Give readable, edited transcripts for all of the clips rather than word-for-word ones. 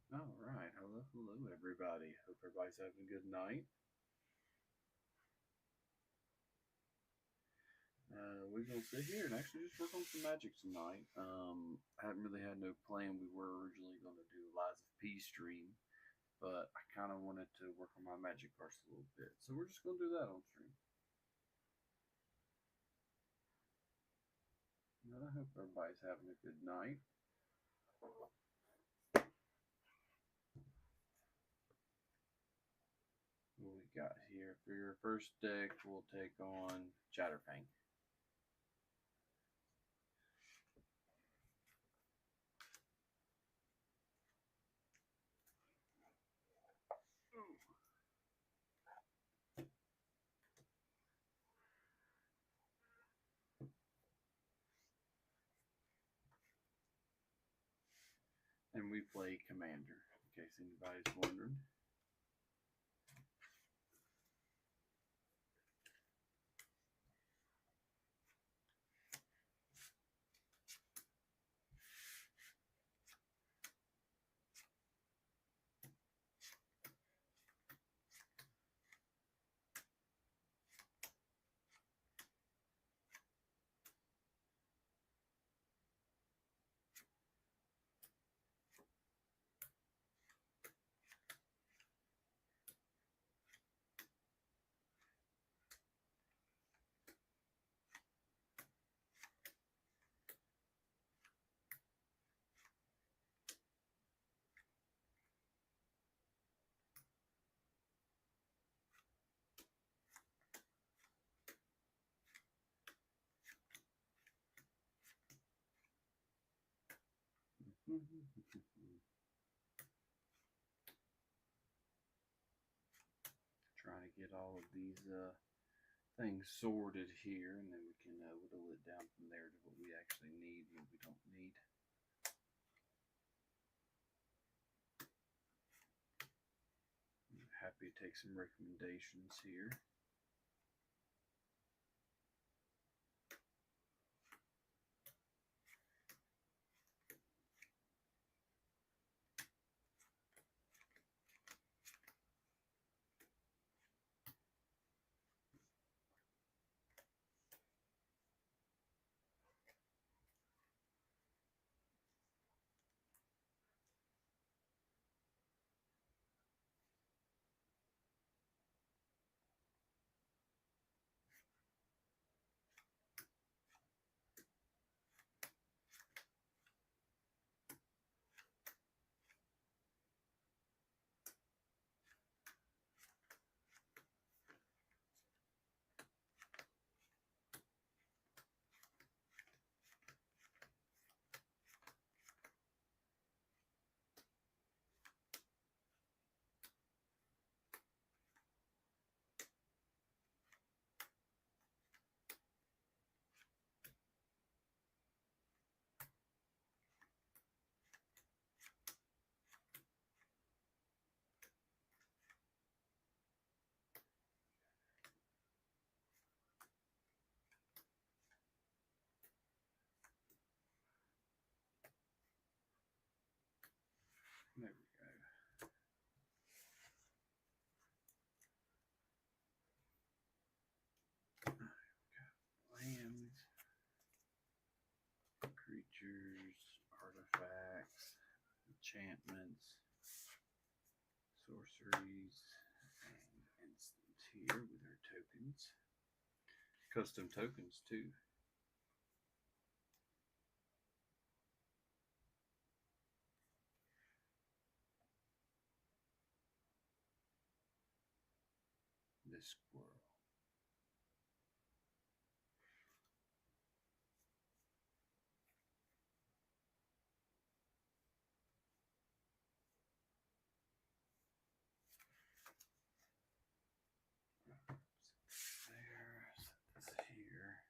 All right. Hello, hello, everybody. Hope everybody's having a good night. We're going to sit here and actually just work on some magic tonight. I haven't really had no plan. We were originally going to do Lies of P stream, but I kind of wanted to work on my magic cards a little bit. So we're just going to do that on stream. And I hope everybody's having a good night. What we got here for your first deck, we'll take on Chatterfang. And we play Commander, in case anybody's wondering. Trying to get all of these things sorted here, and then we can whittle it down from there to what we actually need and what we don't need. I'm happy to take some recommendations here. There we go. Lands, creatures, artifacts, enchantments, sorceries, and instants here with our tokens. Custom tokens too. This squirrel. Set there, set this here.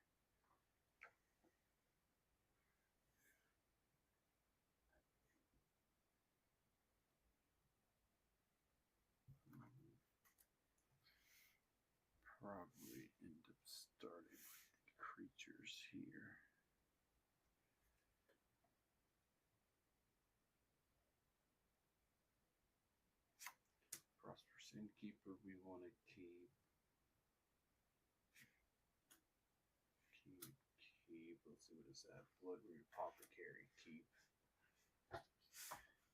Probably end up starting with the creatures here. Tin Keeper we want to keep. Keep. Let's see, what is that? Bloodroot Apothecary. Keep.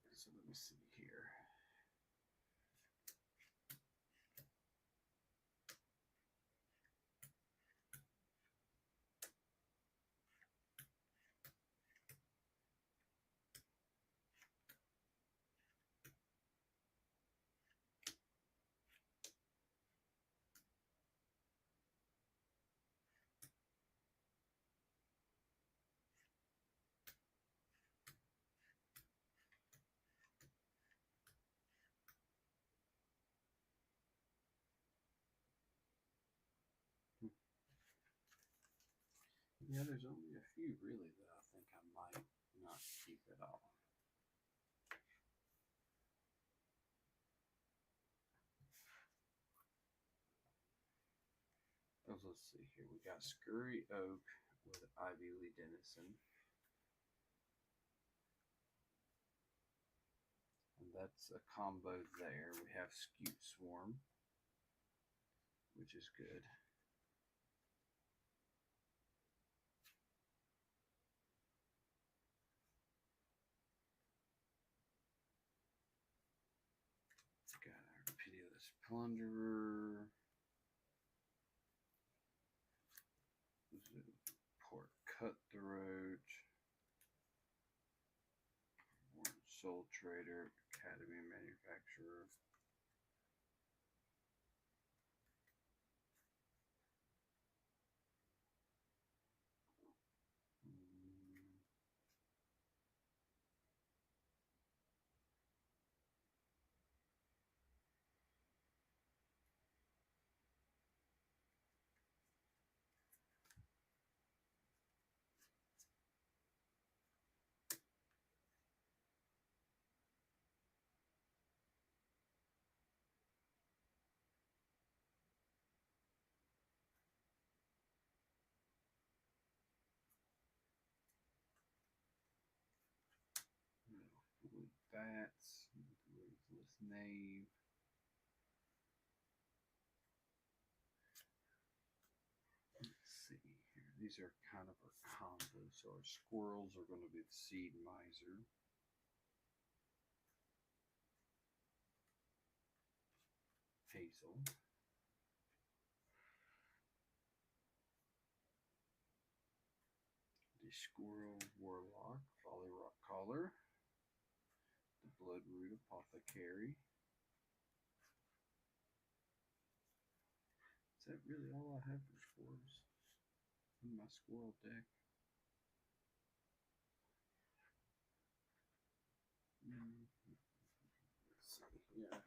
So let me see here. Yeah, there's only a few really that I think I might not keep at all. Oh, let's see here. We got Scurry Oak with Ivy Lee Dennison. And that's a combo there. We have Scute Swarm, which is good. Got our Pitiless Plunderer. Port Cutthroat. Soul Trader, Academy Manufacturer. Bats, Ruthless Knave. Let's see here. These are kind of our combos. So our squirrels are going to be the Seed Miser. Hazel. The Squirrel Warlock, Folly Rock Caller. The Bloodroot Apothecary. Is that really all I have for squirrels in my squirrel deck? Let's see here.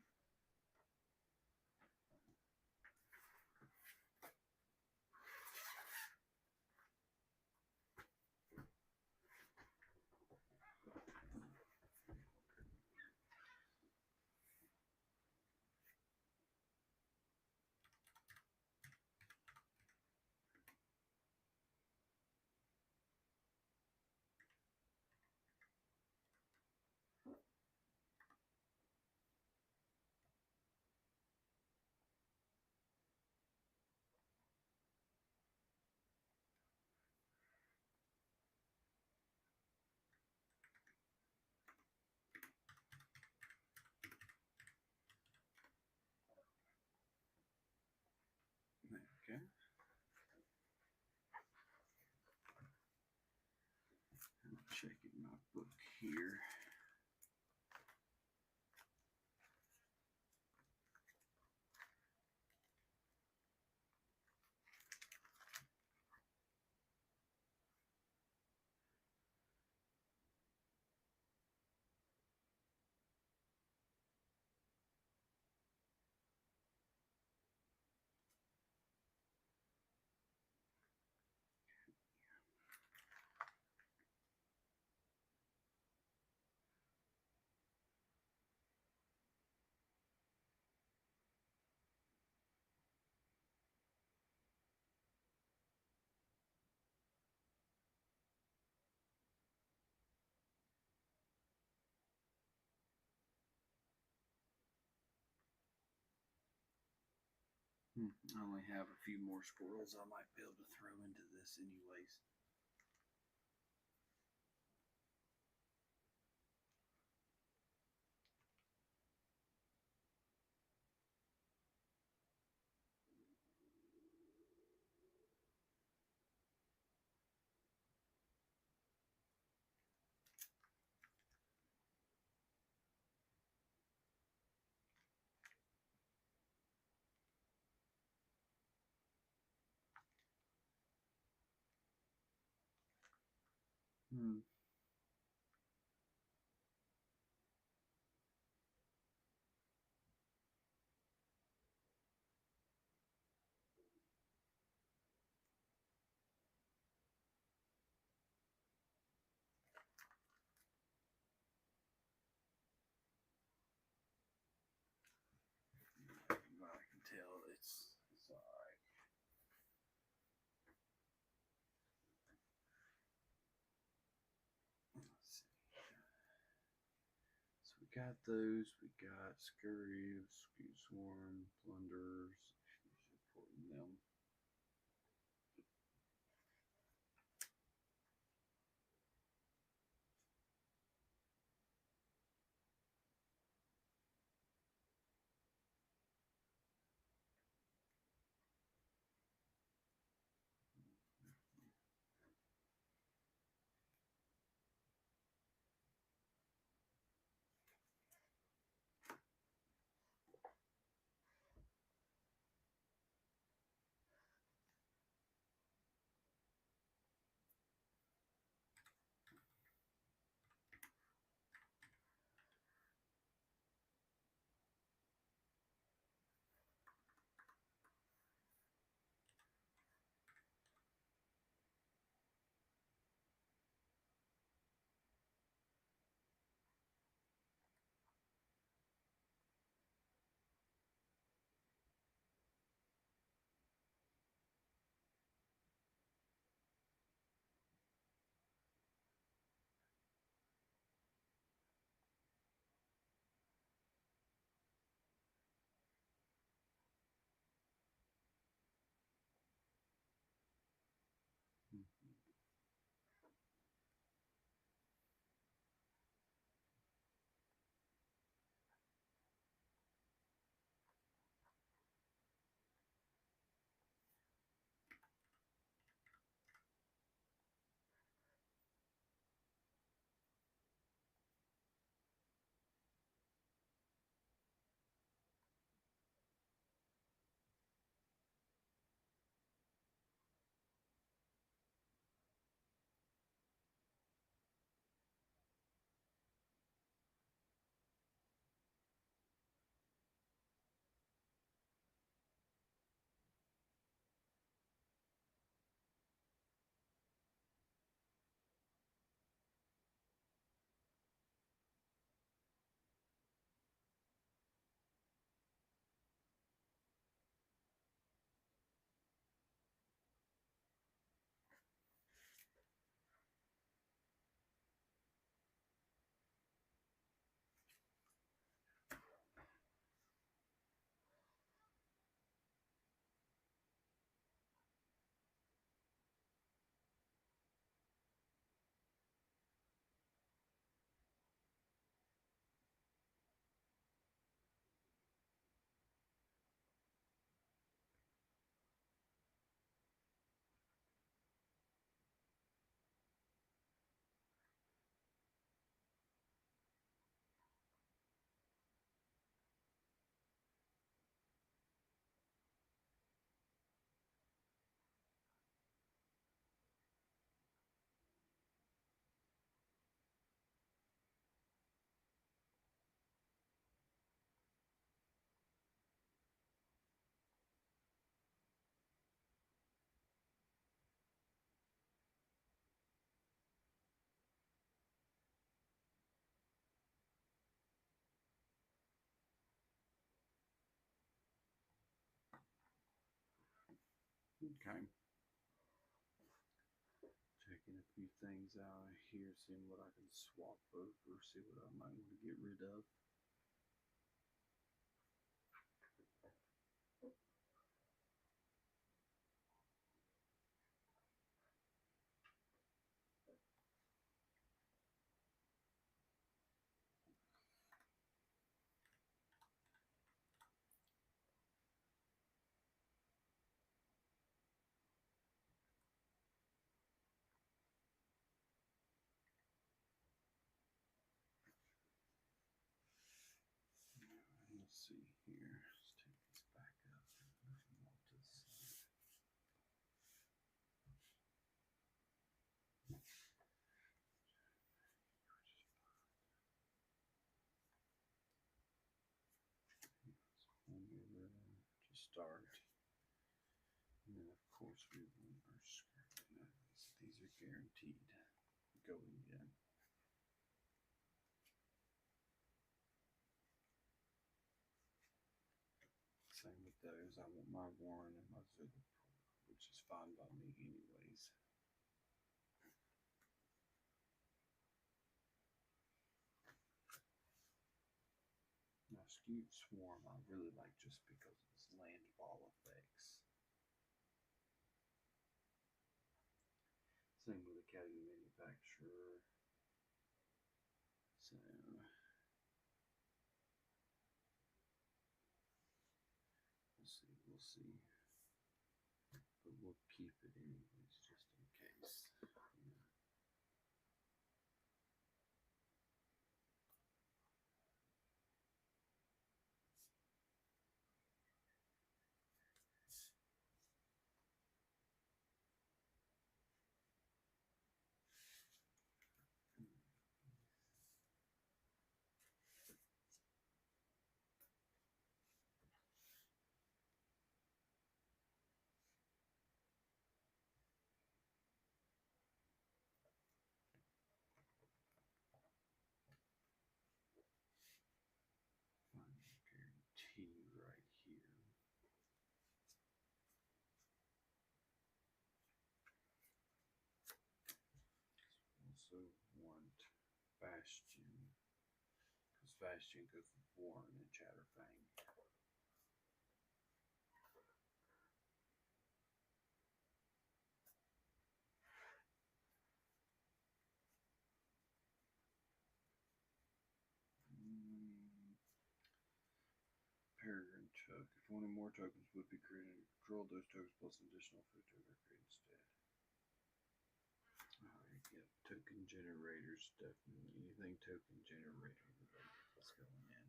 Okay. I'm checking my book here. I only have a few more squirrels I might be able to throw into this anyways. Hmm. I can tell it's all right. Let's see. So we got those. We got scurry, swarm, plunders. Reporting them. Okay. Checking a few things out here, seeing what I can swap over, see what I might want to get rid of. see here. Let's take this back up and move them all to the side. Formula to start. And then of course we want our script. These are guaranteed going in. Same with those. I want my Warren and my Zilla Pro, which is fine by me anyways. Now Skewed Swarm I really like just because of its land ball effects. Same with Academy Manufacturer. So we'll see. But we'll keep it anyways, just in case. Yeah. Find the guarantee right here. Also want Bastion, because Bastion goes with Warren and Chatterfang. Peregrine Took. If one or more tokens would be created under control, those tokens plus an additional food token are created instead. Alright, yep. Token generators, definitely. Anything token generator related is going in.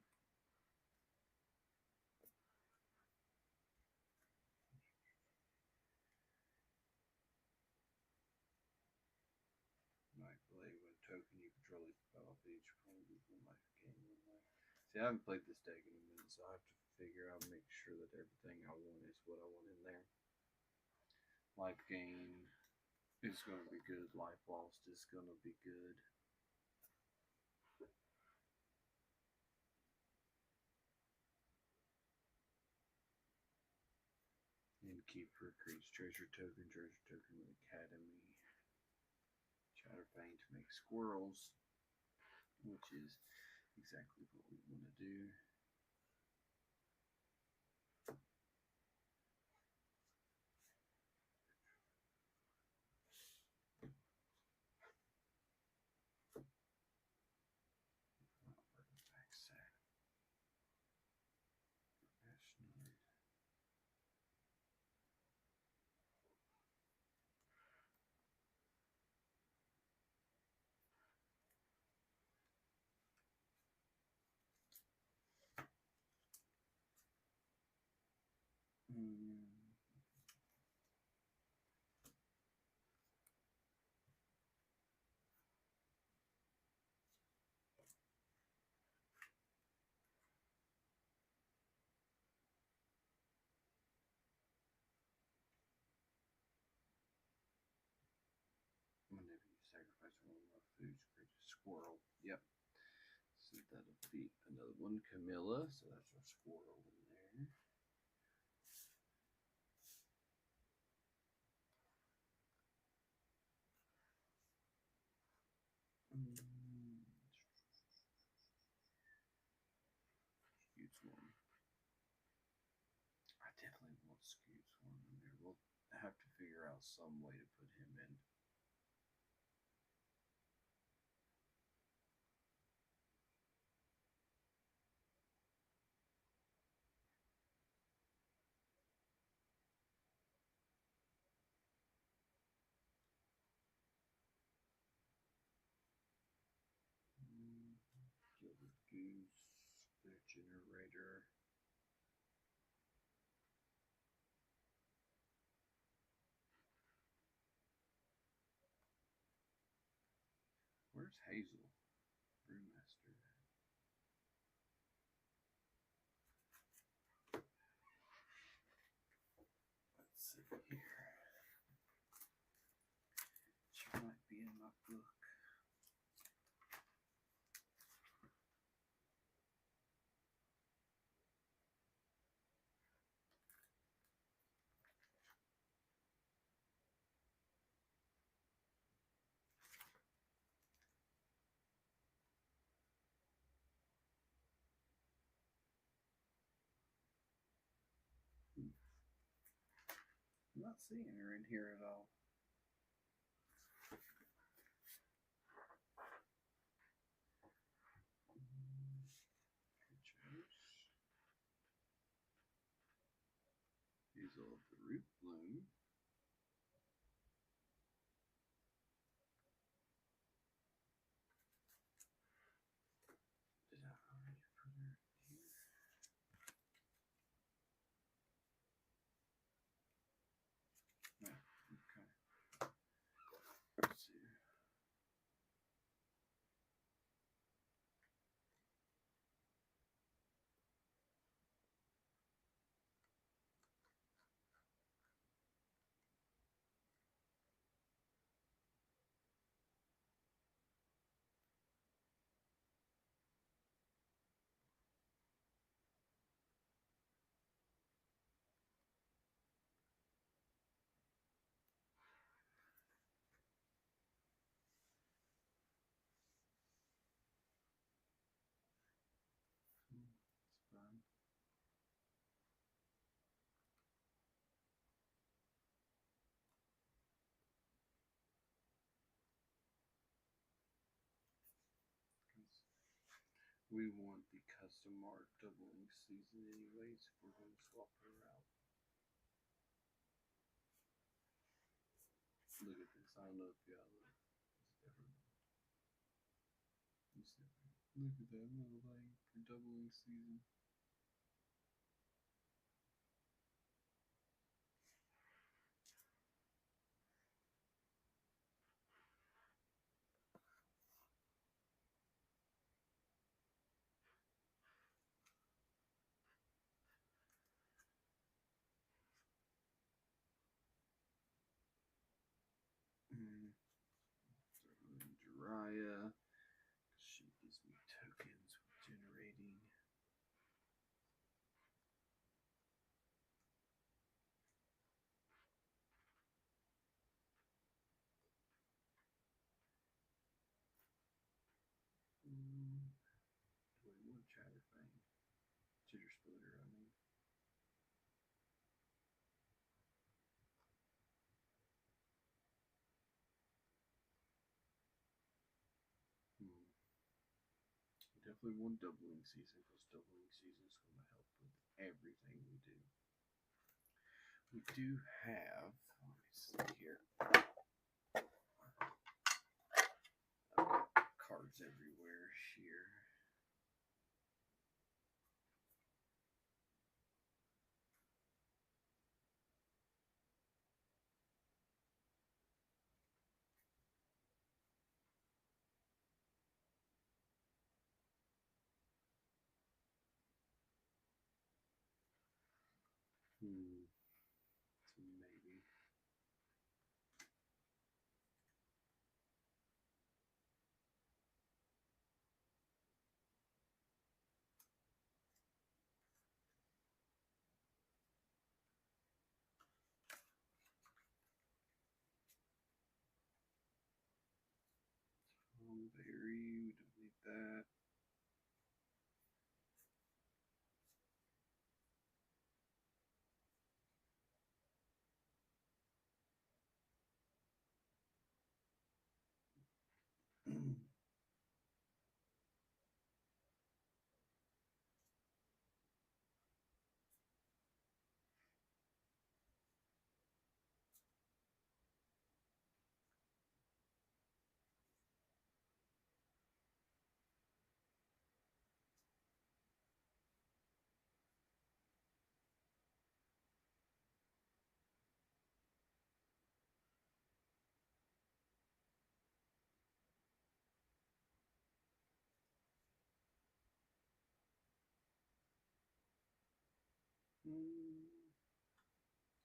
Night Blade. When a token you control is developed, each opponent lose 1 life, gain 1 life. See, I haven't played this deck in a minute, so I have to figure out, make sure that everything I want is what I want in there. Life gain is going to be good. Life lost is going to be good. Innkeeper creates treasure token with Academy. Chatterfang to make squirrels, which is exactly what we want to do. Artifact set. Professional. Whenever you sacrifice one of my foods, create a squirrel. Yep. So that'll be another one. Camilla. So that's our squirrel in there. Skewed Swarm. I definitely want Skewed Swarm in there. We'll have to figure out some way to put him in. Gilded Goose, the generator. Where's Hazel? Brewmaster. Let's see here. She might be in my book. I'm not seeing her in here at all. Hazel of the Root Bloom. Did I already put her here? No. Okay. Let's see. It's fine. We want the custom art doubling season anyways if we're going to swap her out. Look at this. I don't know if y'all look. It's different. It's different. Look at that little thing for doubling season. Throw in Jiraiya. She gives me tokens with generating. Do we want Chatterfang? Jitter Splitter, I mean. Definitely want doubling season because doubling season is going to help with everything we do. We do have, let me see here. I've got cards everywhere here. So maybe. Berry, we don't need that.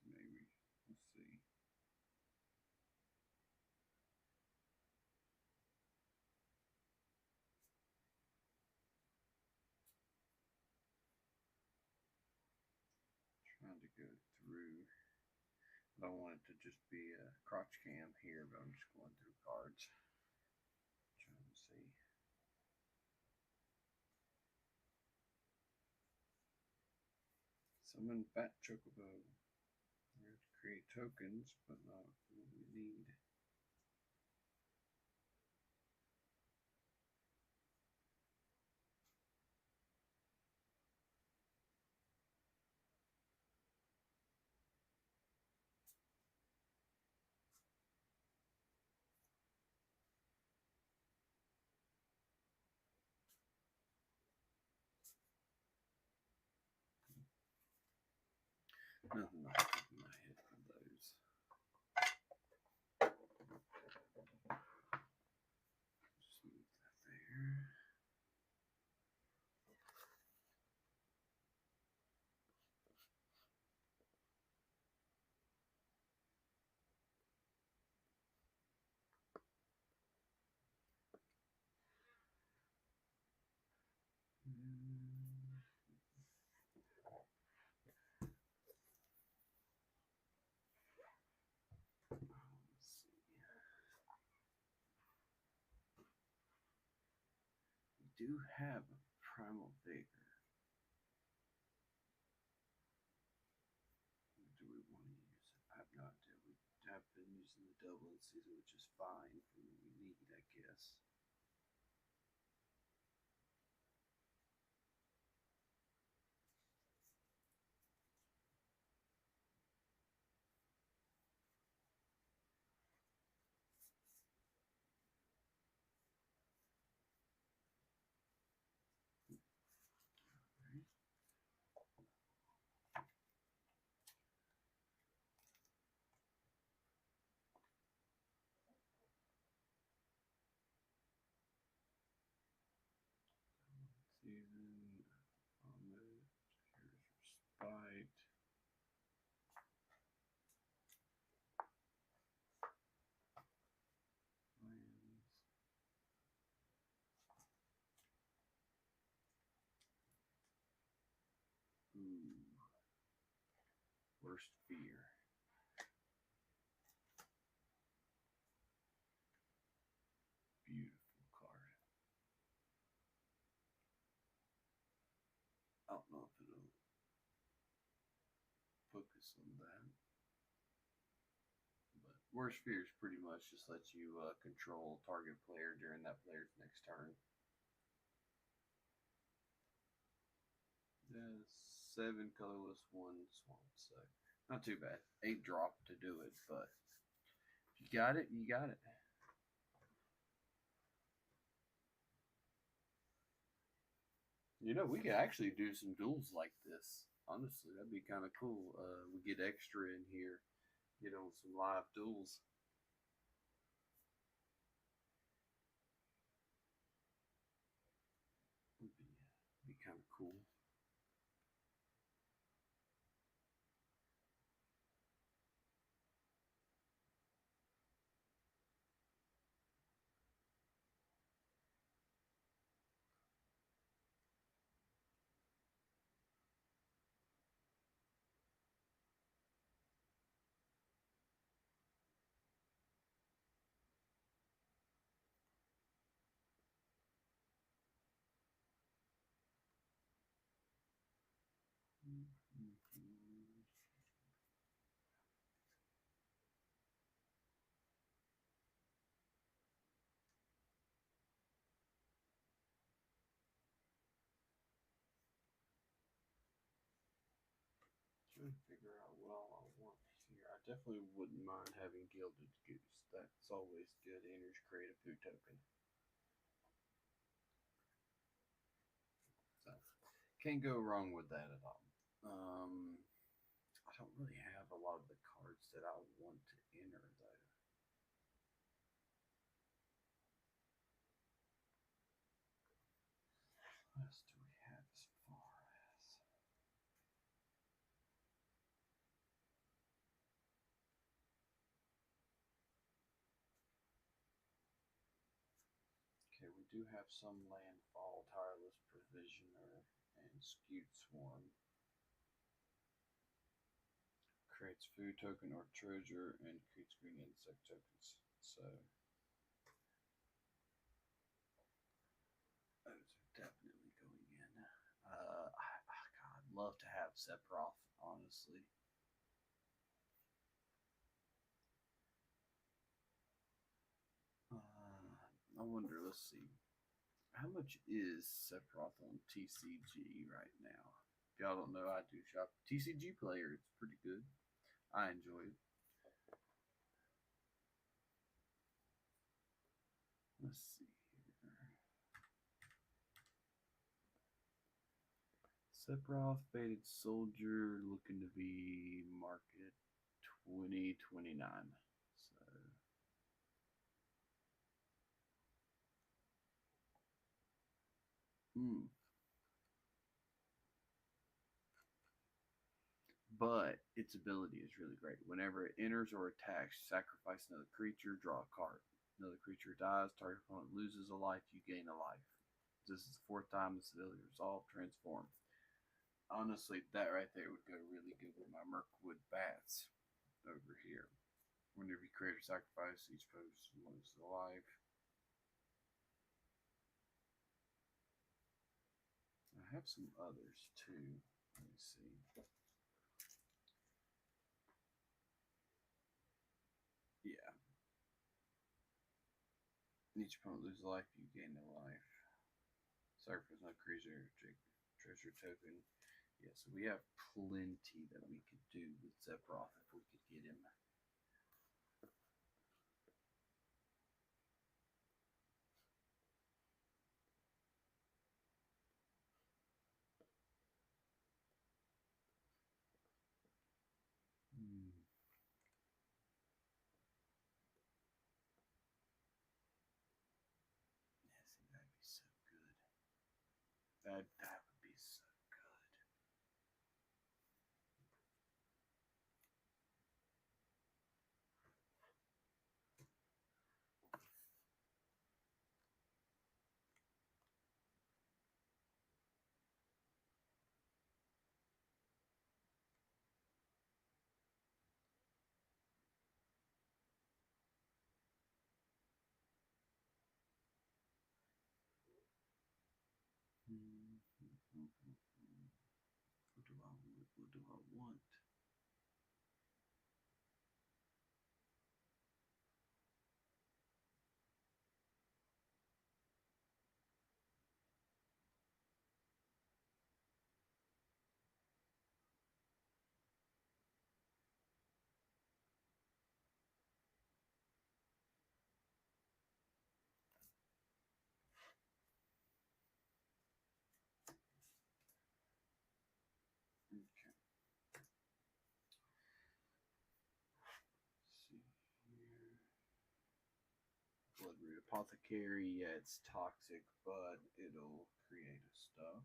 Maybe. Let's see. Trying to go through. I don't want it to just be a crotch cam here, but I'm just going through cards. Trying to see. Summon Fat Chocobo. We have to create tokens, but not what we need. Nothing off the top of my head for those. Just move that there. Let's see. We do have a primal vigor. Do we want to use it? I have no idea. We have been using the Dublin season, which is fine for what we need, I guess. Season, Vomit, here's Respite. Lands. Ooh. Worst Fear. Beautiful card. I don't know if it'll focus on that. But Worst Fear is pretty much just lets you control target player during that player's next turn. Yeah, 7 colorless, 1 swamp, so not too bad. 8 drop to do it, but if you got it, you got it. You know, we could actually do some duels like this. Honestly, that'd be kind of cool. We get extra in here, get on some live duels. Would be kind of cool. Trying to figure out what all I want here. I definitely wouldn't mind having Gilded Goose. That's always good. Enters create a food token. So can't go wrong with that at all. I don't really have a lot of the cards that I want to enter though. What else do we have as far as? do have some landfall, tireless provisioner, and skewed swarm. Creates food token or treasure and creates green insect tokens. So those are definitely going in. God, I'd love to have Sephiroth, honestly. I wonder, let's see. How much is Sephiroth on TCG right now? If y'all don't know, I do shop TCG player. It's pretty good. I enjoy it. Let's see here. Sephiroth Faded Soldier looking to be market 2029. So, hmm. But its ability is really great. Whenever it enters or attacks, sacrifice another creature, draw a card. Another creature dies, target opponent loses a life, you gain a life. This is the fourth time this ability resolve, transform. Honestly, that right there would go really good with my Mirkwood bats over here. Whenever you create a sacrifice, each person loses a life. I have some others too. Let me see. Yeah. Each opponent loses a life, you gain a life. Sacrifice no creature, treasure token. Yeah, so we have plenty that we could do with Sephiroth if we could get him. Hmm. Yeah, see, that'd be so good. That would be so good. Hmm. What do I want? What do I want? Okay. Let's see here. Bloodroot Apothecary, yeah, it's toxic, but it'll create a stuff.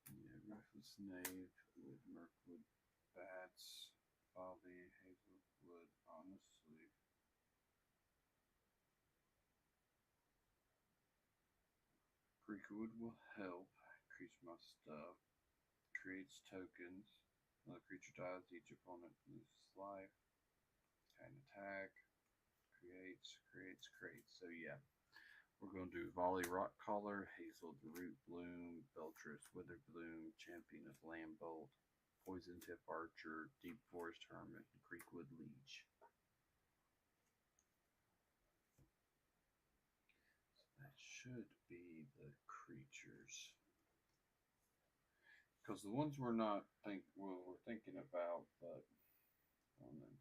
Yeah, Ruthless Knave with Mirkwood Bats, Folly, Hazelwood, honestly. Creekwood will help. Increase my stuff. Creates tokens. Another creature dies, each opponent loses life. Can attack. Creates. So yeah, we're going to do Volley Rock Collar, Hazel the Root Bloom, Beltress Wither Bloom, Champion of Lambbolt, Poison Tip Archer, Deep Forest Hermit, and Creekwood Leech. So that should be the creatures. Because the ones we're not we're thinking about, but I don't know.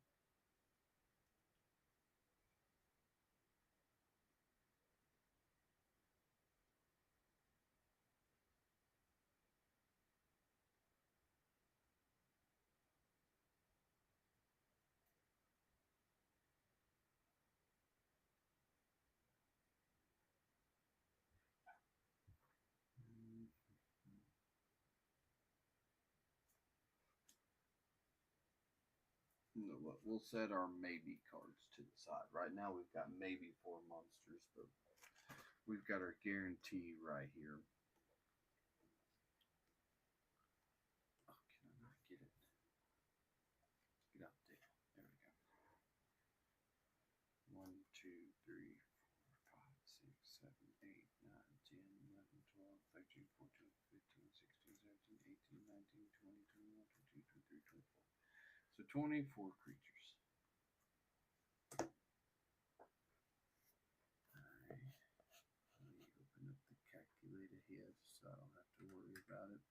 what? We'll set our maybe cards to the side. Right now we've got maybe 4 monsters, but we've got our guarantee right here. Oh, can I not get it? Get out there. There we go. 1, 2, 3, 4, 5, 6, 7, 8, 9, 10, 11, 12, 13, 14, 15, 16, 17, 18, 19, 20, 21, 22, 23, 24. So 24 creatures. Alright. Let me open up the calculator here so I don't have to worry about it.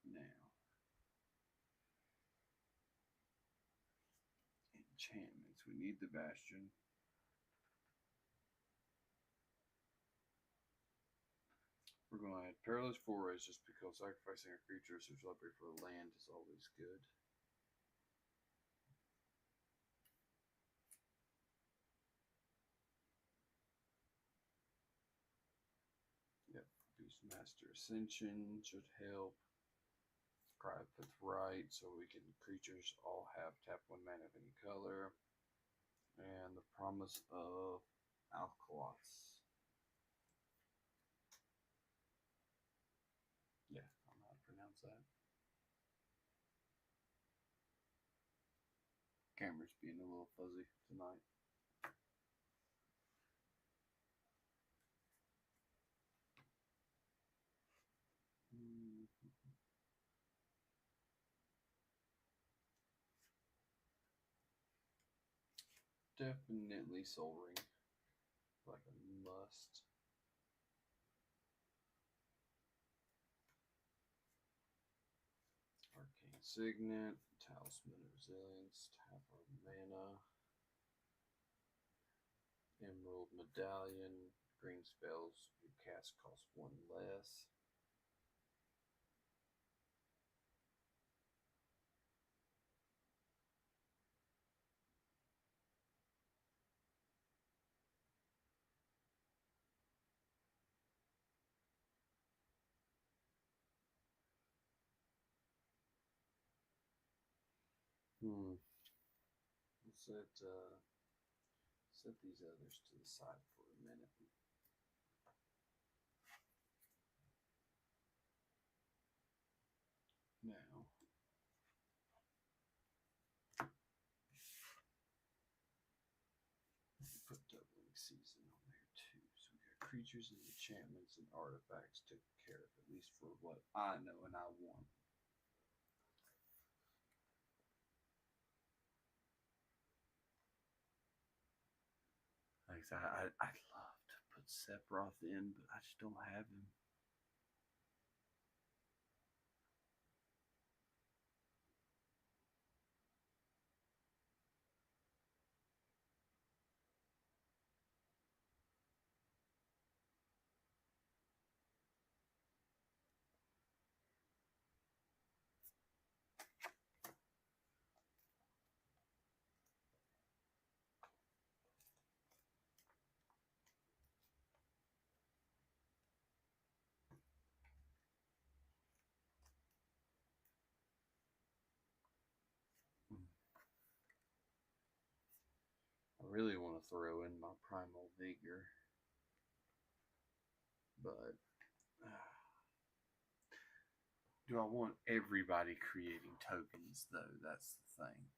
Now, enchantments. We need the Bastion. We're going to add Perilous Forays just because sacrificing our creatures who's library for land is always good. Yep, Beastmaster Ascension should help. Cry Fifth Right, so we can creatures all have tap 1 mana of any color. And the Promise of Alkalos. Yeah, I don't know how to pronounce that. Camera's being a little fuzzy tonight. Definitely Soul Ring. Like a must. Arcane Signet, Talisman of Resilience, tap our mana. Emerald Medallion, green spells you cast cost 1 less. We'll set these others to the side for a minute. Now, put Doubling Season on there too. So we got creatures and enchantments and artifacts taken care of, at least for what I know and I want. Like I said, I'd love to put Sephiroth in, but I just don't have him. I really want to throw in my Primal Vigor, but do I want everybody creating tokens though? That's the thing.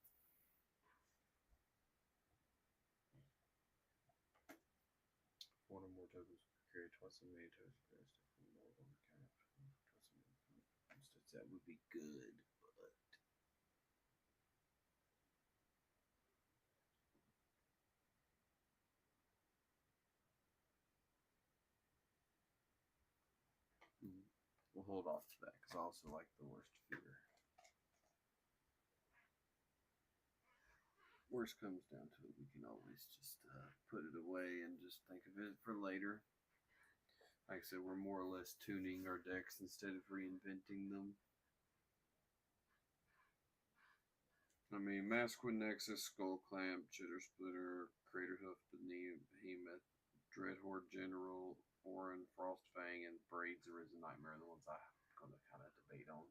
One or more tokens carry twice as many tokens. More on the count. That would be good, but we'll hold off to that because I also like the Worst Fear. Worst comes down to it, we can always just put it away and just think of it for later. Like I said, we're more or less tuning our decks instead of reinventing them. I mean, Masquerade Nexus, Skull Clamp, Jitter Splitter, Crater Hoof, Behemoth, Dreadhorde General, Orin, Frostfang, and Braids Arisen Nightmare are the ones I'm going to kind of debate on.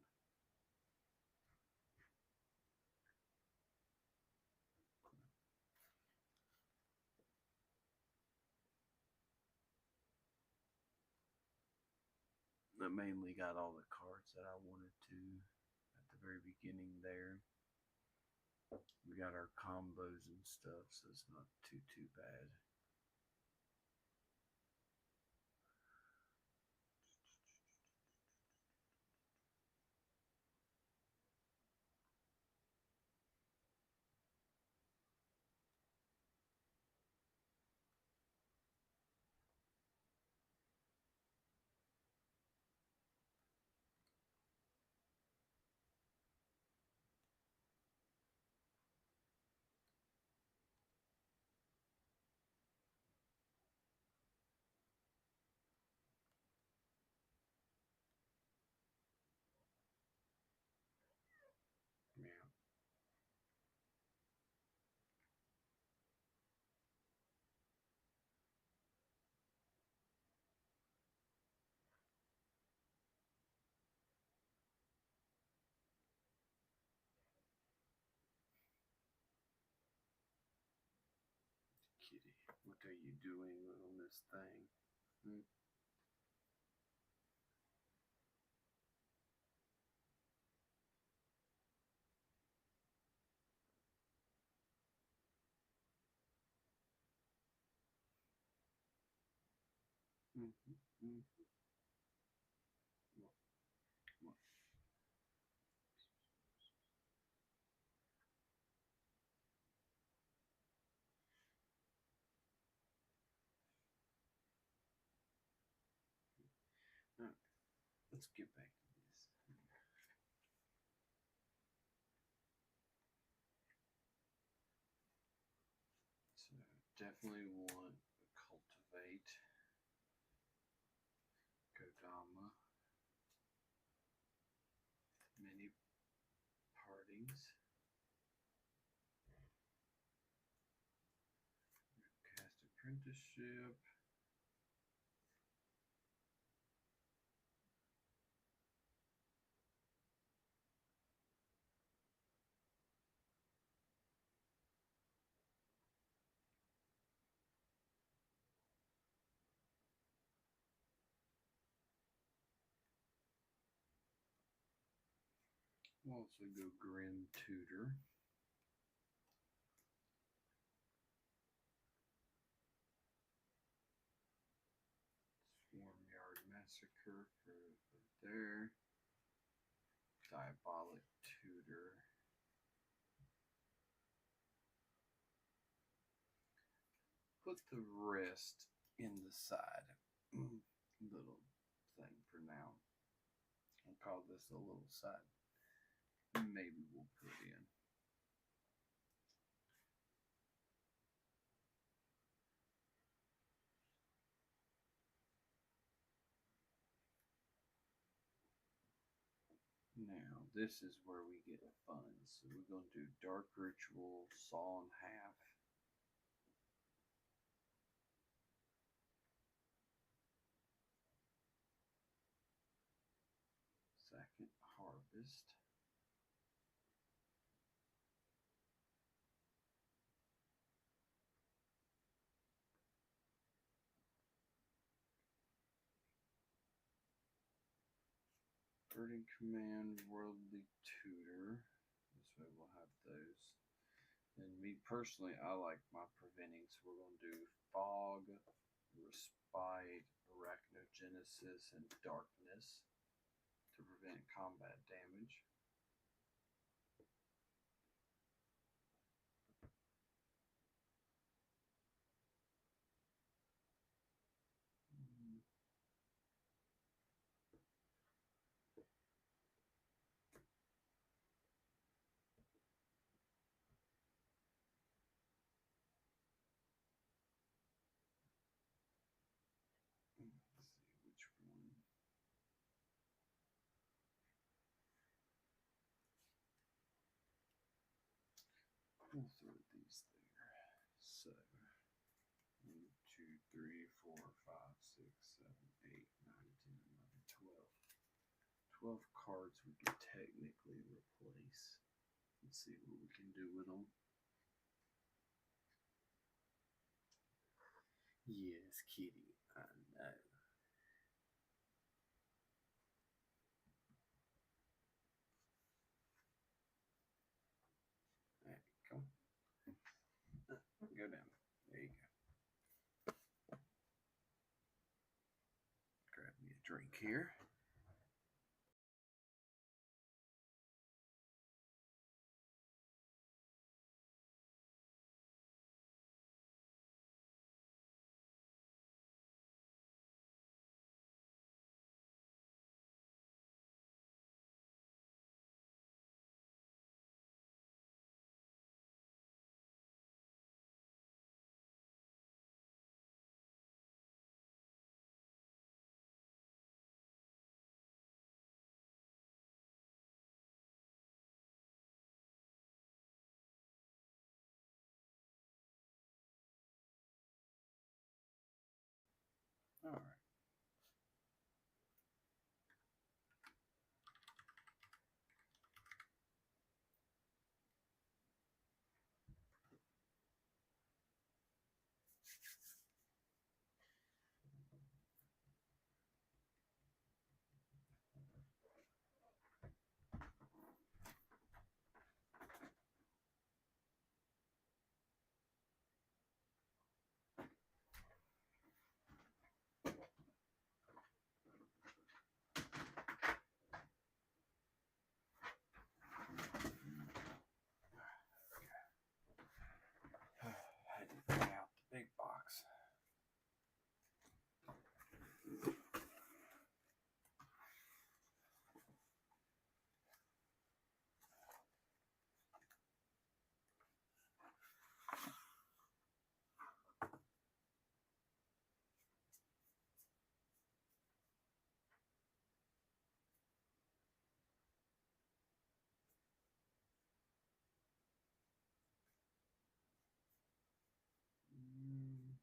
I mainly got all the cards that I wanted to at the very beginning there. We got our combos and stuff, so it's not too bad. Yeah. Kitty, what are you doing on this thing? Hmm? Mm-hmm. Mm-hmm. What? What? Right, let's get back to this. So definitely want to cultivate Kodama, many partings, cast apprenticeship. We'll also go Grim Tutor. Swarmyard Massacre for there. Diabolic Tutor. Put the rest in the side little thing for now. I'll call this a little side. Maybe we'll put in. Now, this is where we get fun. So we're going to do Dark Ritual, Saw in Half. Second Harvest. Burning Command, Worldly Tutor. This way we'll have those. And me personally, I like my preventing, so we're going to do Fog, Respite, Arachnogenesis, and Darkness to prevent combat damage. Let's see which one. We'll throw these there. So, 1, 2, 3, 4, 5, 6, 7, 8, 9, 10, 11, 12. 12 cards we can technically replace. Let's see what we can do with them. Yes, kitty, I know. Alright, come on. Go down. There you go. Grab me a drink here. All right. Had to bring out the big box. Mm,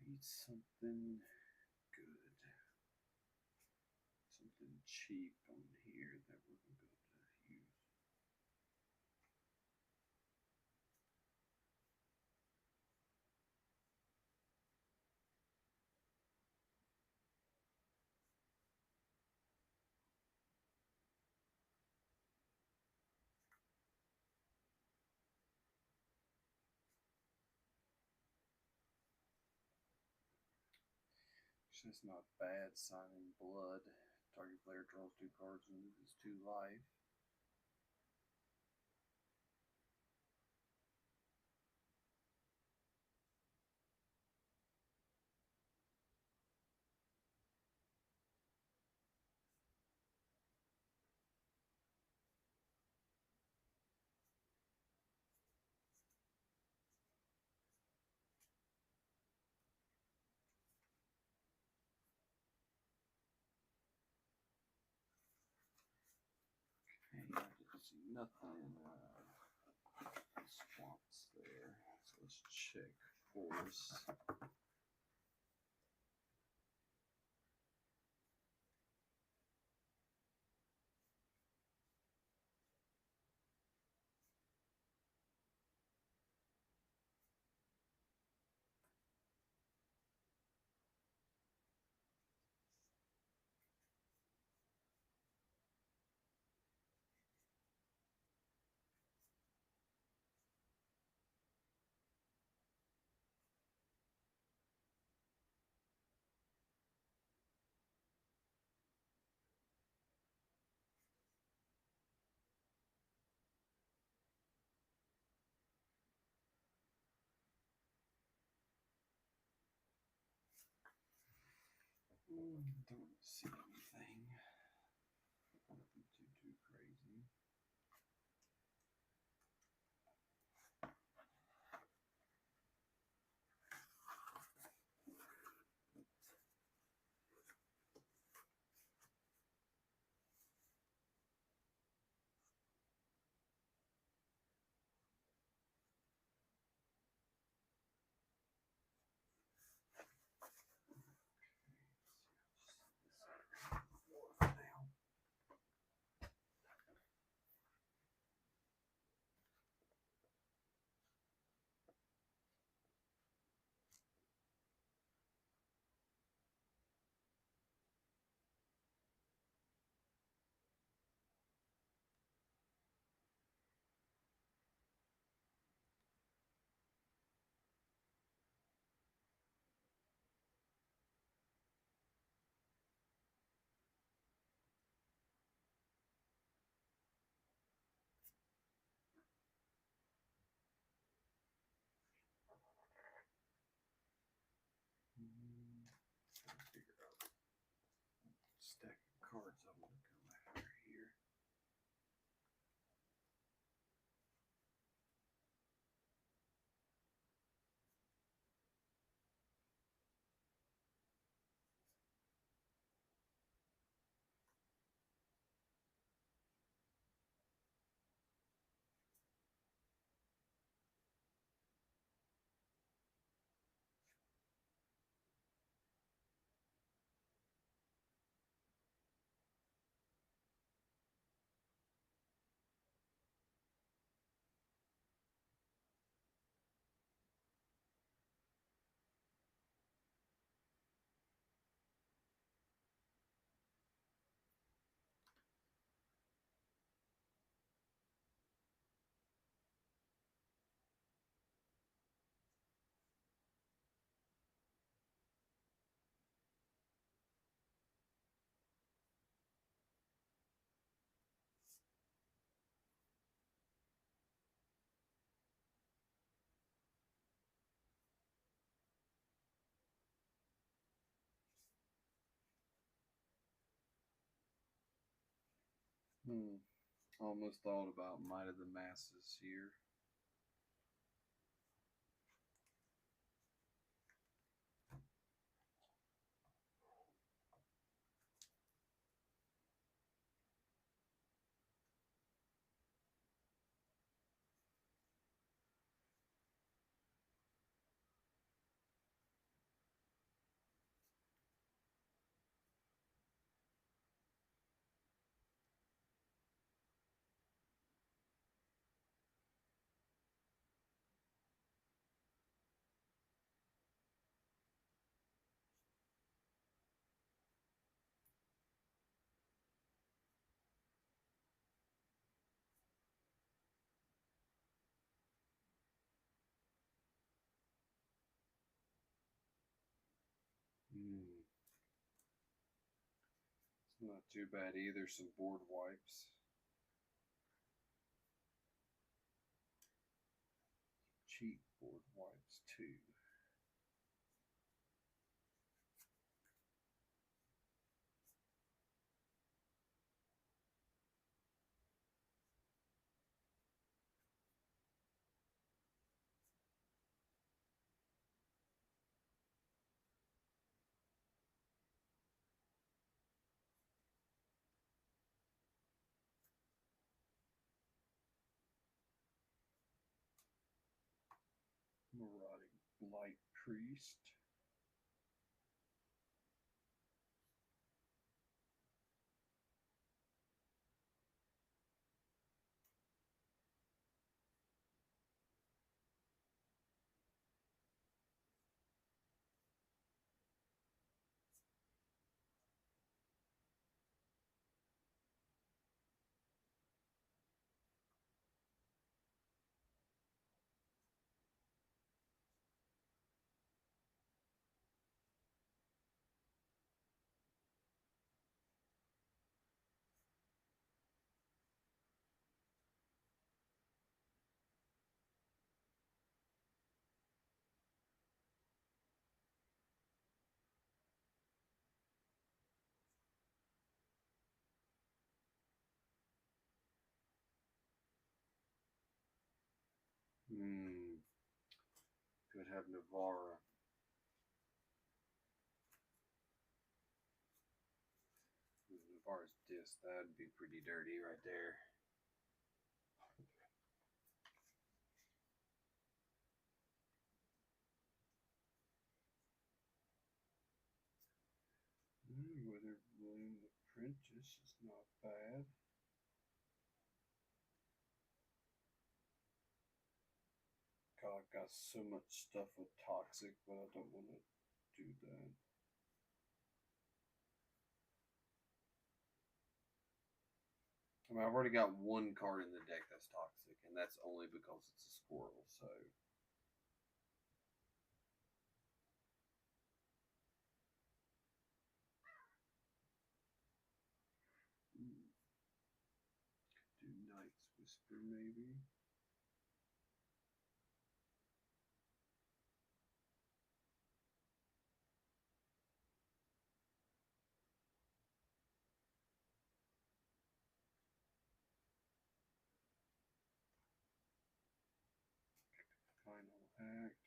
Need something good. Something cheap on here that we're going to be able to use. It's just not bad. Signing blood. Target player draws 2 cards and loses 2 life. Okay, I didn't see nothing in swamps there. So let's check force. Don't see anything. Nothing too crazy. Trying to figure out stack of cards I want to come after here. Almost thought about Might of the Masses here. It's not too bad either. Some board wipes. Cheap board wipes too. Marauding Light Priest. have Navara. Navara's disc, that'd be pretty dirty right there. Whether William the Apprentice is not bad. God, I've got so much stuff with toxic, but I don't want to do that. I mean, I've already got one card in the deck that's toxic, and that's only because it's a squirrel, so. Do Knight's Whisper, maybe? Final Act.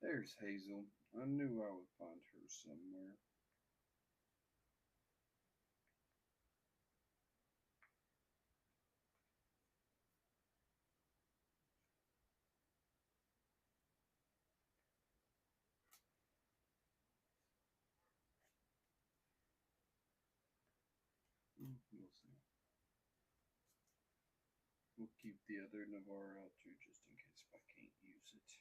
There's Hazel. I knew I would find her somewhere. We'll see. We'll keep the other Navarre out too, just in case if I can't use it.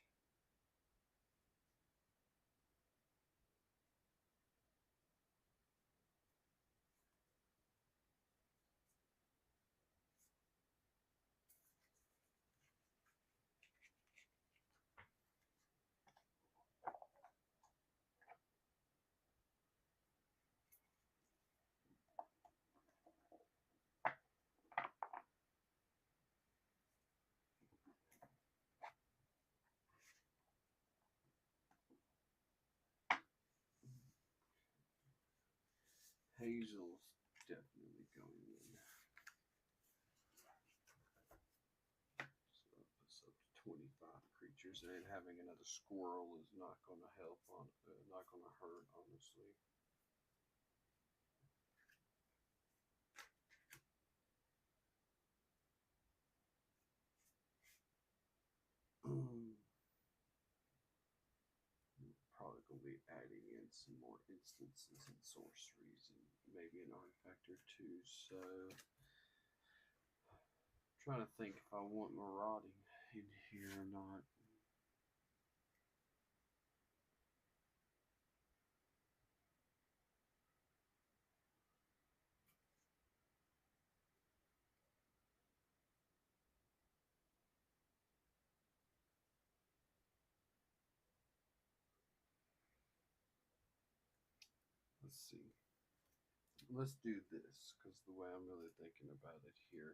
Hazel's definitely going in. So that puts up to 25 creatures, and having another squirrel is not going to help on, not going to hurt, honestly. Probably going to be adding in some more instances and sorceries and maybe an artifact or two. So, I'm trying to think if I want marauding in here or not. Let's see. Let's do this because the way I'm really thinking about it here,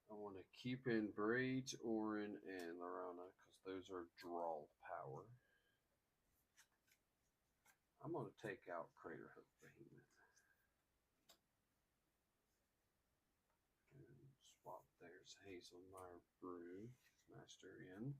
I want to keep in Braids, Orin, and Lorana because those are draw power. I'm going to take out Craterhoof Behemoth and swap. There's Hazelmire Brew Master in.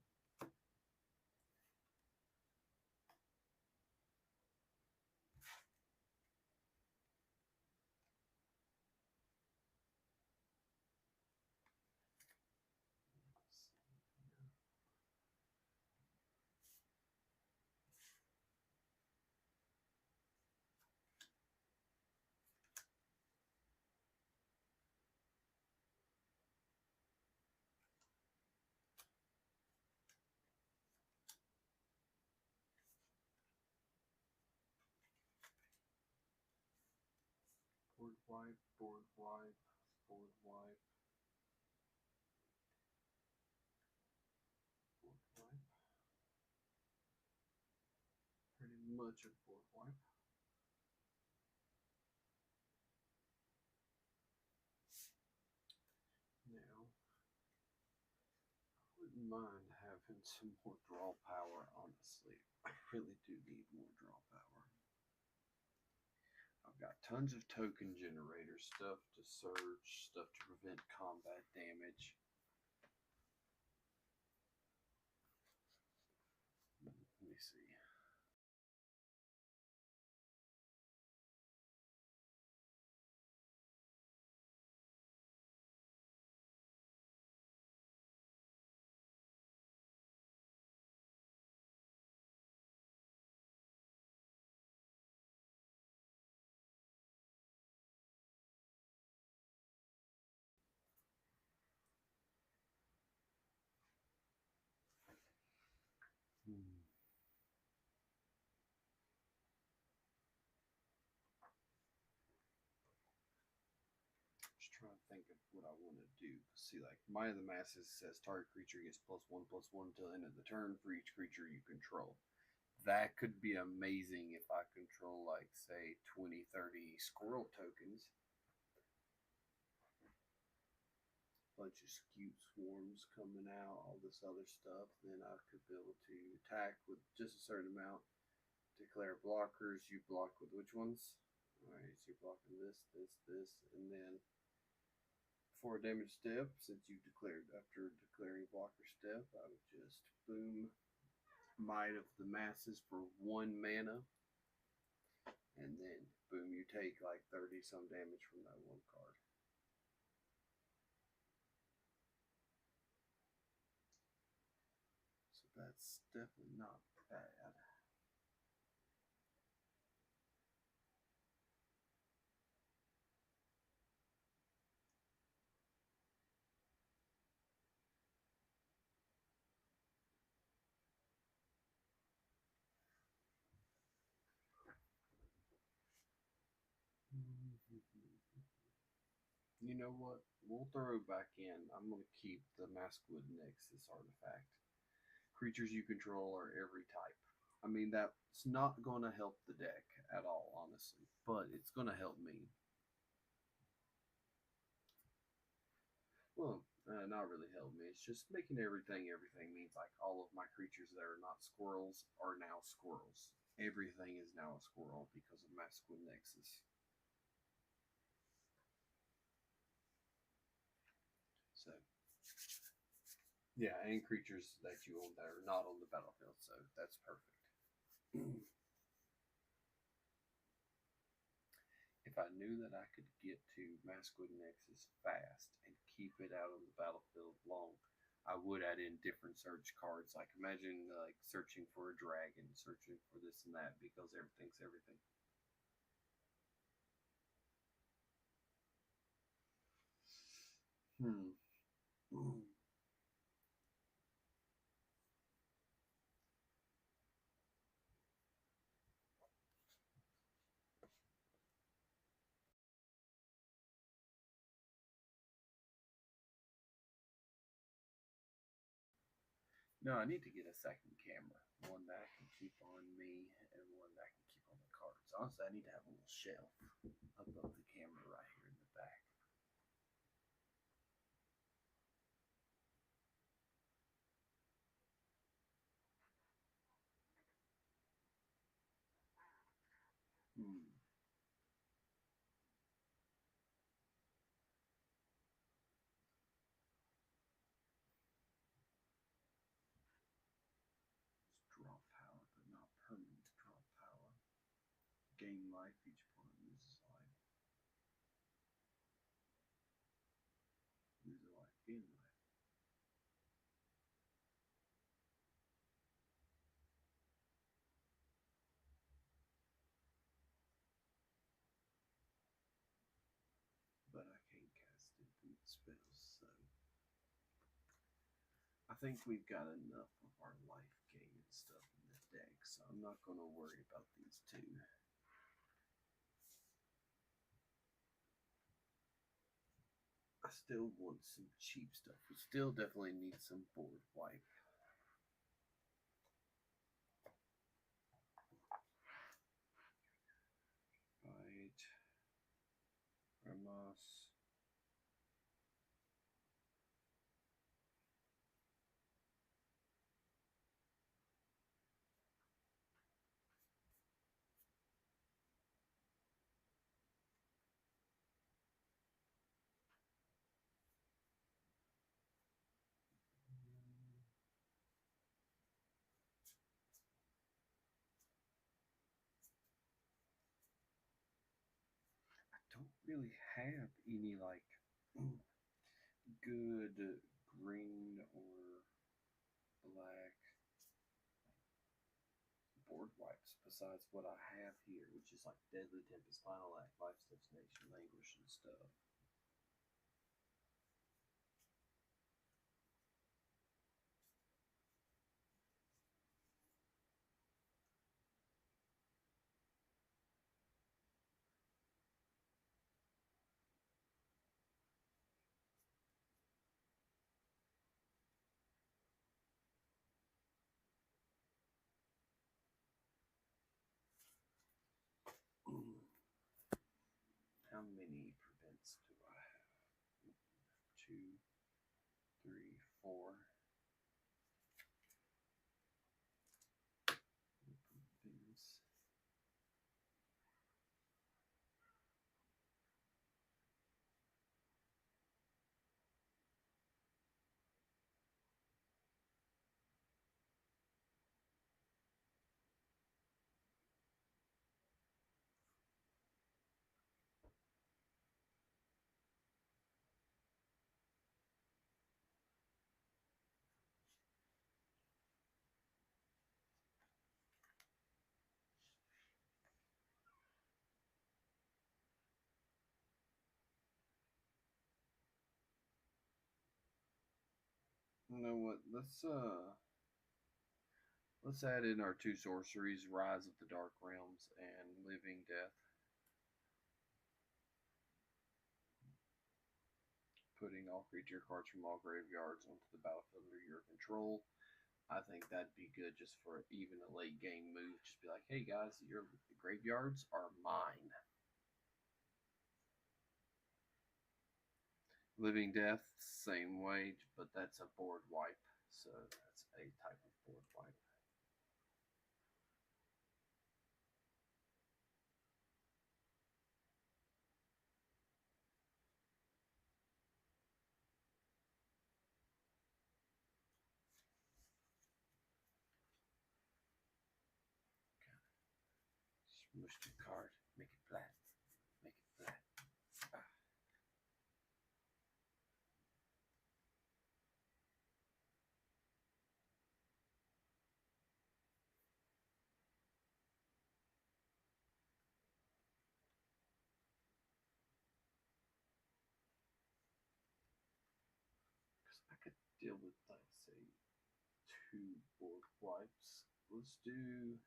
Board wipe, board wipe, board wipe, board wipe. Pretty much a board wipe. Now, I wouldn't mind And some more draw power, honestly. I really do need more draw power. I've got tons of token generators, stuff to search, stuff to prevent combat damage. Let me see. Just trying to think of what I want to do. See, like Might of the Masses says target creature gets +1/+1 until the end of the turn for each creature you control. That could be amazing if I control, like, say, 20, 30 squirrel tokens. Bunch of skewed swarms coming out, all this other stuff. Then I could be able to attack with just a certain amount. Declare blockers. You block with which ones? Alright, so you're blocking this, and then for a damage step, since you declared after declaring blocker step, I would just boom Might of the Masses for 1 mana, and then boom, you take like 30 some damage from that one card. So that's definitely not bad. You know what? We'll throw it back in. I'm going to keep the Maskwood Nexus artifact. Creatures you control are every type. I mean, that's not going to help the deck at all, honestly, but it's going to help me. Well, not really help me. It's just making everything means like all of my creatures that are not squirrels are now squirrels. Everything is now a squirrel because of Maskwood Nexus. So, yeah, and creatures that you own that are not on the battlefield, so that's perfect. If I knew that I could get to Maskwood Nexus fast and keep it out on the battlefield long, I would add in different search cards. Like imagine like searching for a dragon, searching for this and that, because everything's everything. Hmm. No, I need to get a second camera. One that I can keep on me and one that I can keep on the cards. Honestly, I need to have a little shelf above the camera right here in the back. Hmm. It's draw power, but not permanent draw power. Gain life, each opponent loses life. Lose a life, gain life. But I can't cast infinite spells, so I think we've got enough of our life gain and stuff in the deck, so I'm not going to worry about these two. I still want some cheap stuff. We still definitely need some board wipe. Right. Ramos. really have any like good green or black board wipes besides what I have here, which is like Deadly Tempest, Final Act, Life's Destination, Languish, and stuff. How many prevents do I have? Two, three, four. Prevents. You know what? Let's add in our two sorceries, Rise of the Dark Realms and Living Death. Putting all creature cards from all graveyards onto the battlefield under your control. I think that'd be good just for even a late game move. Just be like, hey guys, your graveyards are mine. Living Death, same way, but that's a board wipe. So that's a type of board wipe. Smush the card, make it flat, make it flat. Ah. Because I could deal with, like, say, two board wipes. Let's do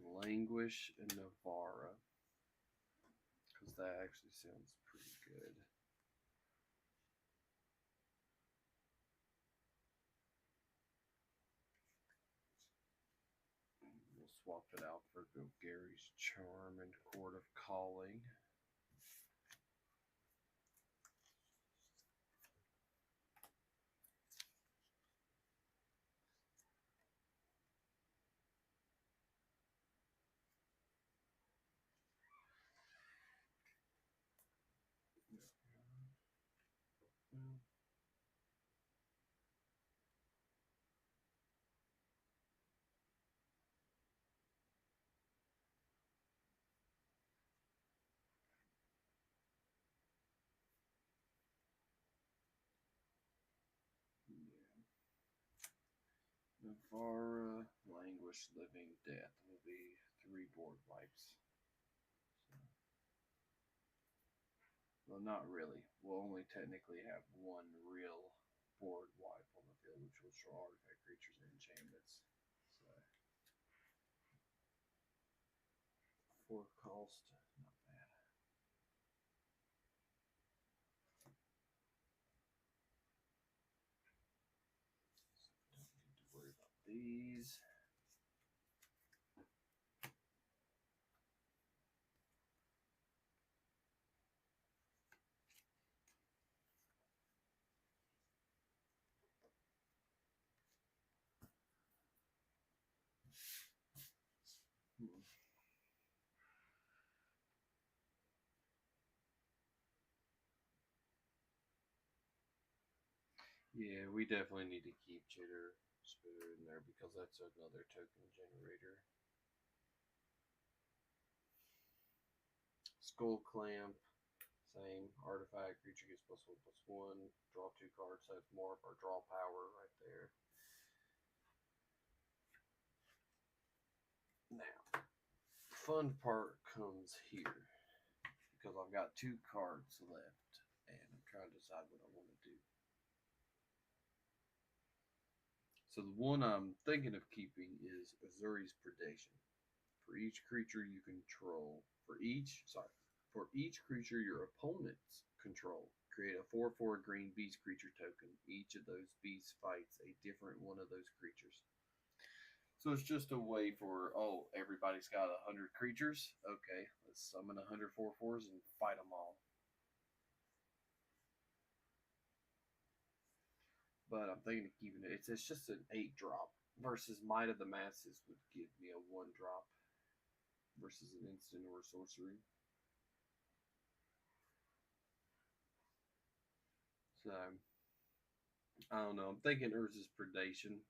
Languish and Navara. Because that actually sounds pretty good. We'll swap it out for Gary's Charm and Court of Calling. Navara, Languish, Living Death will be 3 board wipes. So, well, not really. We'll only technically have 1 real board wipe on the field, which will show artifact creatures and enchantments. So, 4 cost, not bad. So, don't need to worry about these. Yeah, we definitely need to keep Jitter Spitter in there because that's another token generator. Skull Clamp, same artifact. Creature gets +1/+1. Draw 2 cards. So it's more of our draw power right there. Now, the fun part comes here because I've got 2 cards left, and I'm trying to decide what I want to do. So the one I'm thinking of keeping is Azuri's Predation. For each creature you control, for each creature your opponents control, create a 4/4 green beast creature token. Each of those beasts fights a different one of those creatures. So it's just a way for, oh, everybody's got 100 creatures. Okay, let's summon 100 4/4s and fight them all. But I'm thinking of keeping it. It's just an 8-drop versus Might of the Masses would give me a 1-drop versus an instant or a sorcery. So I don't know. I'm thinking Urza's Predation.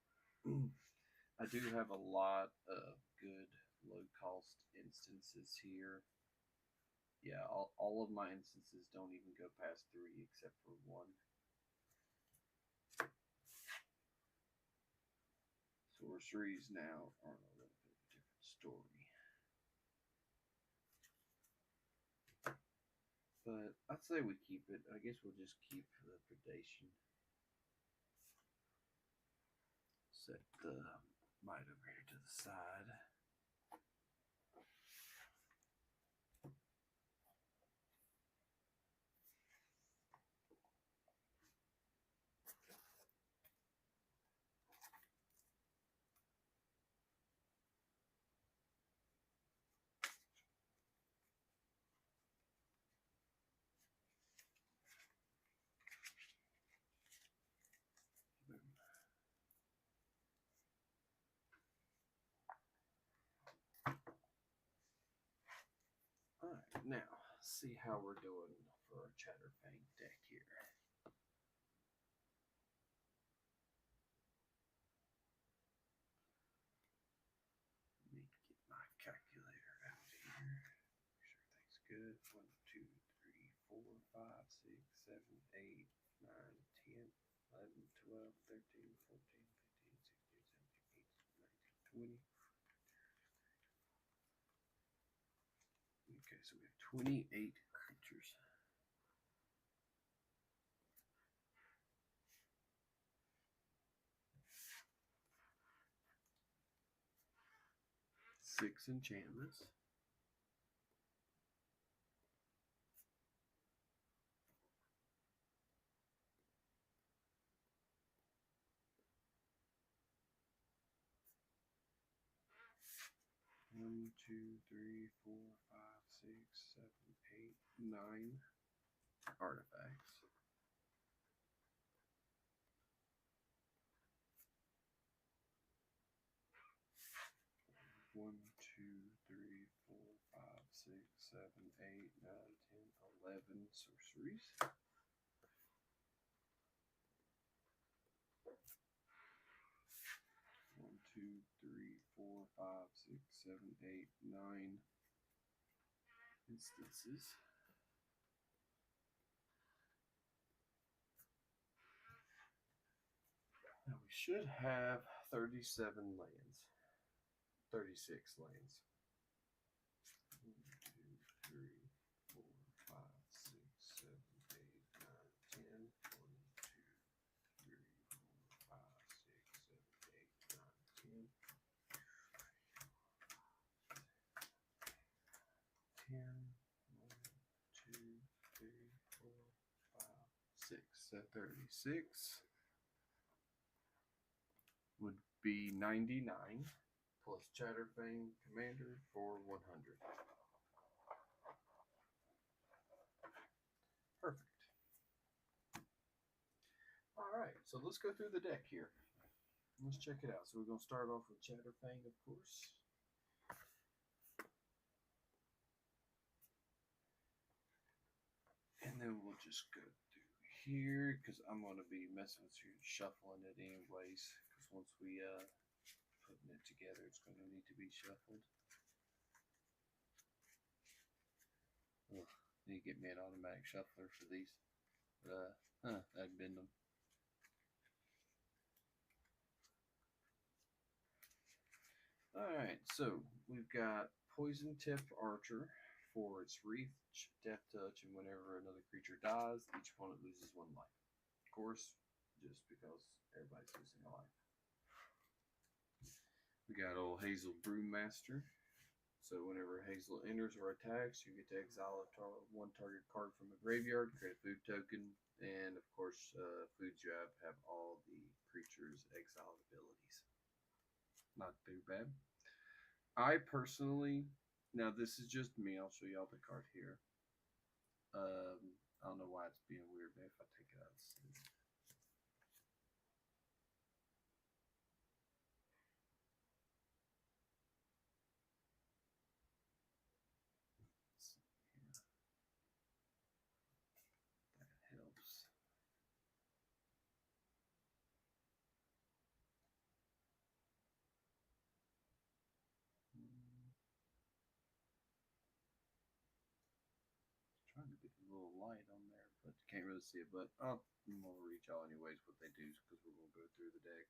I do have a lot of good low cost instances here. Yeah, all of my instances don't even go past 3 except for 1. Sorceries now are a little bit of a different story. But I'd say we keep it. I guess we'll just keep the Predation. Set the Might over here to the side. Alright, now see how we're doing for our Chatterfang deck here. Let me get my calculator out here. Make sure everything's good. 1, 2, 3, 4, 5, 6, 7, 8, 9, 10, 11, 12, 13, 14, 15, 16, 17, 18, 19, 20. Okay, so we have 28 creatures. Six enchantments. One, two, three, four, five, six, 7, 8, 9 artifacts. One, two, three, four, five, six, 7, 8, 9, 10, 11 sorceries. One, two, three, four, five, six, 7, 8, 9 instances. Now we should have 37 lands. 36 lands. 1, 2, 3, 4, 5, 6, 7, 8, 9, 10. 1, 2, 3, 4, 5, 6, 7, 8, 9, 10. 10. 1, 2, 3, 4, 5, 6. So 36 would be 99 plus Chatterfang Commander for 100. Perfect. Alright, so let's go through the deck here. Let's check it out. So we're going to start off with Chatterfang, of course. And then we'll just go through here because I'm going to be messing with you, shuffling it anyways. Because once we putting it together, it's going to need to be shuffled. Ugh, need to get me an automatic shuffler for these. I'd bend them. Alright, so we've got Poison Tipped Archer for its reach, death touch, and whenever another creature dies, each opponent loses 1 life. Of course, just because everybody's losing a life. We got old Hazel Brewmaster. So whenever Hazel enters or attacks, you get to exile one target card from the graveyard, create a food token, and of course, foods you have all the creature's exiled abilities. Not too bad. I personally, now this is just me. I'll show y'all the card here. I don't know why it's being weird, but if I take it out, that helps. Trying to get a little light on there, but you can't really see it. But I'm gonna reach y'all anyways what they do because we're gonna go through the deck.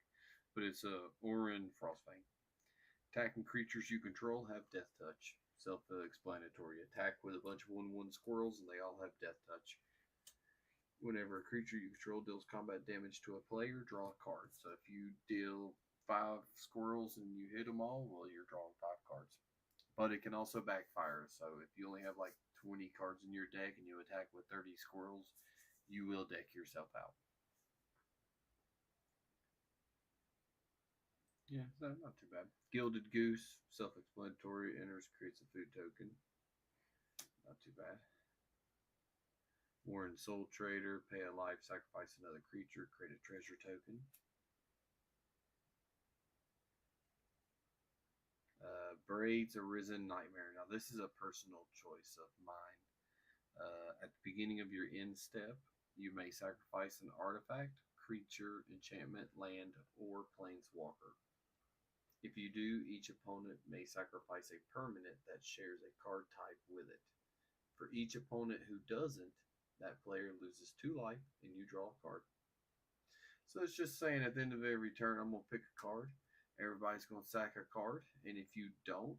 But it's Orin Frostfang. Attacking creatures you control have Death Touch. Self-explanatory. Attack with a bunch of 1/1 squirrels, and they all have Death Touch. Whenever a creature you control deals combat damage to a player, draw a card. So if you deal 5 squirrels and you hit them all, well, you're drawing 5 cards. But it can also backfire. So if you only have like 20 cards in your deck and you attack with 30 squirrels, you will deck yourself out. Yeah, so not too bad. Gilded Goose, self-explanatory, enters, creates a food token. Not too bad. Warren Soul Trader, pay a life, sacrifice another creature, create a treasure token. Braids Arisen Nightmare. Now this is a personal choice of mine. At the beginning of your end step, you may sacrifice an artifact, creature, enchantment, land, or planeswalker. If you do, each opponent may sacrifice a permanent that shares a card type with it. For each opponent who doesn't, that player loses 2 life and you draw a card. So it's just saying at the end of every turn, I'm going to pick a card. Everybody's going to sack a card. And if you don't,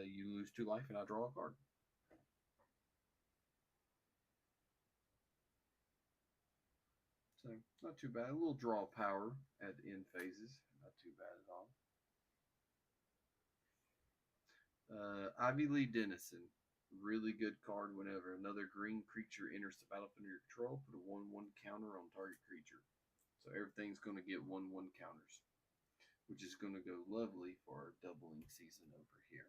you lose 2 life and I draw a card. So not too bad. A little draw power at the end phases. Not too bad at all. Ivy Lee Dennison. Really good card whenever another green creature enters the battlefield under your control. Put a 1/1 counter on target creature. So everything's going to get 1/1 counters, which is going to go lovely for our doubling season over here.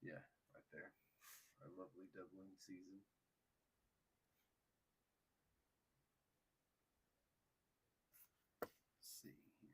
Yeah, right there. Our lovely doubling season. Let's see here.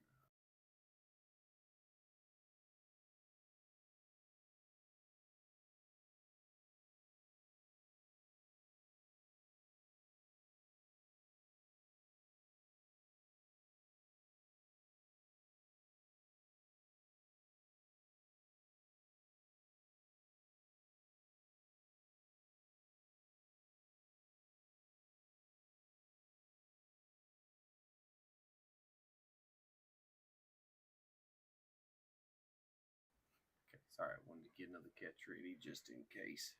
Okay, sorry, I wanted to get another catch ready just in case.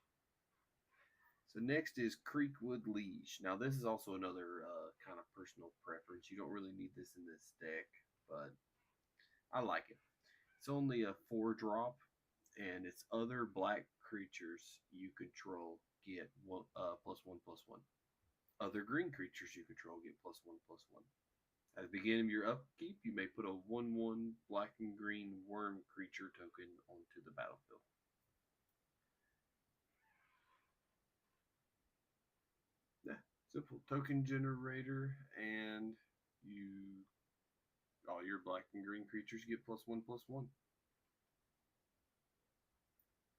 So next is Creekwood Liege. Now this is also another kind of personal preference. You don't really need this in this deck, but I like it. It's only a 4-drop, and it's other black creatures you control get +1/+1. Other green creatures you control get +1/+1. At the beginning of your upkeep, you may put a 1/1 black and green worm creature token onto the battlefield. Yeah, simple token generator, and all your black and green creatures get +1/+1.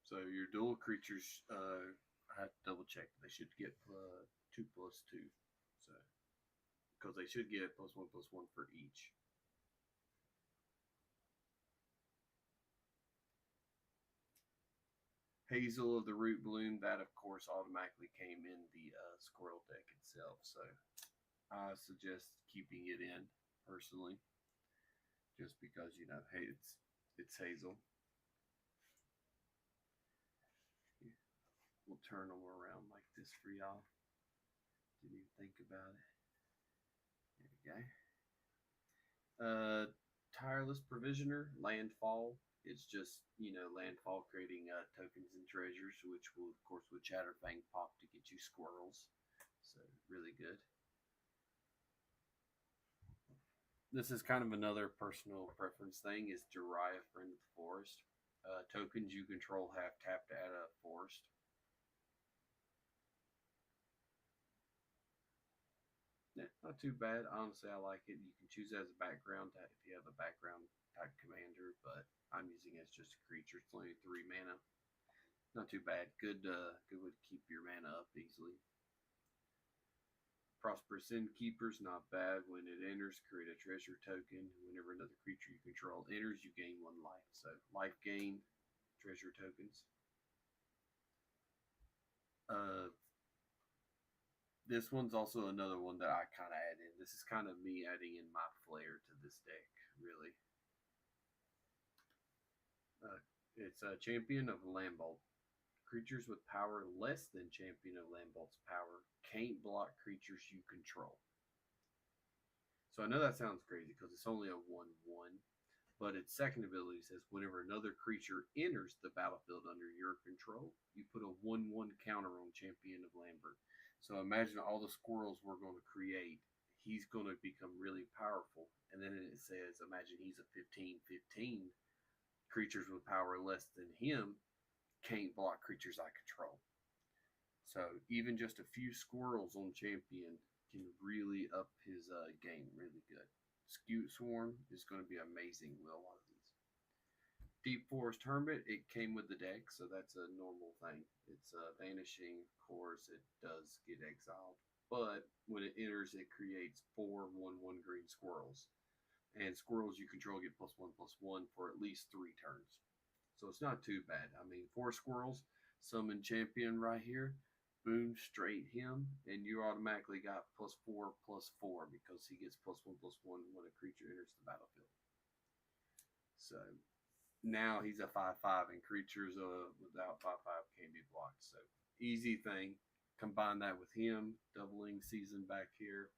So your dual creatures, I have to double check. They should get 2/2. So because they should get +1/+1 for each. Hazel of the Root Bloom, that of course automatically came in the Squirrel deck itself. So I suggest keeping it in personally, just because hey, it's Hazel. We'll turn them around like this for y'all. Didn't even think about it. There we go. Tireless Provisioner, Landfall. It's just, landfall creating tokens and treasures, which will, of course, with Chatterfang pop to get you squirrels. So, really good. This is kind of another personal preference thing, is Jiraiya, Friend of the Forest. Tokens you control have tap to add a forest. Yeah, not too bad. Honestly, I like it. You can choose it as a background if you have a background type commander, but I'm using it as just a creature. It's only 3 mana. Not too bad. Good good way to keep your mana up easily. Prosperous Innkeeper's not bad. When it enters, create a treasure token. Whenever another creature you control enters, you gain 1 life. So life gain, treasure tokens. This one's also another one that I kind of add in. This is kind of me adding in my flair to this deck, really. It's a Champion of Lambalt. Creatures with power less than Champion of Lambalt's power can't block creatures you control. So I know that sounds crazy because it's only a 1/1, but its second ability says whenever another creature enters the battlefield under your control, you put a 1/1 counter on Champion of Lambert. So imagine all the squirrels we're going to create. He's going to become really powerful. And then it says, imagine he's a 15/15. Creatures with power less than him can't block creatures I control. So even just a few squirrels on Champion can really up his game really good. Skewed Swarm is going to be amazing with a lot of these. Deep Forest Hermit, it came with the deck, so that's a normal thing. It's vanishing, of course, it does get exiled. But when it enters, it creates 4 1/1 green squirrels. And squirrels you control get +1/+1 for at least 3 turns. So it's not too bad. I mean, 4 squirrels, summon Champion right here, boom, straight him, and you automatically got +4/+4 because he gets +1/+1 when a creature enters the battlefield. So now he's a 5/5, and creatures without 5/5 can't be blocked. So easy thing. Combine that with him, doubling season back here.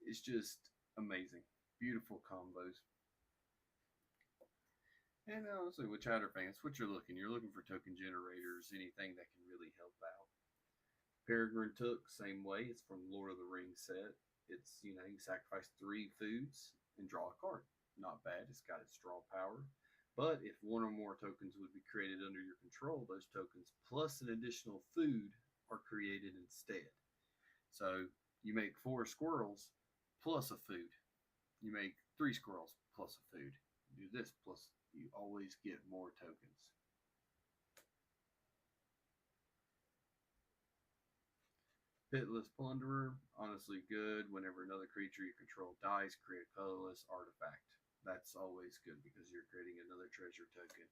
It's just amazing. Beautiful combos. And honestly, with Chatterfang, that's what you're looking. You're looking for token generators, anything that can really help out. Peregrine Took, same way. It's from Lord of the Rings set. It's, you sacrifice 3 foods and draw a card. Not bad. It's got its draw power. But if 1 or more tokens would be created under your control, those tokens plus an additional food are created instead. So you make 4 squirrels plus a food. You make 3 squirrels plus a food. You do this plus you always get more tokens. Pitless Plunderer, honestly good. Whenever another creature you control dies, create a colorless artifact. That's always good because you're creating another treasure token.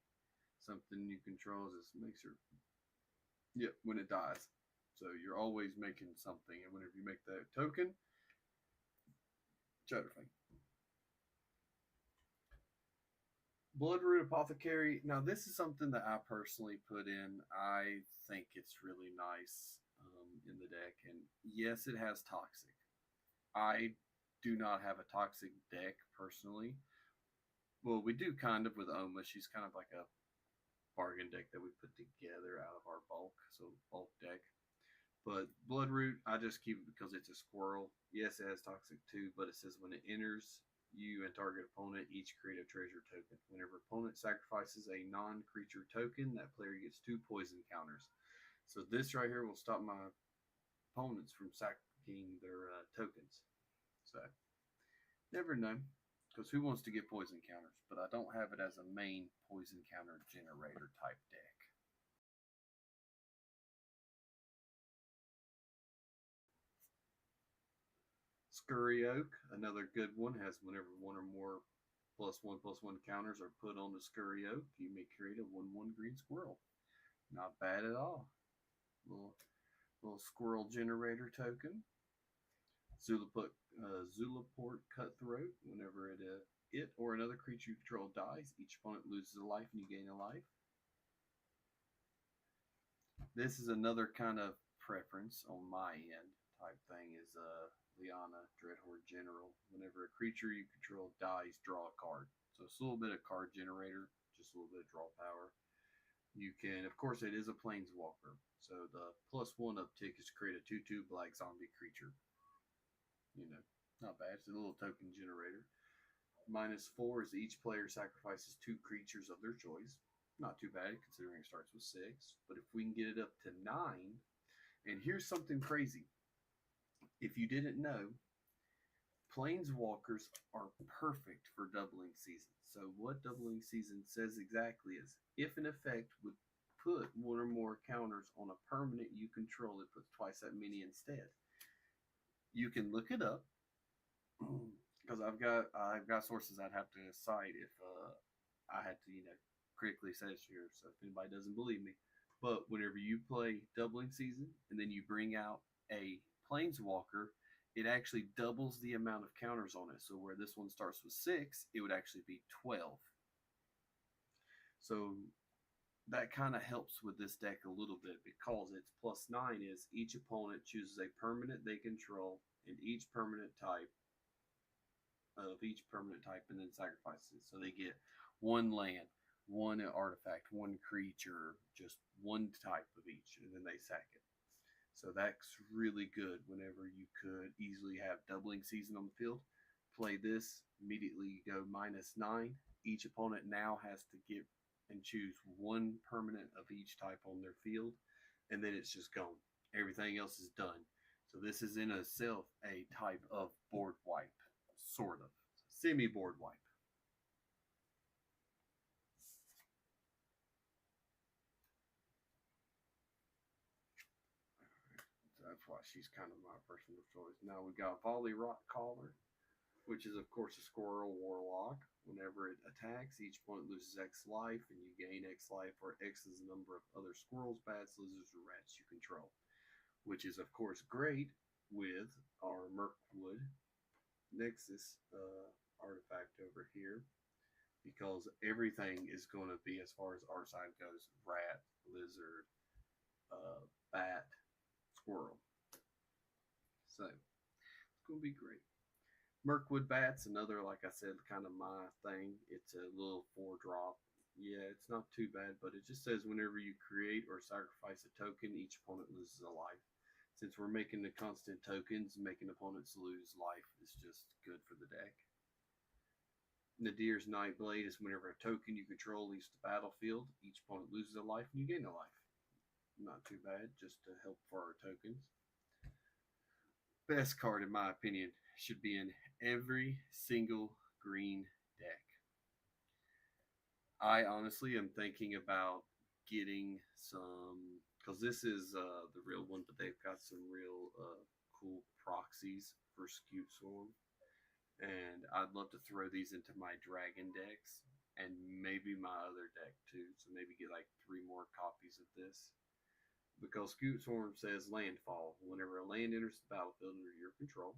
Something you control just makes your when it dies. So you're always making something, and whenever you make that token, Chatterfang. Bloodroot Apothecary. Now, this is something that I personally put in. I think it's really nice in the deck. And yes, it has Toxic. I do not have a Toxic deck personally. Well, we do kind of with Oma. She's kind of like a bargain deck that we put together out of our bulk. So, bulk deck. But Bloodroot, I just keep it because it's a squirrel. Yes, it has Toxic too, but it says when it enters, you and target opponent each create a treasure token. Whenever opponent sacrifices a non-creature token, that player gets 2 poison counters. So this right here will stop my opponents from sacking their tokens. So never know, because who wants to get poison counters? But I don't have it as a main poison counter generator type deck. Scurry Oak, another good one, has whenever 1 or more +1/+1 counters are put on the Scurry Oak, you may create a 1/1 green squirrel. Not bad at all. Little little squirrel generator token. Zulaport Cutthroat. Whenever it or another creature you control dies, each opponent loses a life and you gain a life. This is another kind of preference on my end type thing is Liana Dreadhorde General. Whenever a creature you control dies, draw a card. So it's a little bit of card generator, just a little bit of draw power. You can, of course, it is a planeswalker. So the +1 uptick is to create a 2/2 black zombie creature. You know, not bad. It's a little token generator. -4 is each player sacrifices 2 creatures of their choice. Not too bad considering it starts with 6. But if we can get it up to 9, and here's something crazy. If you didn't know, planeswalkers are perfect for doubling season. So what doubling season says exactly is if an effect would put one or more counters on a permanent you control, it puts twice that many instead. You can look it up because I've got sources I'd have to cite if I had to critically say this here. So if anybody doesn't believe me, but whenever you play doubling season and then you bring out a planeswalker, it actually doubles the amount of counters on it. So where this one starts with 6, it would actually be 12. So that kind of helps with this deck a little bit because its +9 is each opponent chooses a permanent they control and each permanent type and then sacrifices it. So they get one land, one artifact, one creature, just one type of each, and then they sack it. So that's really good whenever you could easily have doubling season on the field. Play this, immediately you go -9. Each opponent now has to get and choose one permanent of each type on their field, and then it's just gone. Everything else is done. So this is in itself a type of board wipe, sort of. Semi-board wipe. That's why she's kind of my personal choice. Now we got Volley Rock Caller, which is of course a squirrel warlock. Whenever it attacks, each opponent loses X life, and you gain X life, where X is the number of other squirrels, bats, lizards, or rats you control. Which is of course great with our Mirkwood Nexus artifact over here, because everything is going to be, as far as our side goes, rat, lizard, bat, squirrel. So it's going to be great. Mirkwood Bat's another, like I said, kind of my thing. It's a little 4-drop. Yeah, it's not too bad, but it just says whenever you create or sacrifice a token, each opponent loses a life. Since we're making the constant tokens, making opponents lose life is just good for the deck. Nadir's Nightblade is whenever a token you control leaves the battlefield, each opponent loses a life and you gain a life. Not too bad, just to help for our tokens. Best card, in my opinion, should be in every single green deck. I honestly am thinking about getting some, because this is the real one, but they've got some real cool proxies for Scute Swarm. And I'd love to throw these into my dragon decks and maybe my other deck too. So maybe get like 3 more copies of this. Because Scute Swarm says landfall. Whenever a land enters the battlefield under your control,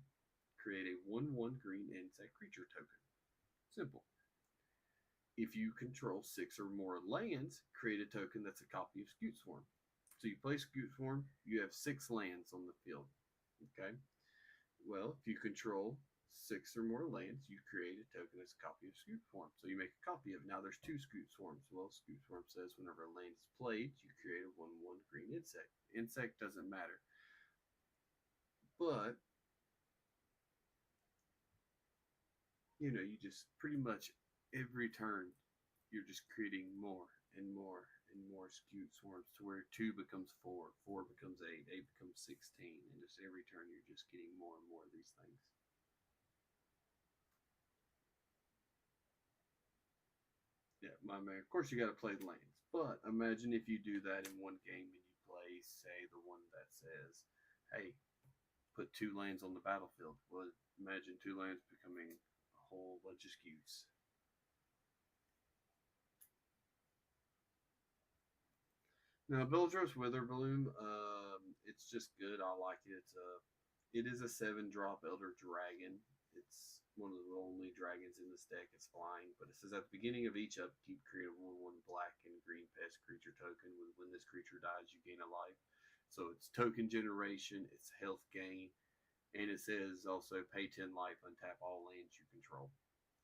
create a 1/1 green insect creature token. Simple. If you control 6 or more lands, create a token that's a copy of Scute Swarm. So you play Scute Swarm, you have 6 lands on the field. Okay? Well, if you control 6 or more lands, you create a token as a copy of Scute Swarm. So you make a copy of it. Now there's 2 Scute Swarms. Well, Scute Swarm says whenever a land is played, you create a 1/1 green insect. Insect doesn't matter. But, you just pretty much every turn, you're just creating more and more and more Scute Swarms to where 2 becomes 4, 4 becomes 8, 8 becomes 16, and just every turn you're just getting more and more of these things. Yeah, my man. Of course, you got to play lands, but imagine if you do that in one game and you play, say, the one that says, "Hey, put 2 lands on the battlefield." Well, imagine 2 lands becoming a whole bunch of Scutes. Now, Beldros Witherbloom, it's just good. I like it. It is a 7 drop Elder Dragon. It's one of the only dragons in this deck. It's flying, but it says at the beginning of each upkeep, create a 1/1 black and green pest creature token. When this creature dies, you gain a life. So it's token generation, it's health gain, and it says also pay 10 life, untap all lands you control.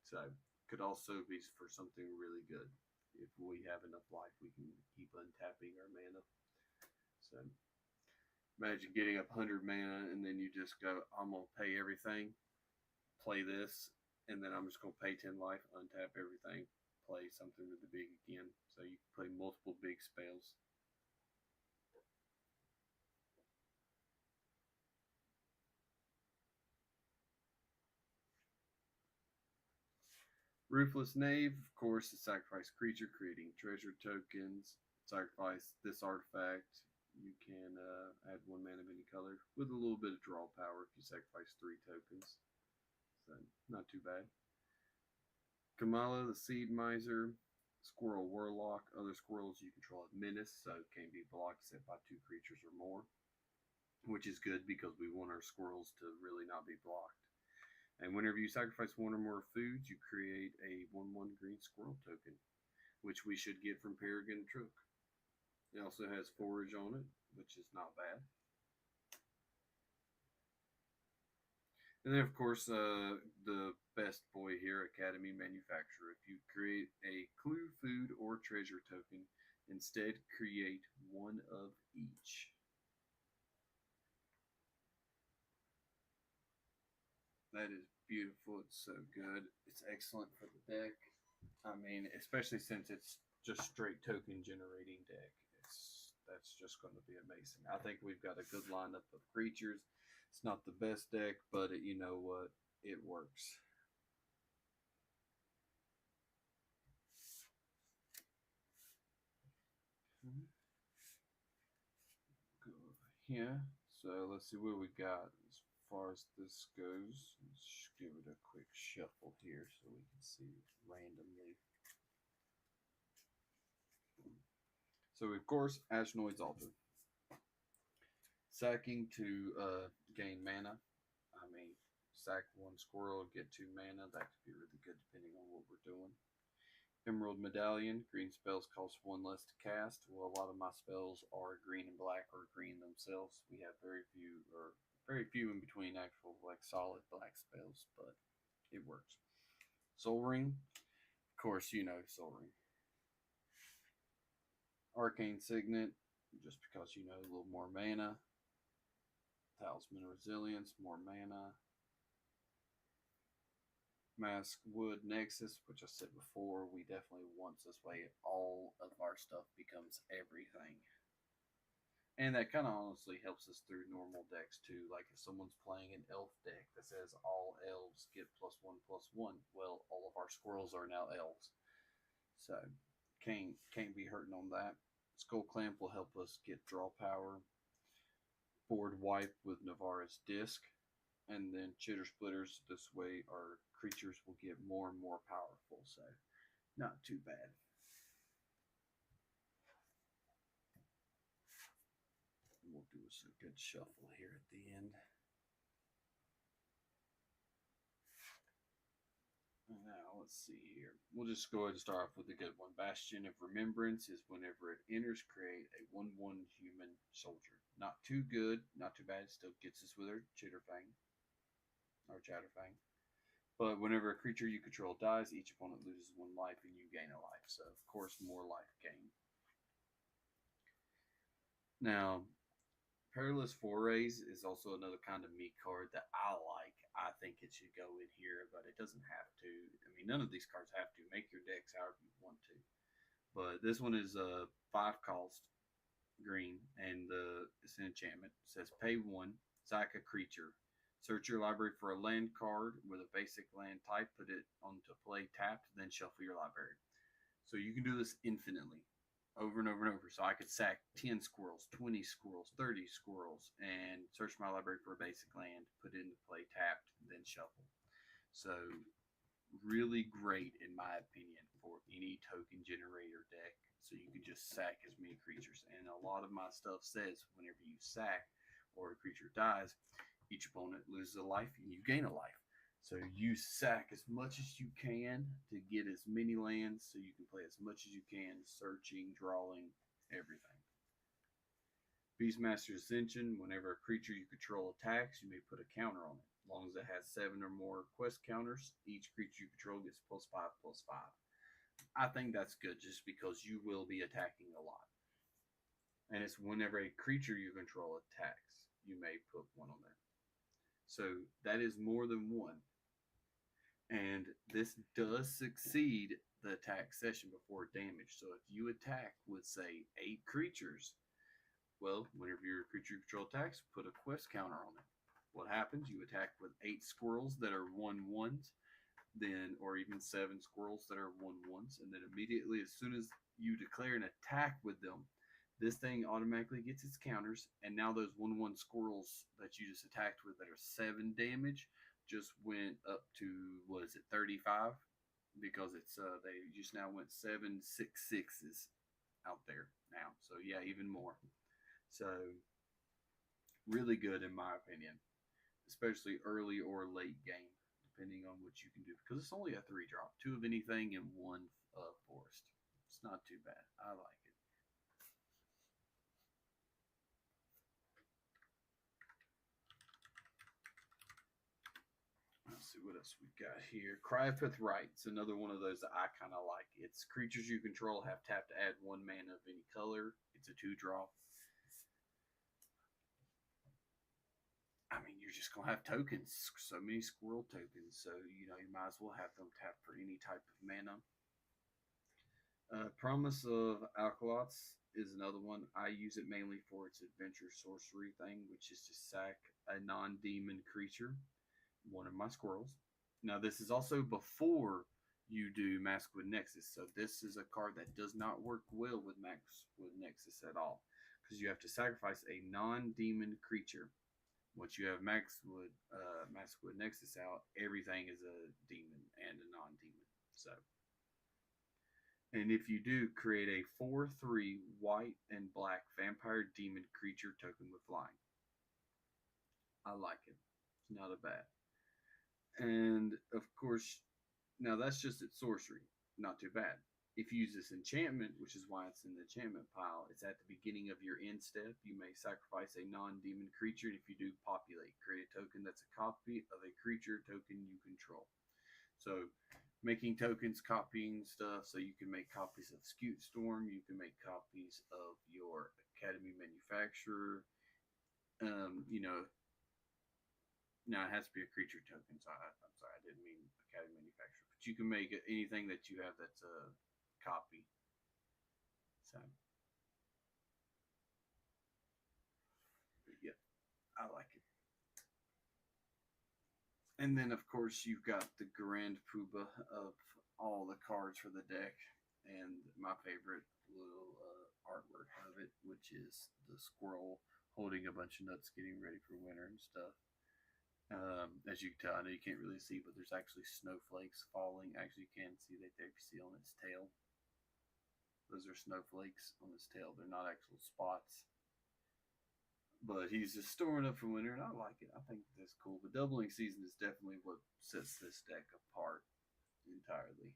So could also be for something really good. If we have enough life, we can keep untapping our mana. So imagine getting up 100 mana and then you just go, I'm going to pay everything, play this, and then I'm just going to pay 10 life, untap everything, play something really big again. So you can play multiple big spells. Ruthless Knave, of course, is sacrifice creature, creating treasure tokens. Sacrifice this artifact. You can add 1 mana of any color with a little bit of draw power if you sacrifice 3 tokens. So, not too bad. Kamala, the Seed Miser. Squirrel Warlock. Other squirrels you control have menace, so it can't be blocked except by 2 creatures or more. Which is good because we want our squirrels to really not be blocked. And whenever you sacrifice 1 or more foods, you create a 1/1 green squirrel token, which we should get from Peregrine Trook. It also has forage on it, which is not bad. And then, of course, the best boy here, Academy Manufacturer. If you create a clue, food, or treasure token, instead create 1 of each. That is beautiful. It's so good. It's excellent for the deck. I mean, especially since it's just straight token generating deck. That's just going to be amazing. I think we've got a good lineup of creatures. It's not the best deck, but you know what? It works. Go over here. So let's see what we got as far as this goes. Let's give it a quick shuffle here so we can see randomly. So of course, Ashnoid's Altar. Sacking to gain mana. I mean, sack 1 squirrel, get 2 mana. That could be really good depending on what we're doing. Emerald Medallion. Green spells cost 1 less to cast. Well, a lot of my spells are green and black or green themselves. We have very few in between actual like solid black spells, but it works. Soul Ring. Of course, you know Soul Ring. Arcane Signet, just because you know a little more mana. Talisman Resilience, more mana. Mask Wood Nexus, which I said before, we definitely want this way. All of our stuff becomes everything. And that kind of honestly helps us through normal decks too. Like if someone's playing an elf deck that says all elves get +1/+1, well, all of our squirrels are now elves. So can't be hurting on that. Skull Clamp will help us get draw power. Board Wipe with Navarra's Disc. And then Chitter Splitters, this way our creatures will get more and more powerful. So not too bad. And we'll do us a good shuffle here at the end. Now, let's see here. We'll just go ahead and start off with a good one. Bastion of Remembrance is whenever it enters, create a 1/1 human soldier. Not too good, not too bad. Still gets us with our Chitterfang. Or Chatterfang. But whenever a creature you control dies, each opponent loses 1 life and you gain a life. So, of course, more life gain. Now, Perilous Forays is also another kind of meat card that I like. I think it should go in here, but it doesn't have to. I mean, none of these cards have to. Make your decks however you want to. But this one is a 5 cost green, and it's an enchantment. It says pay 1, sack a creature. Search your library for a land card with a basic land type, put it onto play tapped, then shuffle your library. So you can do this infinitely, over and over and over. So I could sack 10 squirrels, 20 squirrels, 30 squirrels, and search my library for a basic land, put it into play tapped, then shuffle. So really great in my opinion for any token generator deck. So you can just sack as many creatures. And a lot of my stuff says whenever you sack or a creature dies, each opponent loses a life and you gain a life. So you sack as much as you can to get as many lands so you can play as much as you can, searching, drawing, everything. Beastmaster Ascension, whenever a creature you control attacks, you may put a counter on it. As long as it has 7 or more quest counters, each creature you control gets +5/+5. I think that's good just because you will be attacking a lot. And it's whenever a creature you control attacks, you may put one on there. So that is more than one. And this does succeed the attack session before damage. So if you attack with, say, 8 creatures, well, whenever your creature control attacks, put a quest counter on it. What happens? You attack with 8 squirrels that are 1/1s, then, or even 7 squirrels that are 1/1s, and then immediately, as soon as you declare an attack with them, this thing automatically gets its counters, and now those 1/1 squirrels that you just attacked with that are 7 damage just went up to, what is it, 35? Because it's they just now went 7/6/6s out there now. So yeah, even more. So really good in my opinion, especially early or late game, depending on what you can do. Because it's only a 3-drop, 2 of anything and 1 forest. It's not too bad. I like it. Let's see what else we got here. Cry of Fifth Right's another one of those that I kind of like. It's creatures you control have tapped to add 1 mana of any color. It's a 2-drop. I mean, you're just gonna have tokens, so many squirrel tokens. So you might as well have them tap for any type of mana. Promise of Alkalots is another one. I use it mainly for its adventure sorcery thing, which is to sack a non-demon creature, one of my squirrels. Now, this is also before you do Maskwood Nexus, so this is a card that does not work well with Maskwood Nexus at all, because you have to sacrifice a non-demon creature. Once you have Maskwood Nexus out, everything is a demon and a non-demon. So, and if you do, create a 4/3 white and black vampire demon creature token with flying. I like it. It's not a bad. And of course, now that's just its sorcery. Not too bad. If you use this enchantment, which is why it's in the enchantment pile, it's at the beginning of your end step. You may sacrifice a non-demon creature. And if you do, populate. Create a token that's a copy of a creature token you control. So making tokens, copying stuff, so you can make copies of Scute Storm, you can make copies of your Academy Manufacturer. Now it has to be a creature token, so I'm sorry, I didn't mean Academy Manufacturer. But you can make anything that you have that's a copy. So, but yeah, I like it. And then, of course, you've got the grand poobah of all the cards for the deck, and my favorite little artwork of it, which is the squirrel holding a bunch of nuts getting ready for winter and stuff. As you can tell, I know you can't really see, but there's actually snowflakes falling. Actually, you can see that there. You see on its tail. Those are snowflakes on its tail. They're not actual spots. But he's just storing up for winter, and I like it. I think that's cool. The doubling season is definitely what sets this deck apart entirely.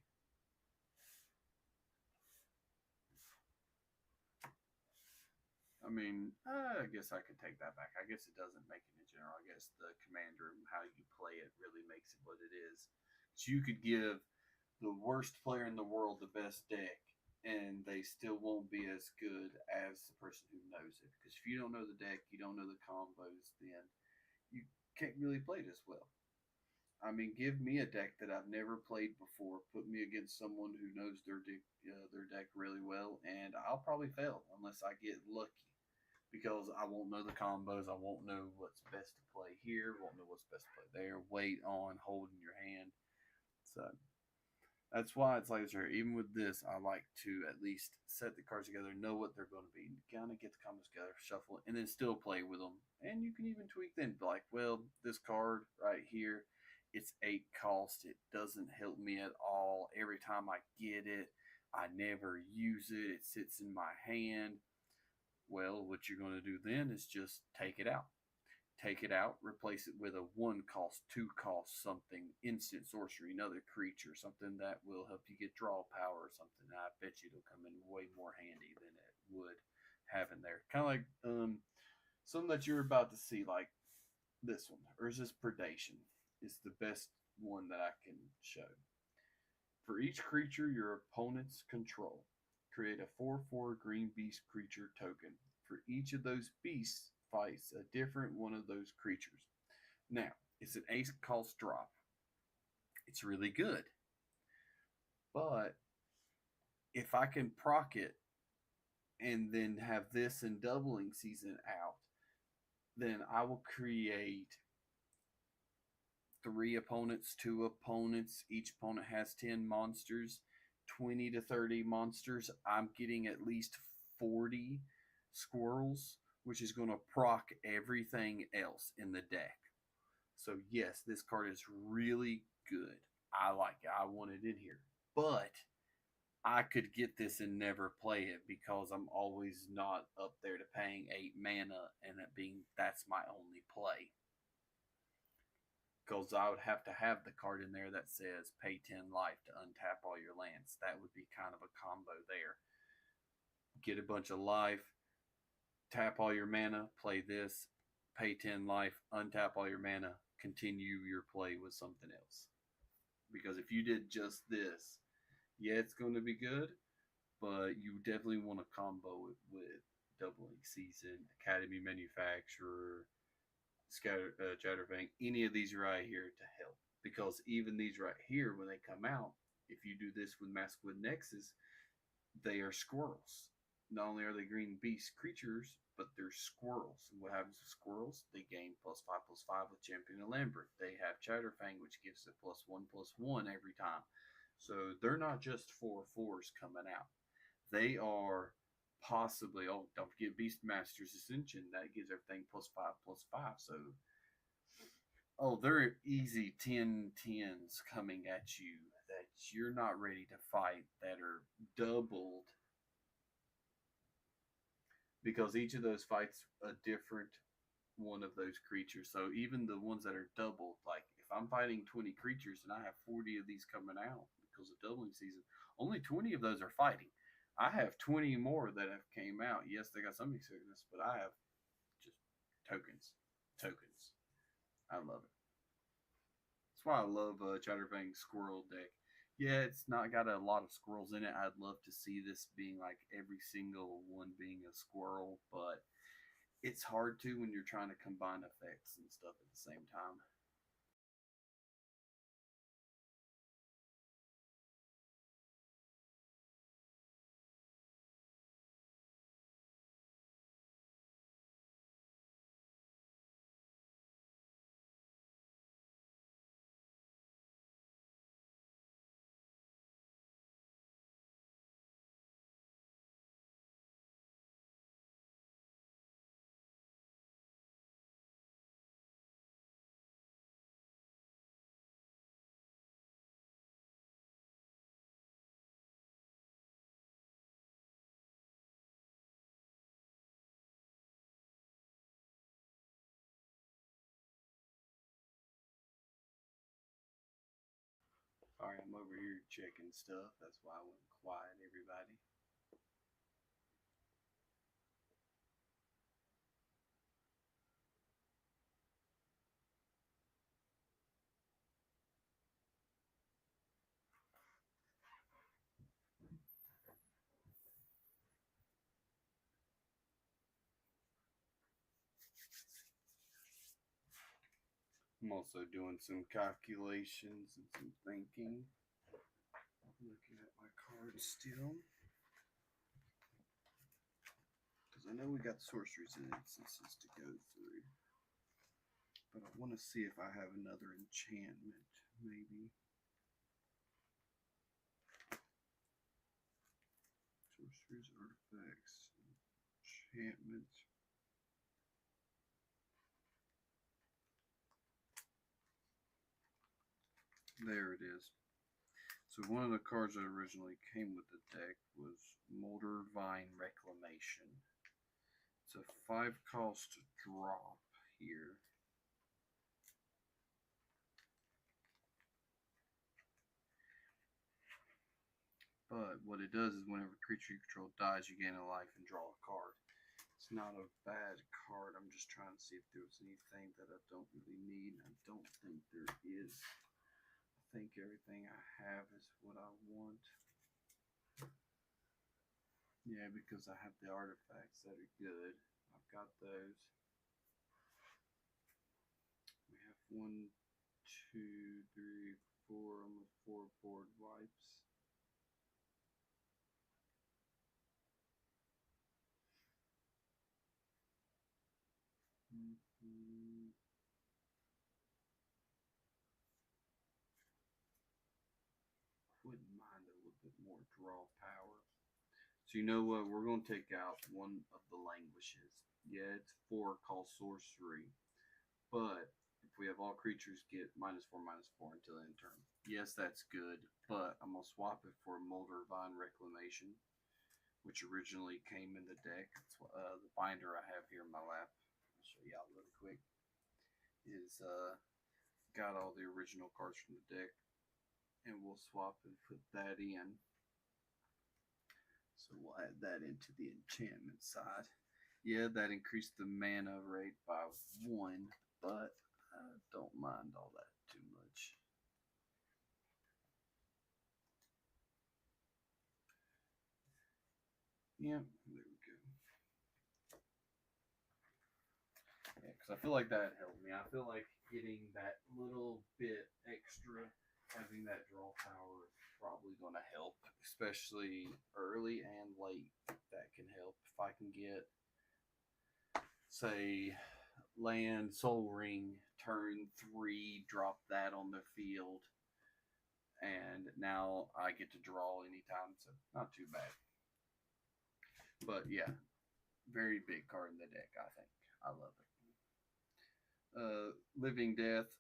I mean, I guess I could take that back. I guess it doesn't make it in general. I guess the commander and how you play it really makes it what it is. So you could give the worst player in the world the best deck, and they still won't be as good as the person who knows it. Because if you don't know the deck, you don't know the combos, then you can't really play it as well. I mean, give me a deck that I've never played before. Put me against someone who knows their deck really well, and I'll probably fail unless I get lucky. Because I won't know the combos, I won't know what's best to play here, won't know what's best to play there. Wait on holding your hand. So that's why it's like this here. Even with this, I like to at least set the cards together, know what they're going to be, kind of get the combos together, shuffle it, and then still play with them. And you can even tweak them. Like, well, this card right here, It's 8 cost. It doesn't help me at all. Every time I get it, I never use it. It sits in my hand. Well, what you're going to do then is just take it out. Take it out, replace it with a 1 cost, 2 cost, something, instant sorcery, another creature, something that will help you get draw power or something. I bet you it'll come in way more handy than it would have in there. Kind of like something that you're about to see, like this one, or is this Predation? Is the best one that I can show. For each creature your opponents control, create a 4/4 green beast creature token. For each of those beasts fights a different one of those creatures. Now, it's an 8 cost drop. It's really good. But if I can proc it and then have this in doubling season out, then I will create 3 opponents, 2 opponents. Each opponent has 10 monsters, 20 to 30 monsters. I'm getting at least 40 squirrels, which is going to proc everything else in the deck. So, yes, this card is really good. I like it. I want it in here. But I could get this and never play it because I'm always not up there to paying 8 mana and it being that's my only play. Because I would have to have the card in there that says pay 10 life to untap all your lands. That would be kind of a combo there. Get a bunch of life, tap all your mana, play this, pay 10 life, untap all your mana, continue your play with something else. Because if you did just this, yeah, it's going to be good, but you definitely want to combo it with Doubling Season, Academy Manufacturer, Chatterbank, any of these right here to help. Because even these right here, when they come out, if you do this with Maskwood Nexus, they are squirrels. Not only are they green beast creatures, but they're squirrels. And what happens with squirrels? They gain +5/+5 with Champion of Lambert. They have Chatterfang, which gives it +1/+1 every time. So they're not just 4/4s coming out. They are possibly, oh, don't forget Beastmaster's Ascension. That gives everything +5/+5. So, oh, they're easy 10/10s coming at you that you're not ready to fight that are doubled because each of those fights a different one of those creatures. So even the ones that are doubled, like if I'm fighting 20 creatures and I have 40 of these coming out because of doubling season, only 20 of those are fighting. I have 20 more that have came out. Yes, they got some sickness, but I have just tokens. Tokens. I love it. That's why I love Chatterfang Squirrel deck. Yeah, it's not got a lot of squirrels in it. I'd love to see this being like every single one being a squirrel, but it's hard to when you're trying to combine effects and stuff at the same time. Sorry, I'm over here checking stuff. That's why I went quiet, everybody. I'm also doing some calculations and some thinking. Looking at my cards still. Because I know we got sorceries and instances to go through. But I want to see if I have another enchantment, maybe. Sorceries, artifacts, enchantments. There it is. So one of the cards that originally came with the deck was Molder Vine Reclamation. It's a 5-cost drop here. But what it does is whenever a creature you control dies, you gain a life and draw a card. It's not a bad card. I'm just trying to see if there's anything that I don't really need. I don't think there is. I think everything I have is what I want. Yeah, because I have the artifacts that are good. I've got those. We have 1, 2, 3, 4, almost 4 board wipes. Wouldn't mind a little bit more draw power. So you know what? We're going to take out one of the languishes. Yeah, it's 4, cost sorcery. But if we have all creatures get -4/-4 until end turn. Yes, that's good. But I'm going to swap it for Molder Vine Reclamation, which originally came in the deck. It's, the binder I have here in my lap. I'll show y'all really quick. Is got all the original cards from the deck. And we'll swap and put that in. So we'll add that into the enchantment side. Yeah, that increased the mana rate by 1, but I don't mind all that too much. Yeah, there we go. Yeah, because I feel like that helped me. I feel like getting that little bit extra, having that draw power is probably going to help, especially early and late. That can help. If I can get, say, land, Soul Ring, turn 3, drop that on the field, and now I get to draw anytime, so not too bad. But yeah, very big card in the deck, I think. I love it. Living Death.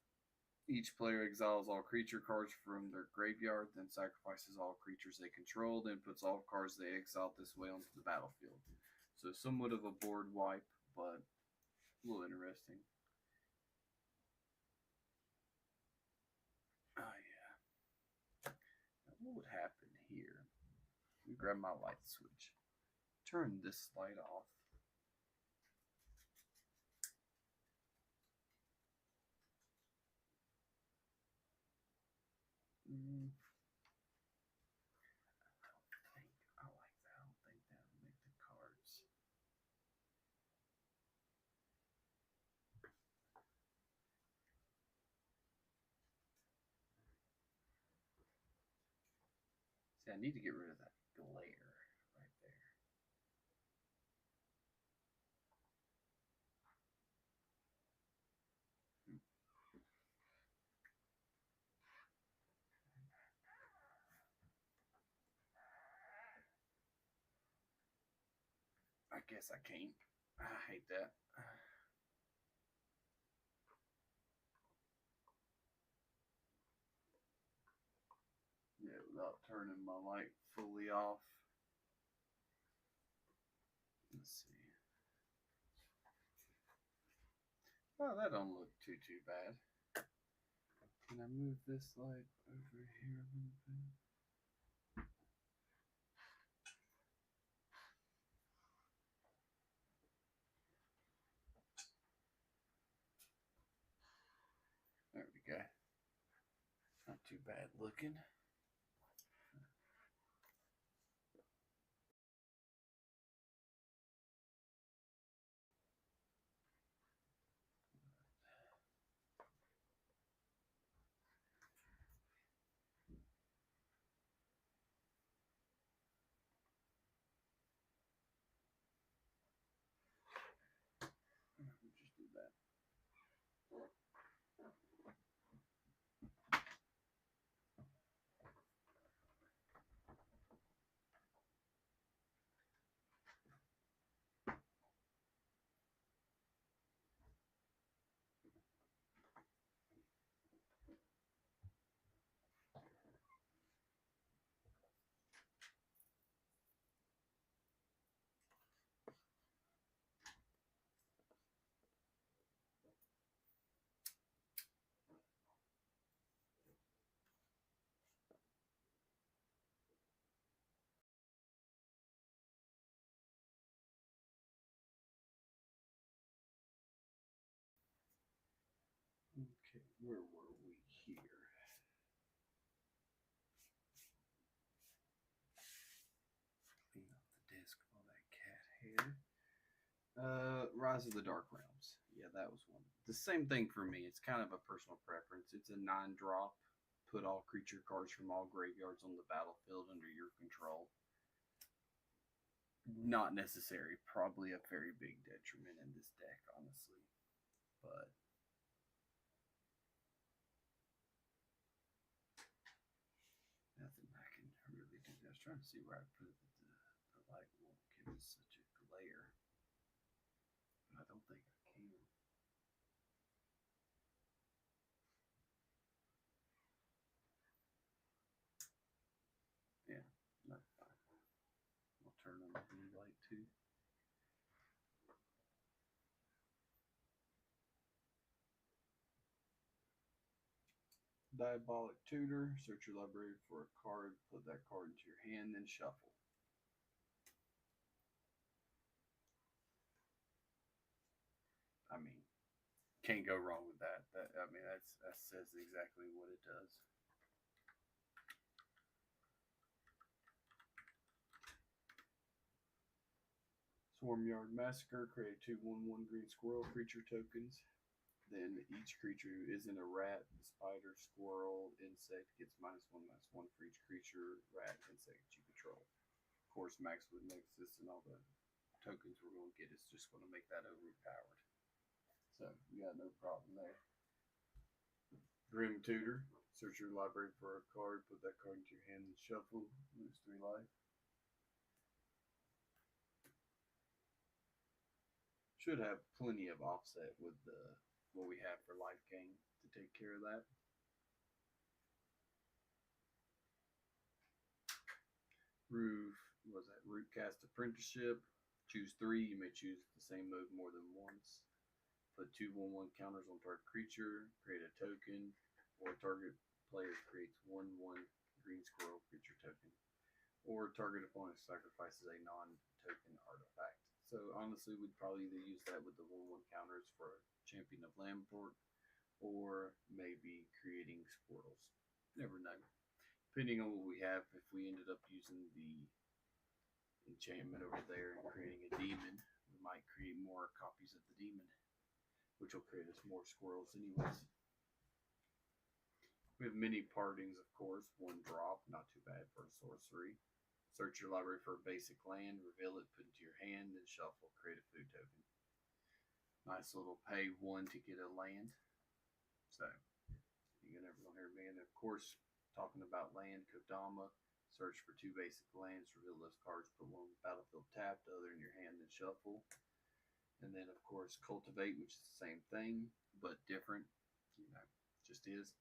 Each player exiles all creature cards from their graveyard, then sacrifices all creatures they control, then puts all cards they exiled this way onto the battlefield. So somewhat of a board wipe, but a little interesting. Oh yeah. Now, what would happen here? We grab my light switch. Turn this light off. I like that. I don't think that'll make the cards. See, I need to get rid of that glare right there. I guess I can't. I hate that. Yeah, without turning my light fully off. Let's see. Oh, that don't look too bad. Can I move this light over here a little bit? There we go. Not too bad looking. Just do that. Where were we here? Clean up the desk of all that cat hair. Rise of the Dark Realms. Yeah, that was one. The same thing for me. It's kind of a personal preference. It's a 9-drop. Put all creature cards from all graveyards on the battlefield under your control. Not necessary. Probably a very big detriment in this deck, honestly. But nothing I can really do. I was trying to see where I put it. The light won't give us such a glare. I don't think I can. Yeah, that's fine. I'll turn on the blue light too. Diabolic Tutor. Search your library for a card. Put that card into your hand, then shuffle. I mean, can't go wrong with that. That says exactly what it does. Swarmyard Massacre. Create 2/1/1 green squirrel creature tokens. Then each creature who isn't a rat, spider, squirrel, insect gets -1/-1 for each creature, rat, insect you control. Of course, Max with Nexus and all the tokens we're going to get is just going to make that overpowered. So we got no problem there. Grim Tutor. Search your library for a card, put that card into your hand and shuffle. Lose 3 life. Should have plenty of offset with what we have for life gain to take care of that. Rootcast Apprenticeship. Choose 3. You may choose the same mode more than once. Put 2/1/1 counters on target creature. Create a token, or target player creates 1/1 green squirrel creature token, or target opponent sacrifices a non-token artifact. So honestly, we'd probably either use that with the 1/1 counters for Champion of Lamport, or maybe creating squirrels. Never know. Depending on what we have, if we ended up using the enchantment over there and creating a demon, we might create more copies of the demon, which will create us more squirrels anyways. We have many partings, of course. 1 drop, not too bad for a sorcery. Search your library for a basic land, reveal it, put it into your hand, then shuffle, create a food token. Nice little pay 1 to get a land. So you're never gonna hear me. And of course, talking about land, Kodama. Search for 2 basic lands, reveal those cards, put 1 battlefield tapped, the other in your hand, then shuffle. And then of course Cultivate, which is the same thing but different. Just is.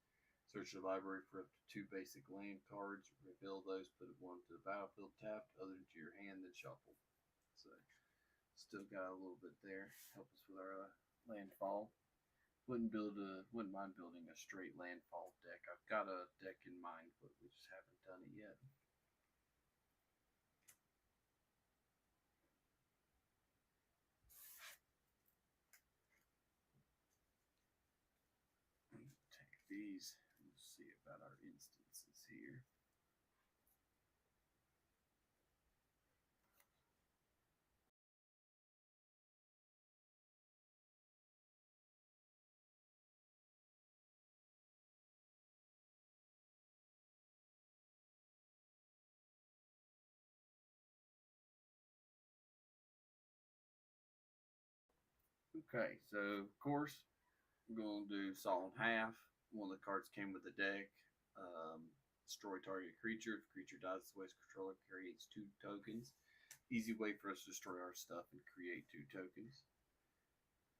Search your library for up to 2 basic land cards, reveal those, put 1 to the battlefield tapped, other into your hand, then shuffle. So still got a little bit there. Help us with our landfall. Wouldn't mind building a straight landfall deck. I've got a deck in mind, but we just haven't done it yet. Take these. We'll see about our instances here. Okay, so of course I'm going to do Saw in half. One of the cards came with the deck. Destroy target creature. If creature dies, the waste controller creates 2 tokens. Easy way for us to destroy our stuff and create 2 tokens.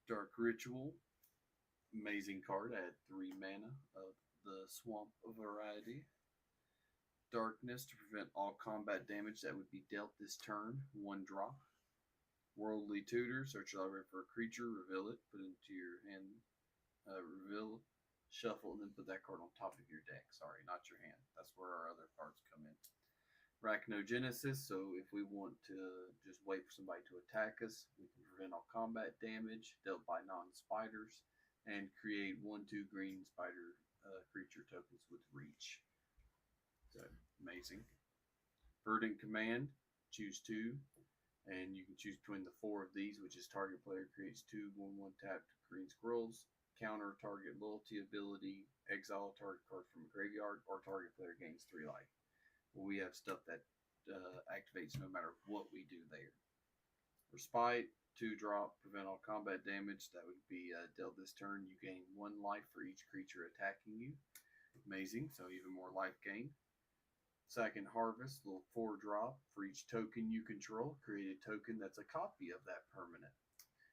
Dark Ritual. Amazing card. Add 3 mana of the swamp variety. Darkness to prevent all combat damage that would be dealt this turn. 1 drop. Worldly Tutor. Search your library for a creature, reveal it, put it into your hand, reveal, shuffle, and then put that card on top of your deck. Sorry, not your hand. That's where our other cards come in. Arachnogenesis. So if we want to just wait for somebody to attack us, we can prevent all combat damage dealt by non-spiders. and create 1/2 green spider creature tokens with reach. So amazing. Verdant Command, choose two, and you can choose between the four of these, which is target player creates two 1/1 tapped green squirrels, counter target loyalty ability, exile target card from a graveyard, or target player gains 3 life. Well, we have stuff that activates no matter what we do there. Respite, 2 drop, prevent all combat damage. That would be dealt this turn. You gain 1 life for each creature attacking you. Amazing, so even more life gain. Second Harvest, little 4 drop. For each token you control, create a token that's a copy of that permanent.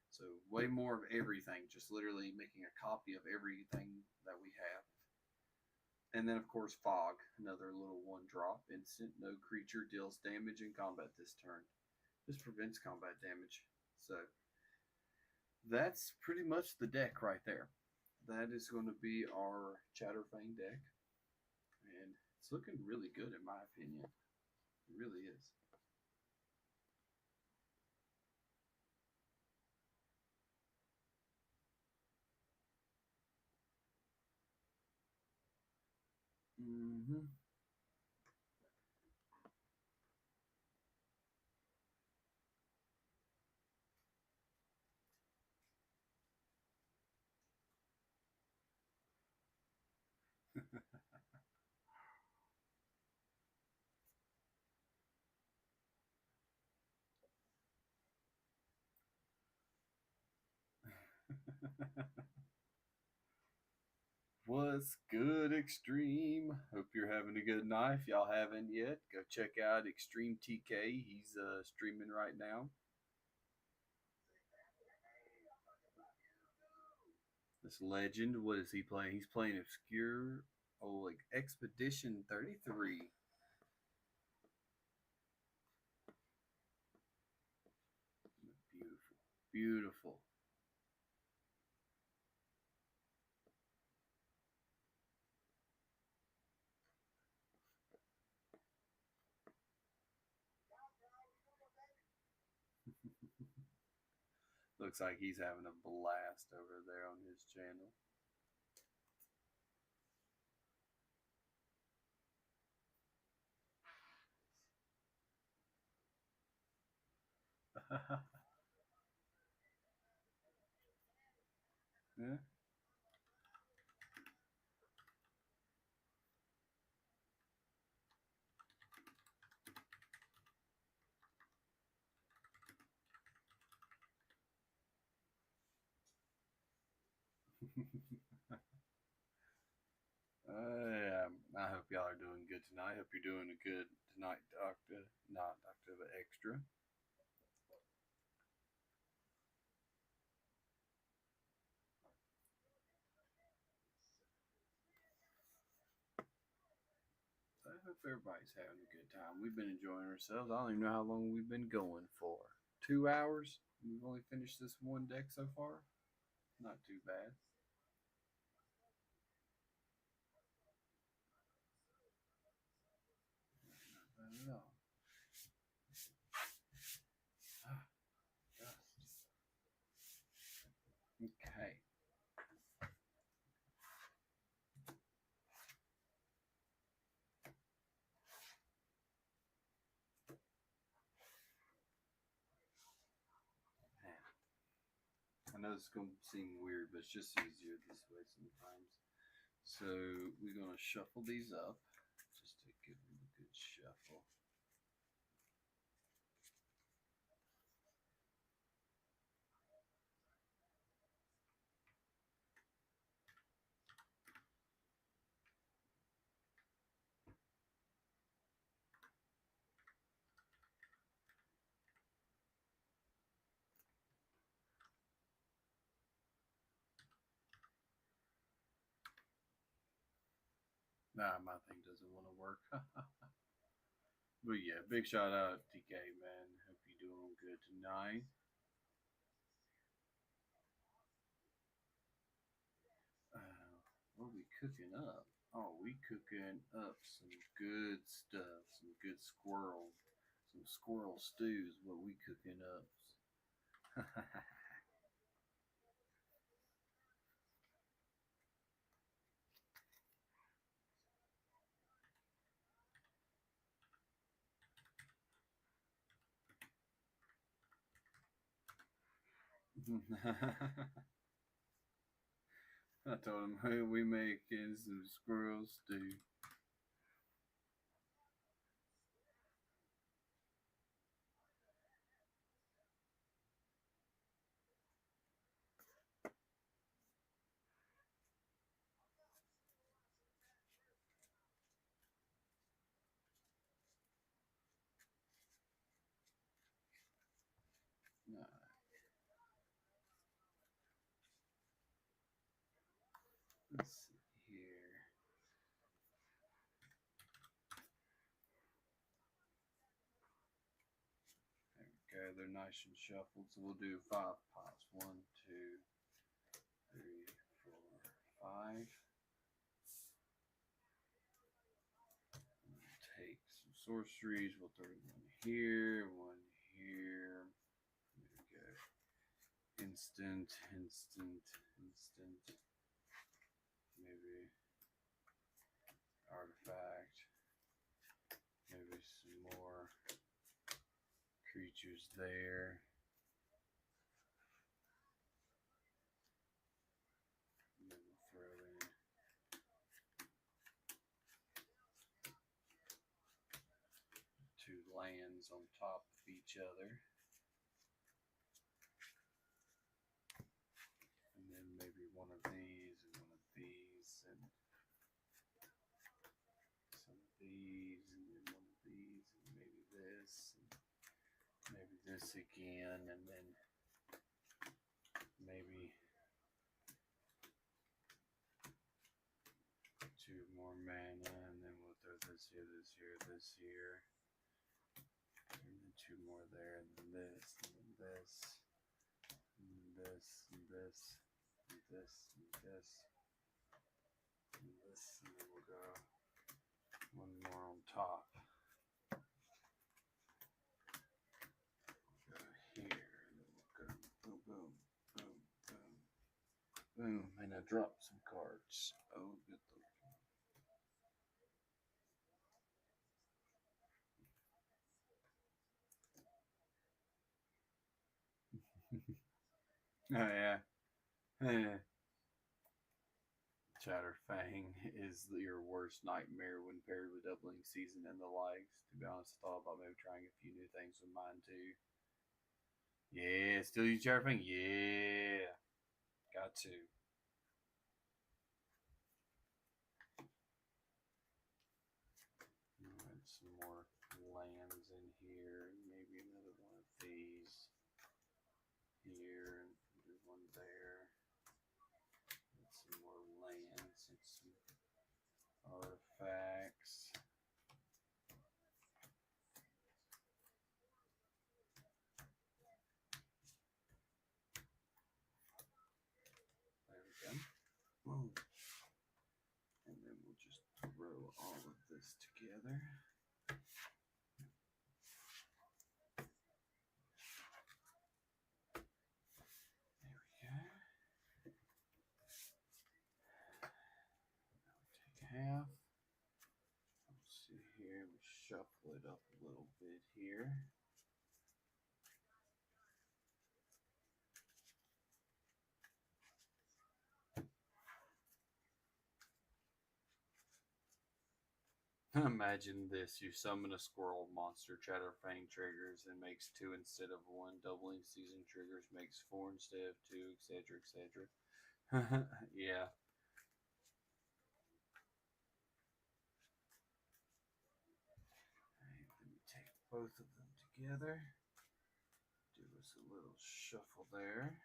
So way more of everything, just literally making a copy of everything that we have. And then of course Fog, another little 1 drop instant. No creature deals damage in combat this turn. Just prevents combat damage. So that's pretty much the deck right there. That is going to be our Chatterfang deck. And it's looking really good in my opinion. It really is. Mm-hmm. What's good, Extreme? Hope you're having a good night. If y'all haven't yet, go check out Extreme TK. He's streaming right now. This legend, what is he playing? He's playing Obscure, oh, like Expedition 33. Beautiful, beautiful. Looks like he's having a blast over there on his channel. Yeah. Yeah, I hope y'all are doing good tonight. I hope you're doing good tonight, Doctor. Not Doctor, but Extra. So I hope everybody's having a good time. We've been enjoying ourselves. I don't even know how long we've been going for. 2 hours? We've only finished this one deck so far. Not too bad. Not bad at all. Ah, dust. Okay. I know it's going to seem weird, but it's just easier this way sometimes. So we're going to shuffle these up just to give them a good shuffle. Nah, my thing doesn't want to work. But yeah, big shout out TK, man. Hope you're doing good tonight. What are we cooking up? Oh, we cooking up some good stuff, some good some squirrel stews. What we cooking up? I told him, hey, we making some squirrel stew. Nah, let's see here. There we go. They're nice and shuffled. So we'll do 5 pots. 1, 2, 3, 4, 5. We'll take some sorceries. We'll throw one here, one here. There we go. Instant, instant, instant. Maybe artifact. Maybe some more creatures there. And then we'll throw in 2 lands on top of each other. And then maybe one of these and one of these and some of these and then one of these and maybe this and maybe this again and then maybe 2 more mana and then we'll throw this here, this here, this here. And then 2 more there and then this and then this and this and this and this and this and this and then we'll go 1 more on top. We'll go here and then we'll go boom, boom, boom, boom, boom, and I dropped some cards. Oh, good lord. Oh yeah. Chatterfang is your worst nightmare when paired with doubling season and the likes. To be honest, I thought about maybe trying a few new things with mine too. Yeah, still use Chatterfang? Yeah. Got to. Add some more lands in here, and maybe another one of these here, and do one there. Add some more lands and some artifacts. There we go. Boom. And then we'll just throw all of this together. There we go. Now we take half. Let's see here. We shuffle it up a little bit here. Imagine this, you summon a squirrel monster, Chatterfang triggers and makes 2 instead of 1, doubling season triggers makes 4 instead of 2, etc, etc. Yeah. Alright, let me take both of them together. Do us a little shuffle there.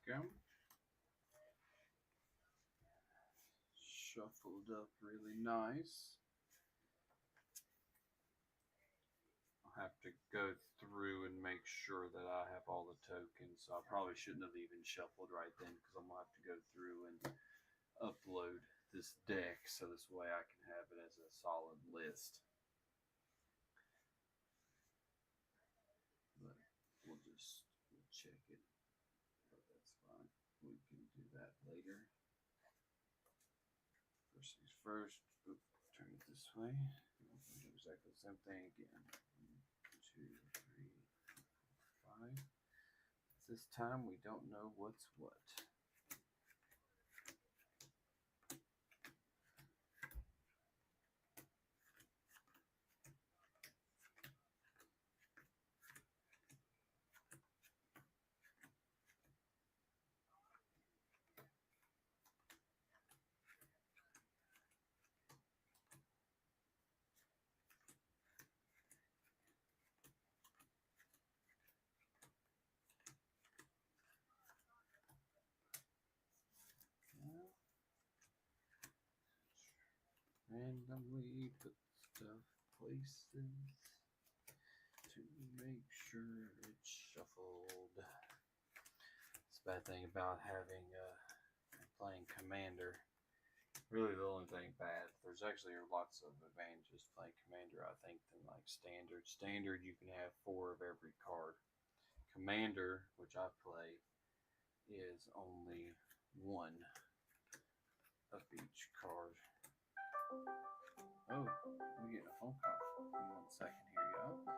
There we go. Shuffled up really nice. have to go through and make sure that I have all the tokens. So I probably shouldn't have even shuffled right then because I'm gonna have to go through and upload this deck so this way I can have it as a solid list. But we'll check it. But that's fine. We can do that later. First things first. Oop, turn it this way. Do exactly the same thing again. 1, 2, 3, 4, 5. This time we don't know what's what. Randomly put stuff places to make sure it's shuffled. It's a bad thing about having playing Commander. Really, the only thing bad. There's actually lots of advantages playing Commander, I think, than like Standard. Standard, you can have 4 of every card. Commander, which I play, is only 1 of each card. Oh, we're getting a phone call. Give me 1 second here, y'all.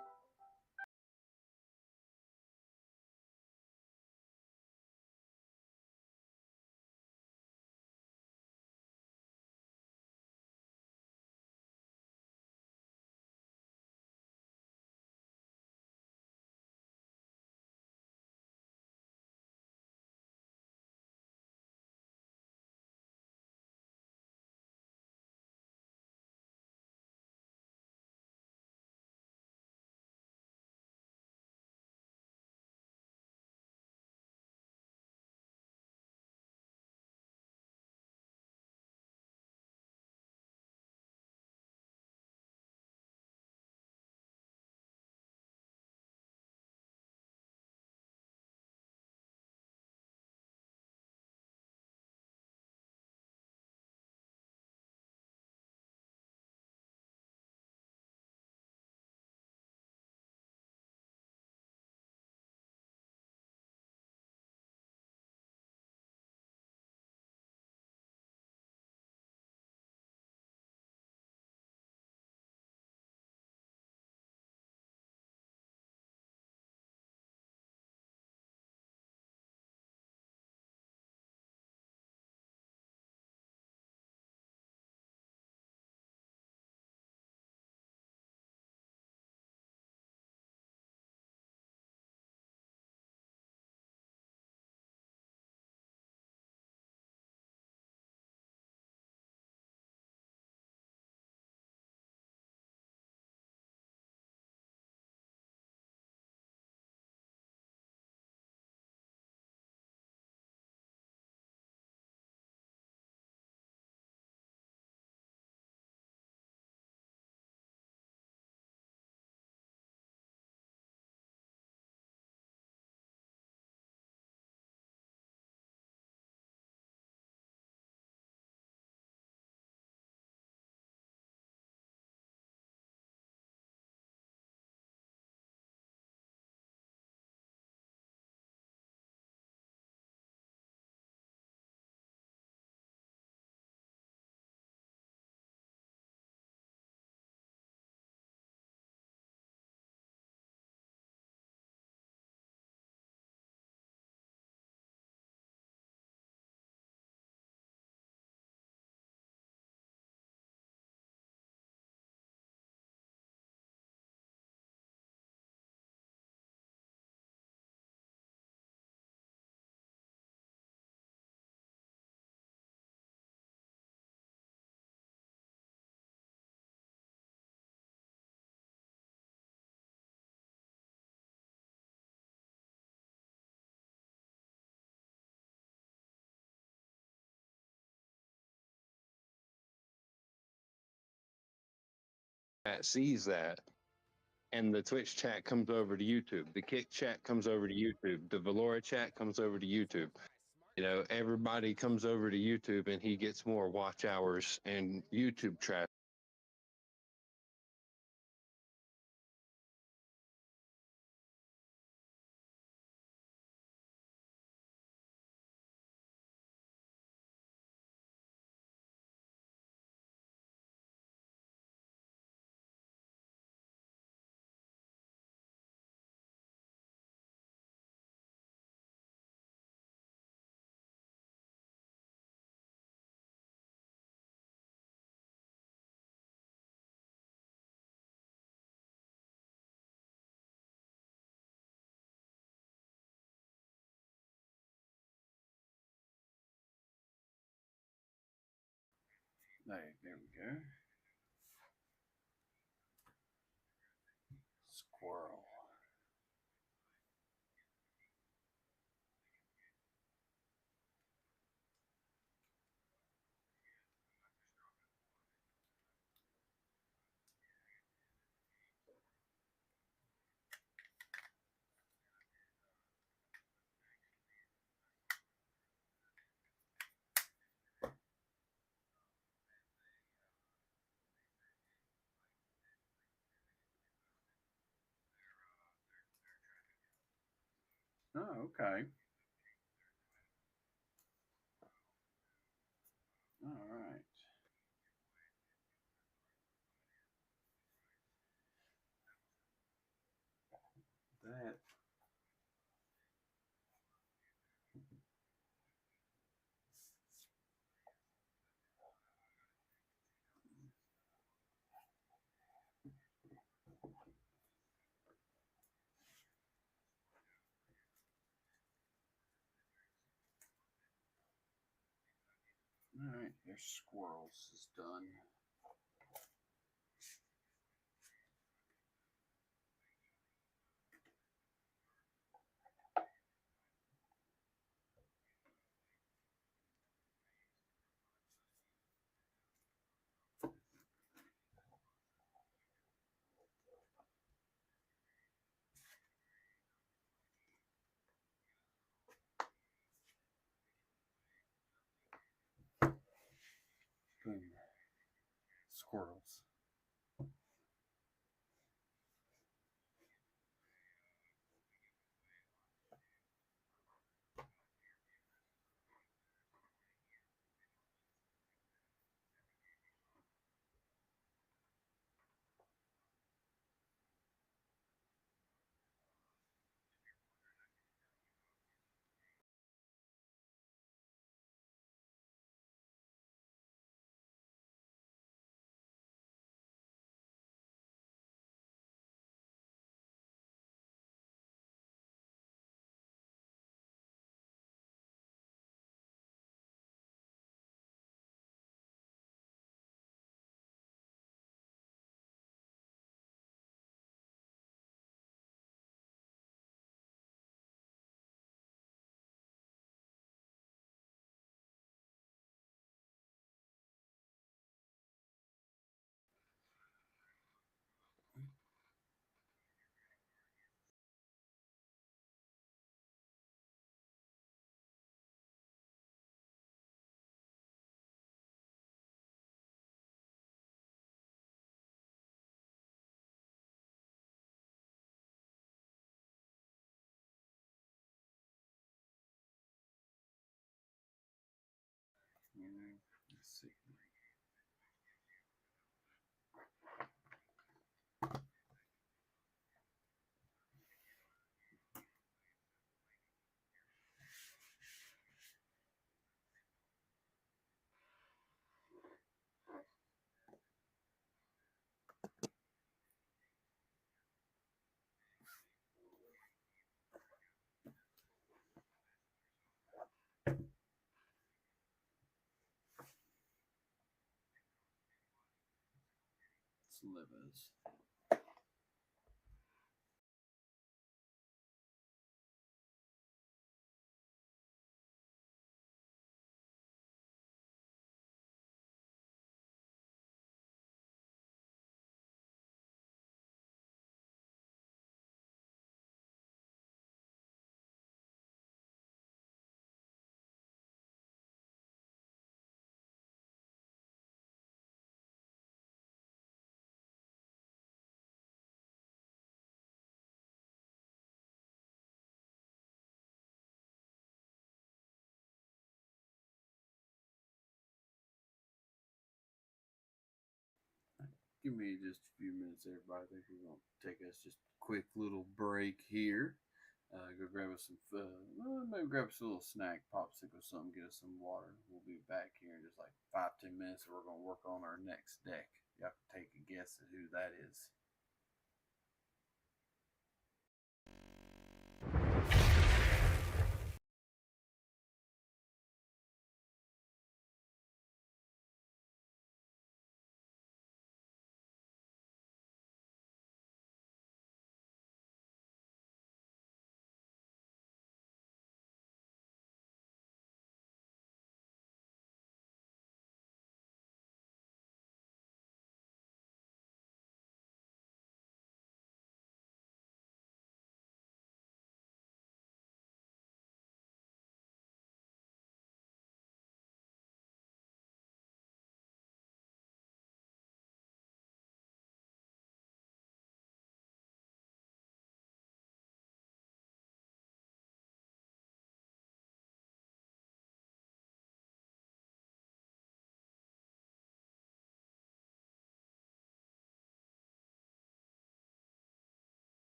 That sees that and the Twitch chat comes over to YouTube. The Kick chat comes over to YouTube. The Valora chat comes over to YouTube. You know, everybody comes over to YouTube, and he gets more watch hours and YouTube traffic. There we go. Squirrel. Oh, okay. All right. That. All right. There's squirrels is done. Boom. Squirrels. Let's see. Slivers. Give me just a few minutes, everybody. I think we're going to take us just a quick little break here. Go grab us some, maybe grab us a little snack, popsicle, something, get us some water. We'll be back here in just like 5-10 minutes. And we're going to work on our next deck. Y'all can take a guess at who that is.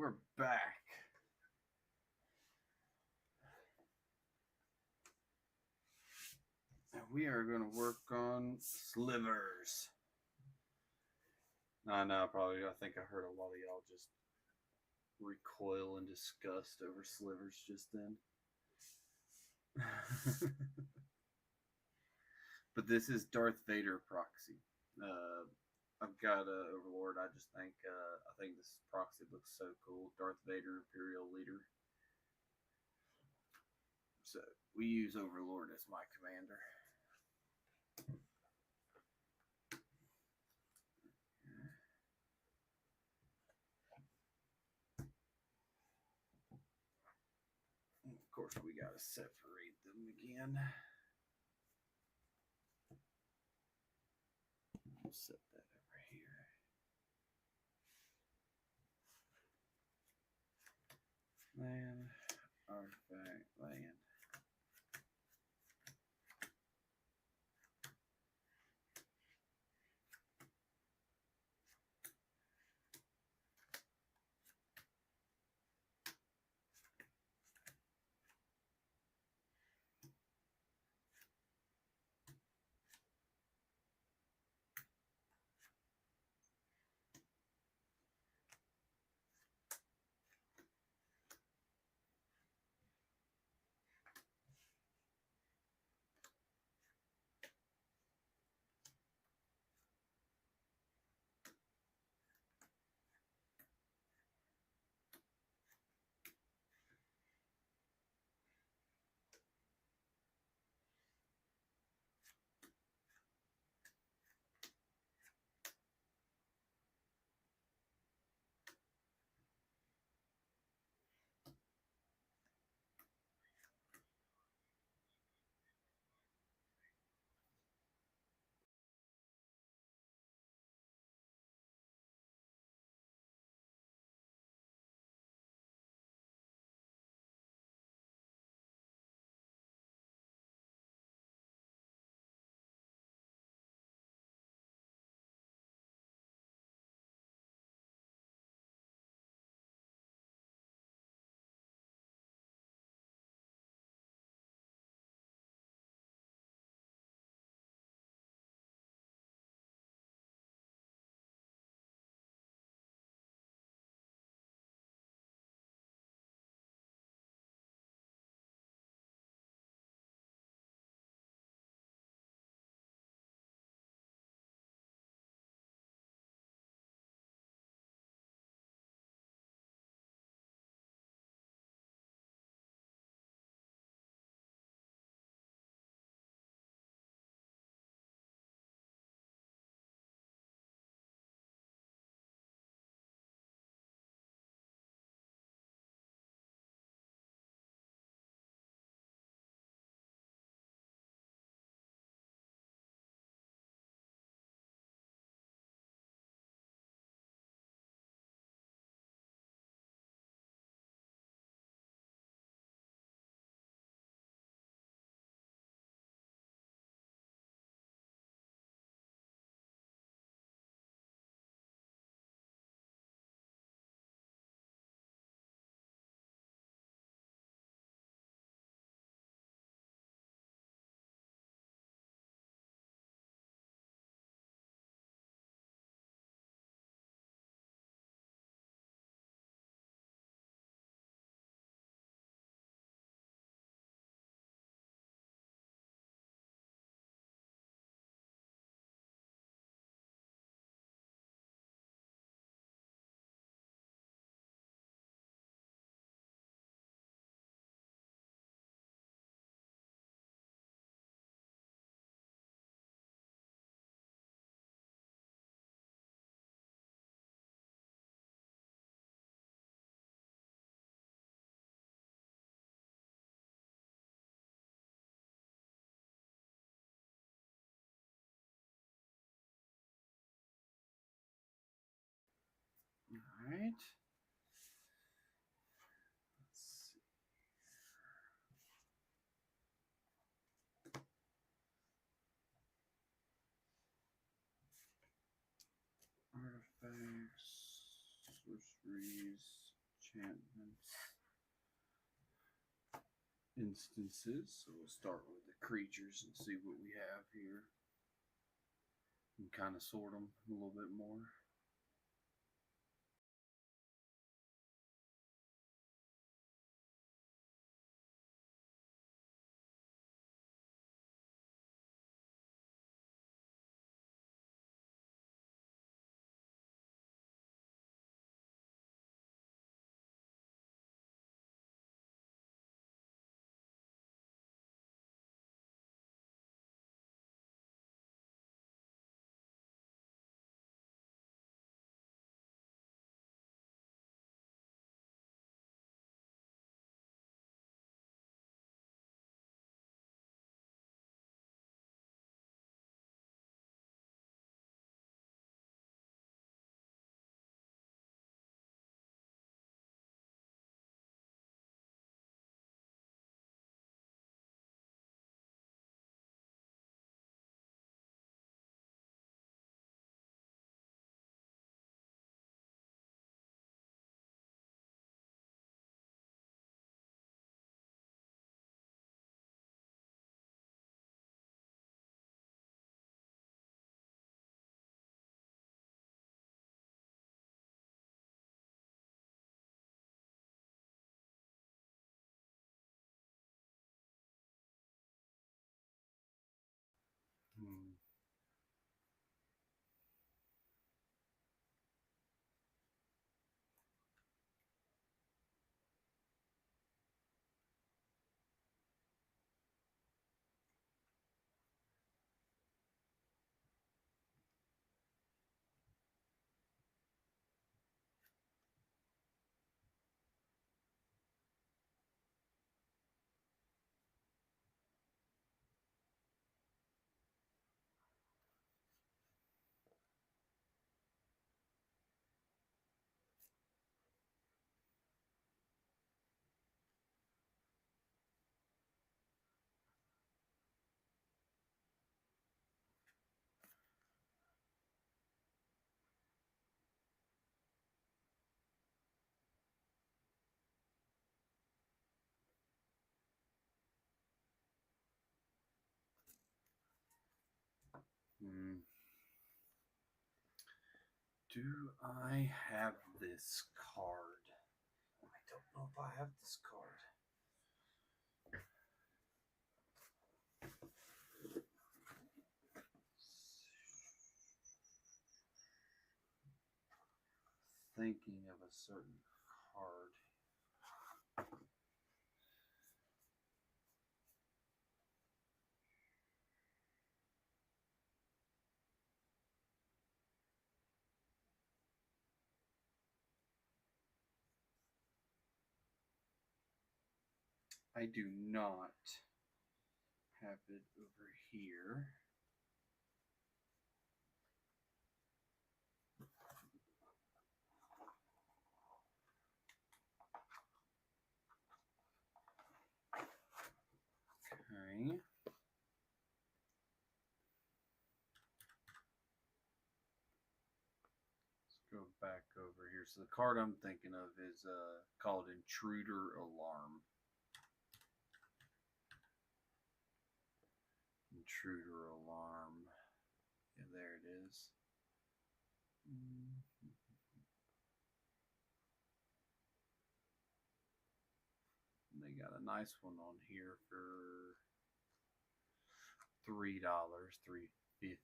we're back. And we are going to work on slivers. I know, I think I heard a lot of y'all just recoil in disgust over slivers just then. But this is Darth Vader proxy. I've got Overlord. I think this proxy looks so cool. Darth Vader, Imperial Leader. So we use Overlord as my commander. Of course, we gotta separate them again. We'll set that over here. Land, artifact, land. All right. Let's see. Artifacts, sorceries, enchantments instances. So we'll start with the creatures and see what we have here. And kind of sort them a little bit more. Hmm. Hmm. Do I have this card? I don't know if I have this card. Thinking of a certain card. I do not have it over here. Okay. Let's go back over here. So the card I'm thinking of is called Intruder Alarm. Intruder Alarm. Yeah, there it is. They got a nice one on here for $3, $3.50.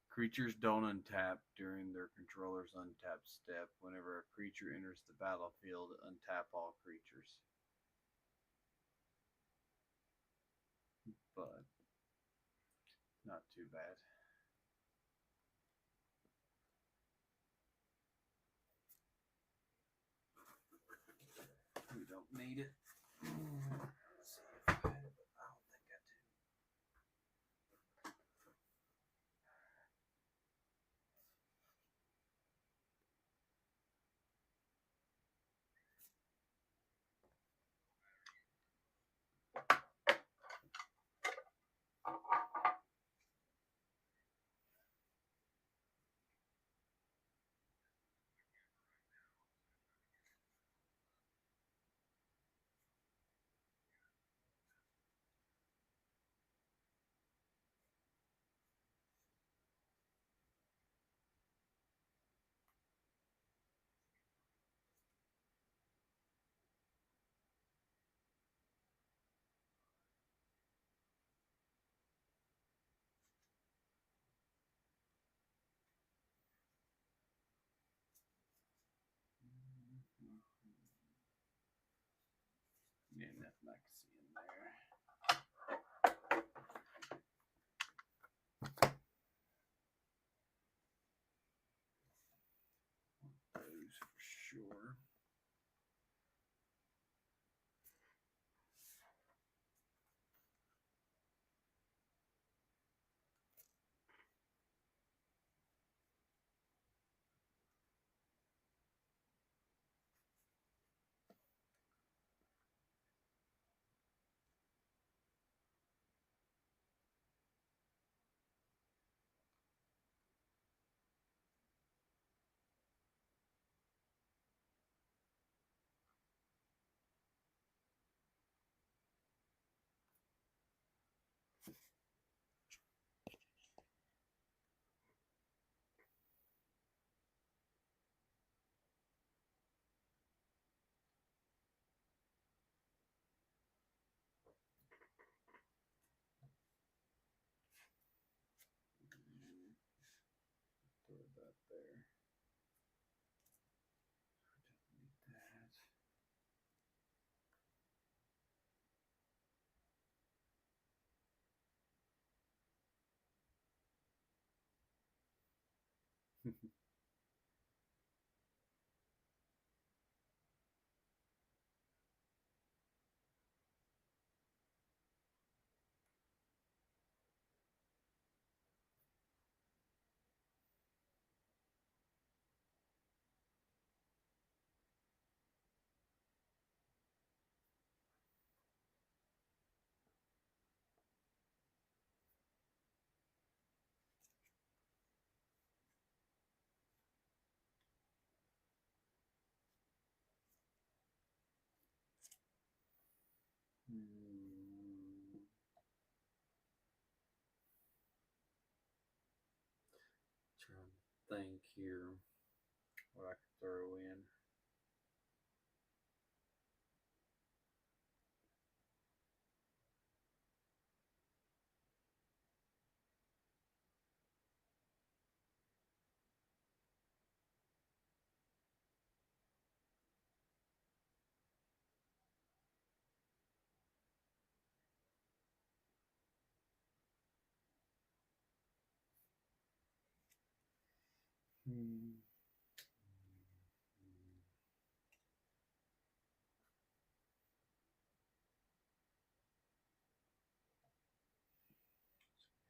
Creatures don't untap during their controller's untap step. Whenever a creature enters the battlefield, untap all creatures. But not too bad. We don't need it. Let's see if I have it, but I don't think I do. juice for sure. Throw that there. Delete that. Trying to think here what I could throw in.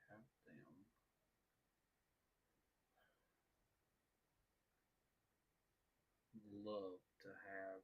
Have them. Love to have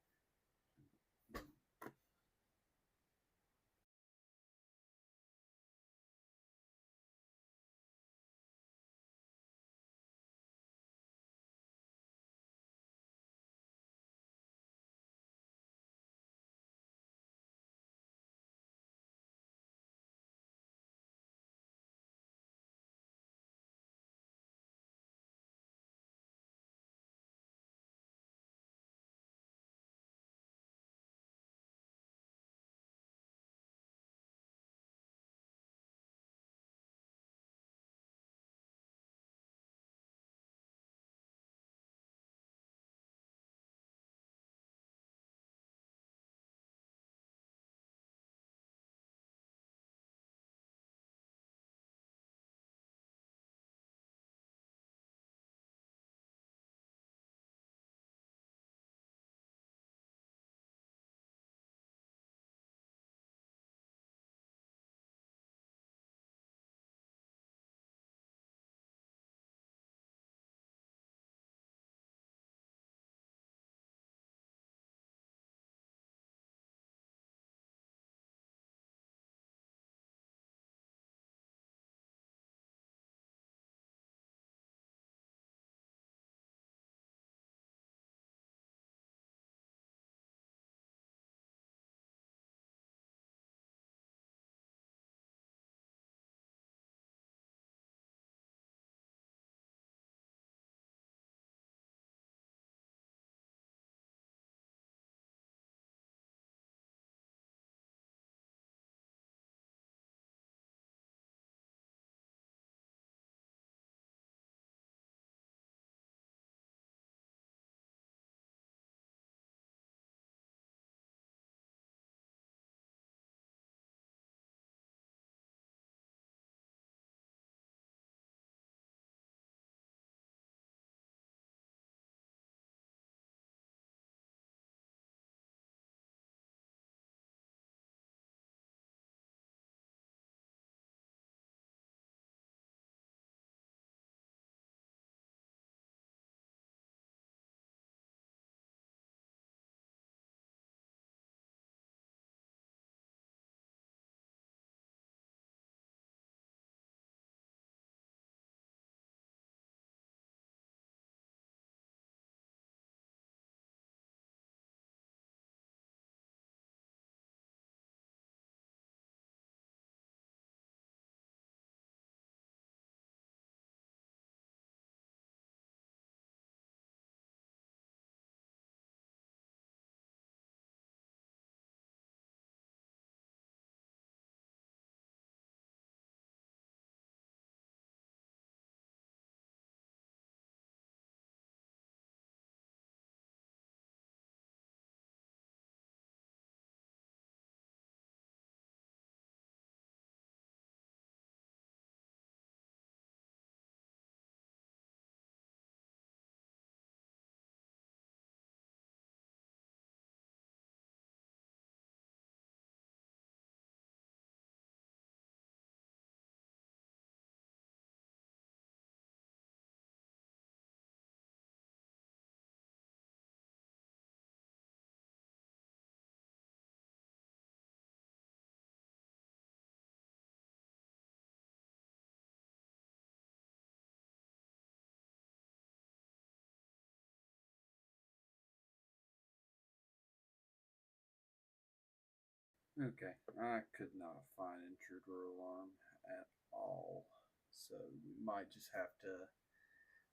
Okay, I could not find intruder alarm at all, so we might just have to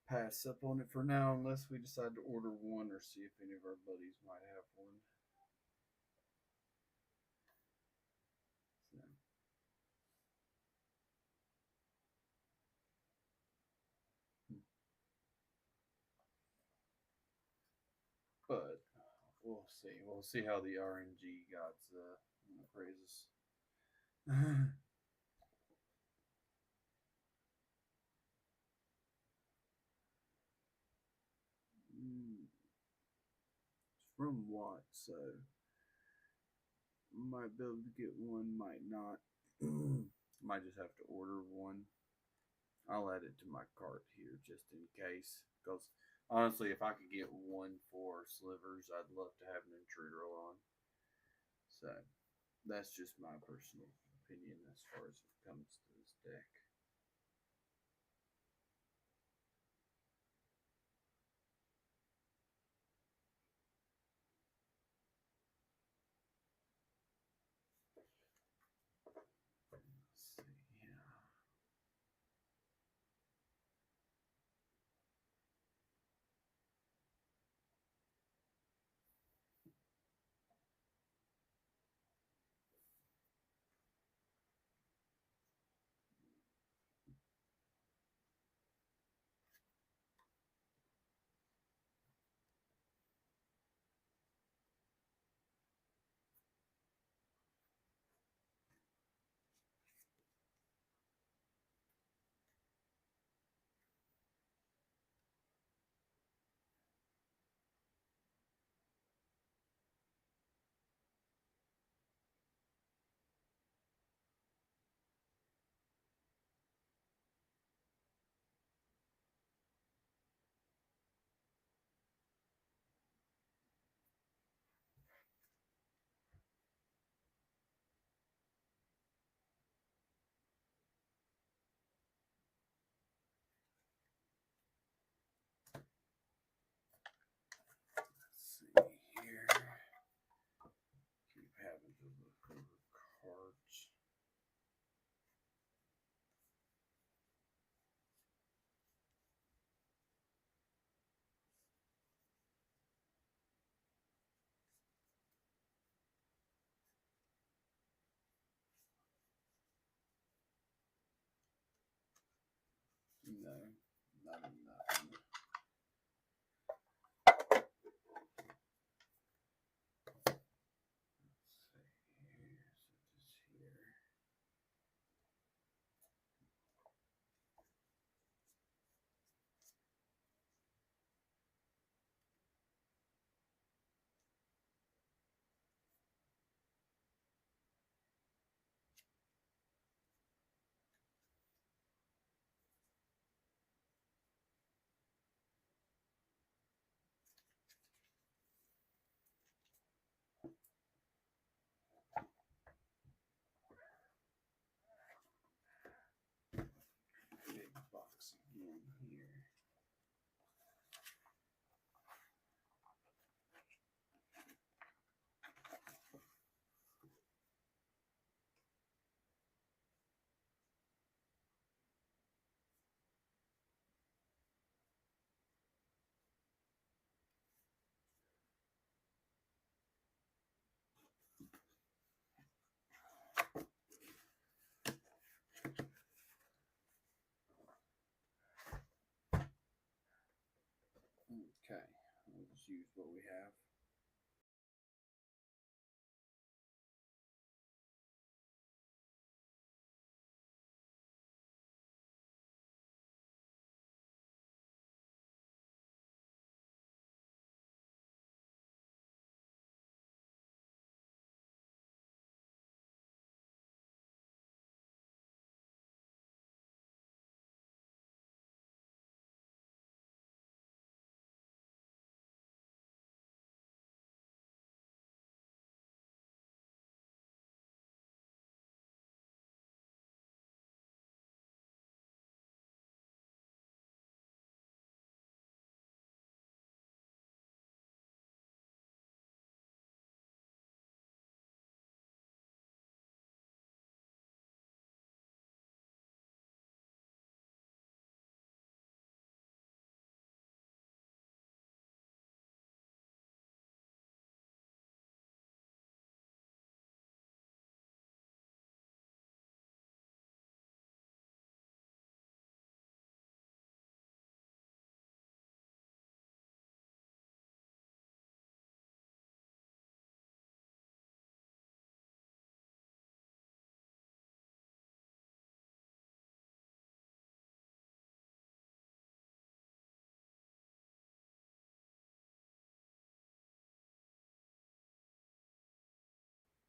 pass up on it for now, unless we decide to order one or see if any of our buddies might have one. So, but we'll see. We'll see how the RNG gods praises. From what? So might be able to get one, might not. Might just have to order one. I'll add it to my cart here just in case. Because honestly, if I could get one for slivers, I'd love to have an intruder on. So that's just my personal opinion as far as it comes to this deck. Let's see. Yeah. Let's see here. Keep having to look over cards. No, not enough. Let's see here. So just here. Big box again here. Okay, we'll just use what we have.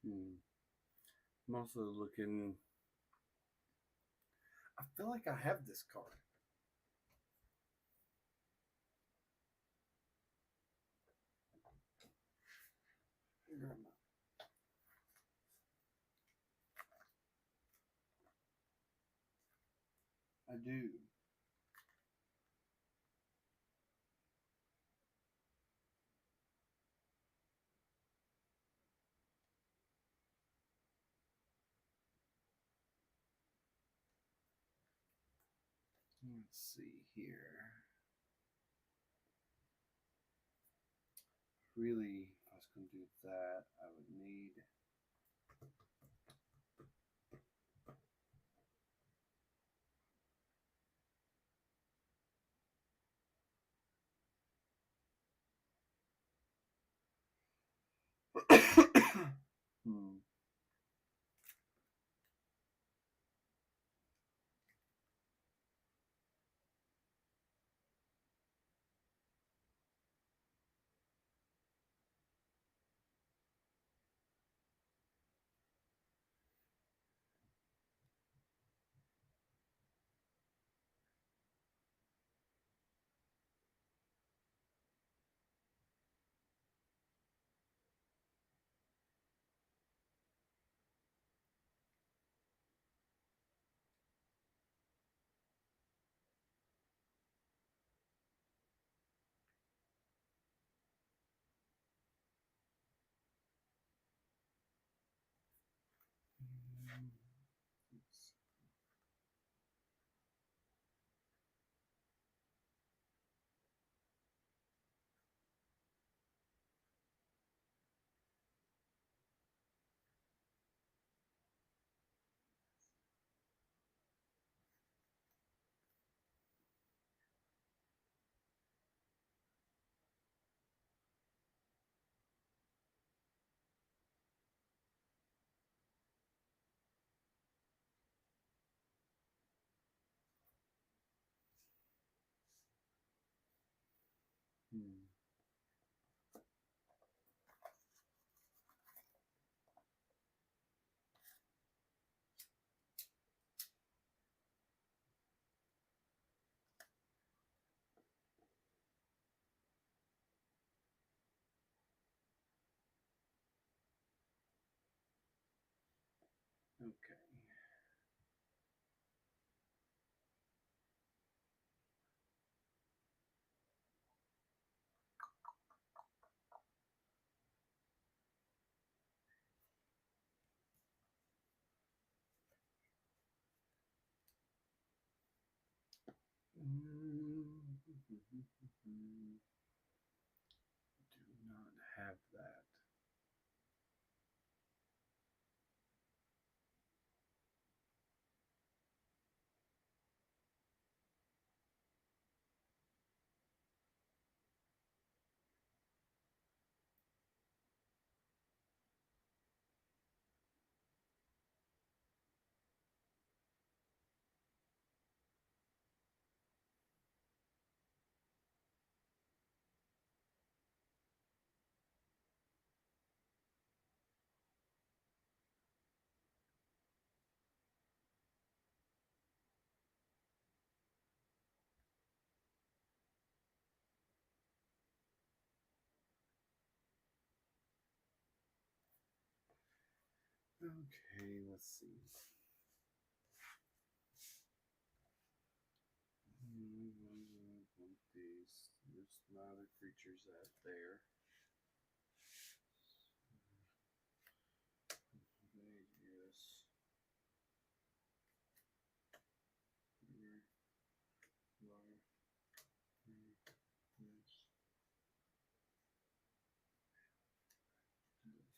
Hmm. I'm also looking. I feel like I have this card. I do. Let's see here. Really, if I was going to do that, I would need. Hmm. Hmm. Okay. Do not have that. Okay, let's see. Want these. There's my other creatures out there. Yes. Here. Wire. Here. This. This.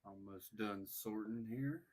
Almost done sorting here.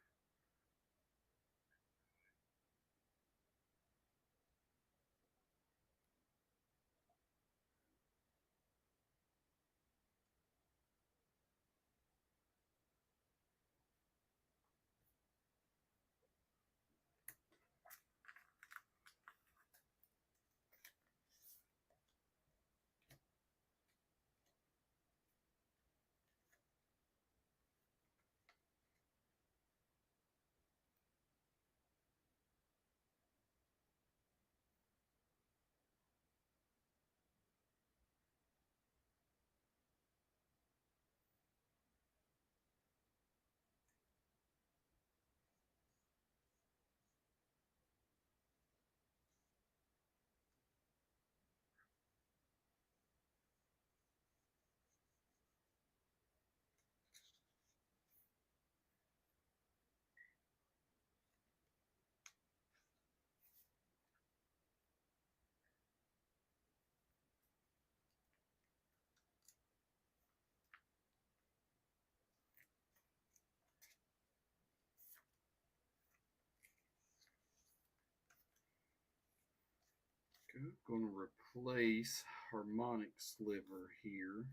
Okay, going to replace harmonic sliver here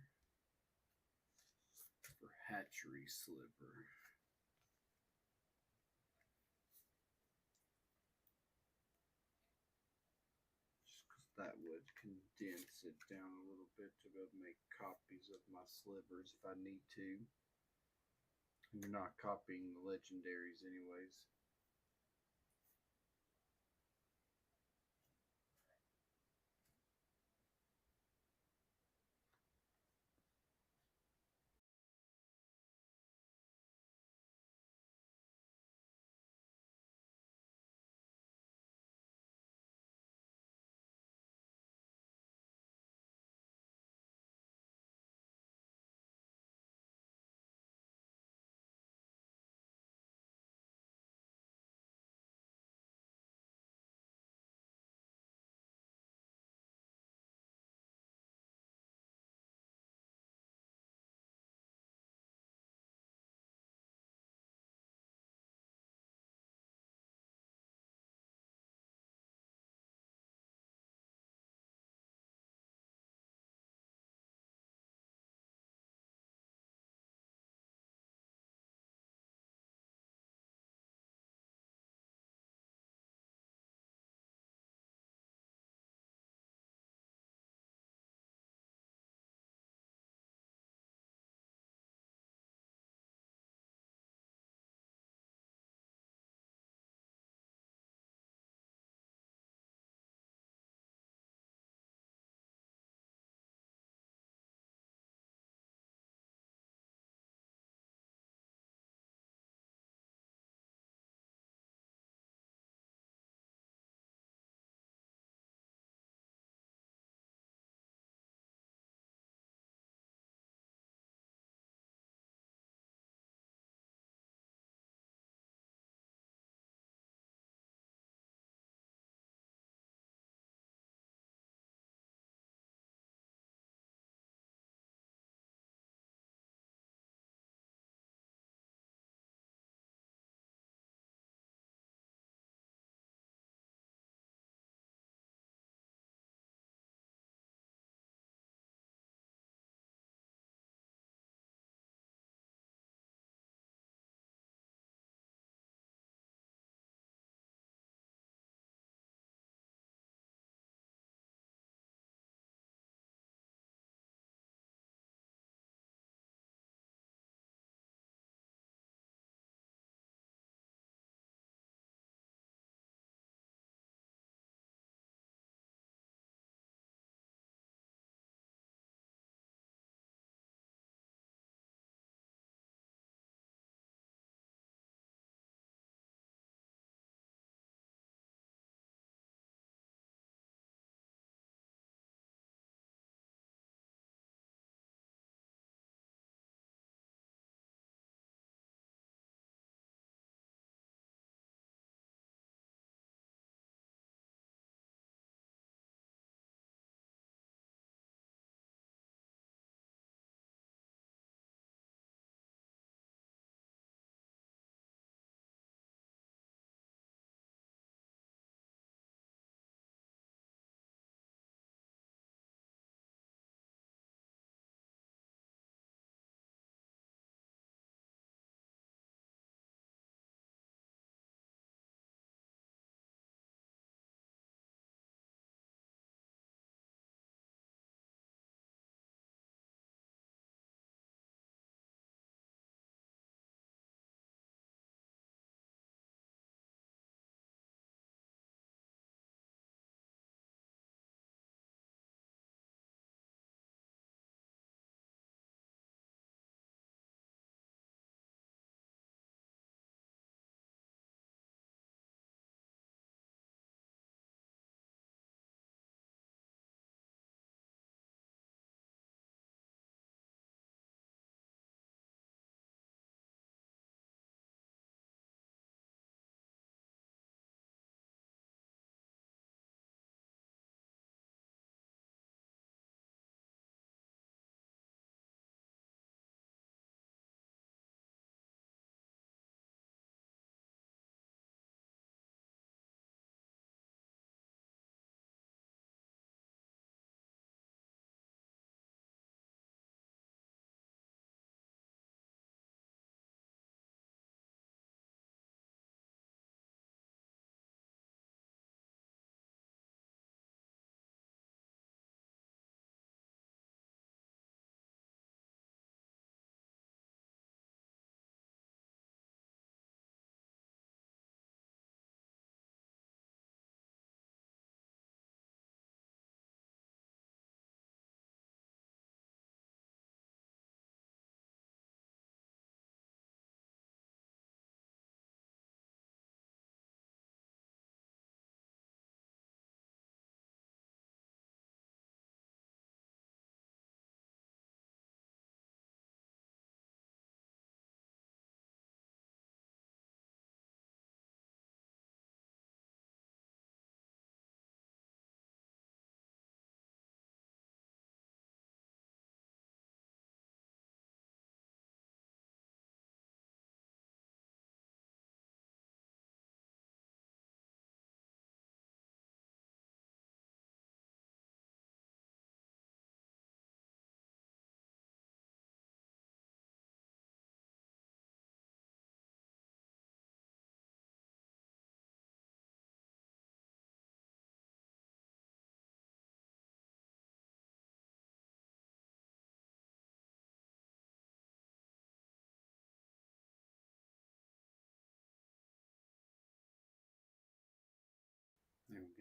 for hatchery sliver. Just because that would condense it down a little bit to be able to make copies of my slivers if I need to. And you're not copying the legendaries anyways.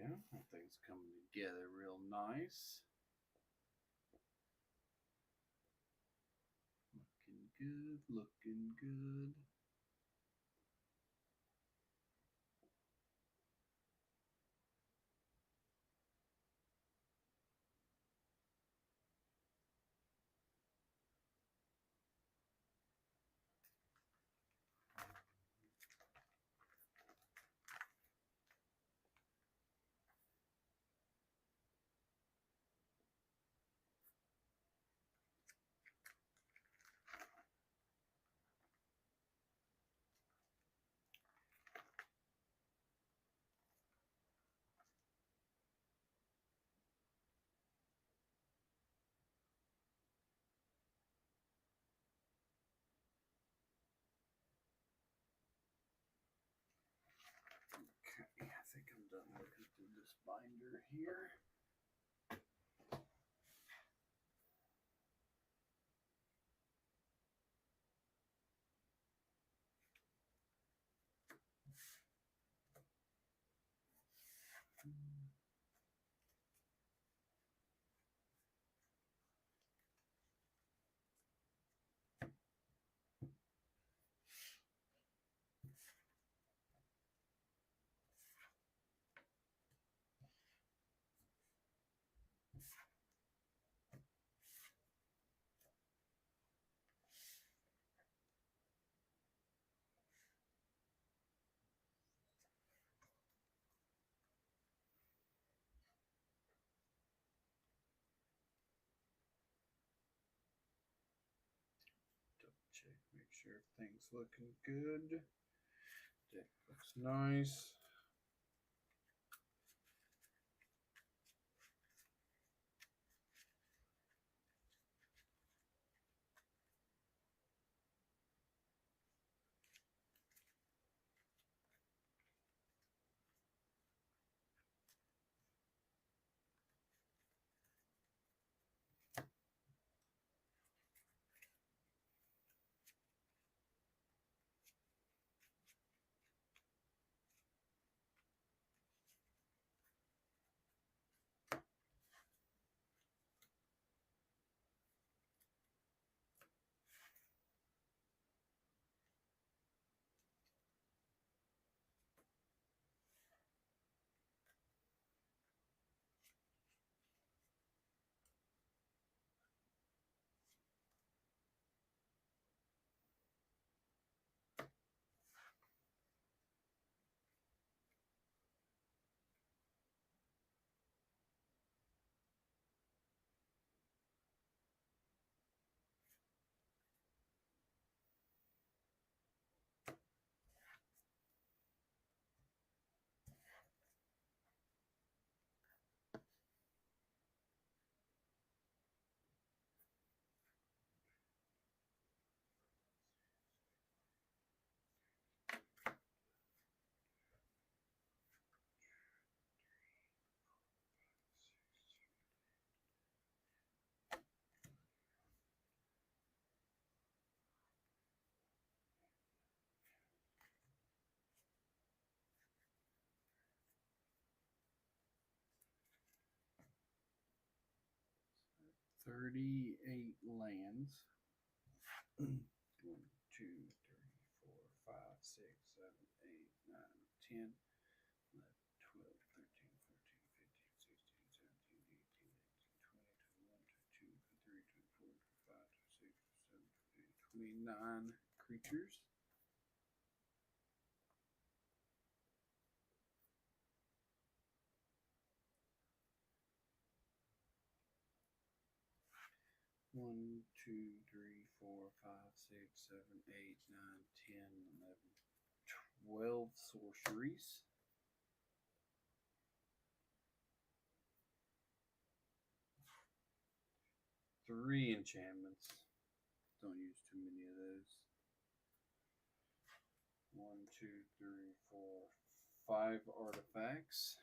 go. That thing's coming together real nice. Looking good, looking good. Okay, I think I'm done looking through this binder here. Double check, make sure everything's looking good. Deck looks nice. $38 lands. 1, 2, 3, 4, 5, 6, 7, 8, 9, 10, 11, 12, 13, 14, 15, 16, 17, 18, 19, 20, 21, 22, 23, 24, 25, 26, 27, 28, 29 creatures. One, two, three, four, 5, 6, 7, 8, 9, 10, 11, 12 sorceries. 3 enchantments. Don't use too many of those. 1, 2, 3, 4, 5 artifacts.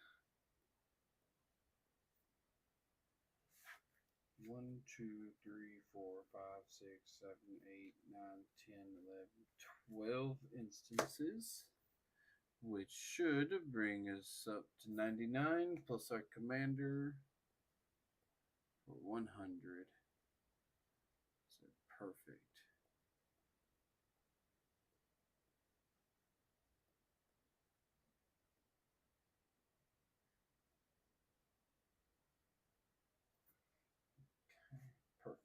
1, 2, 3, 4, 5, 6, 7, 8, 9, 10, 11, 12 instances. which should bring us up to 99 plus our commander for 100. So perfect. Perfect.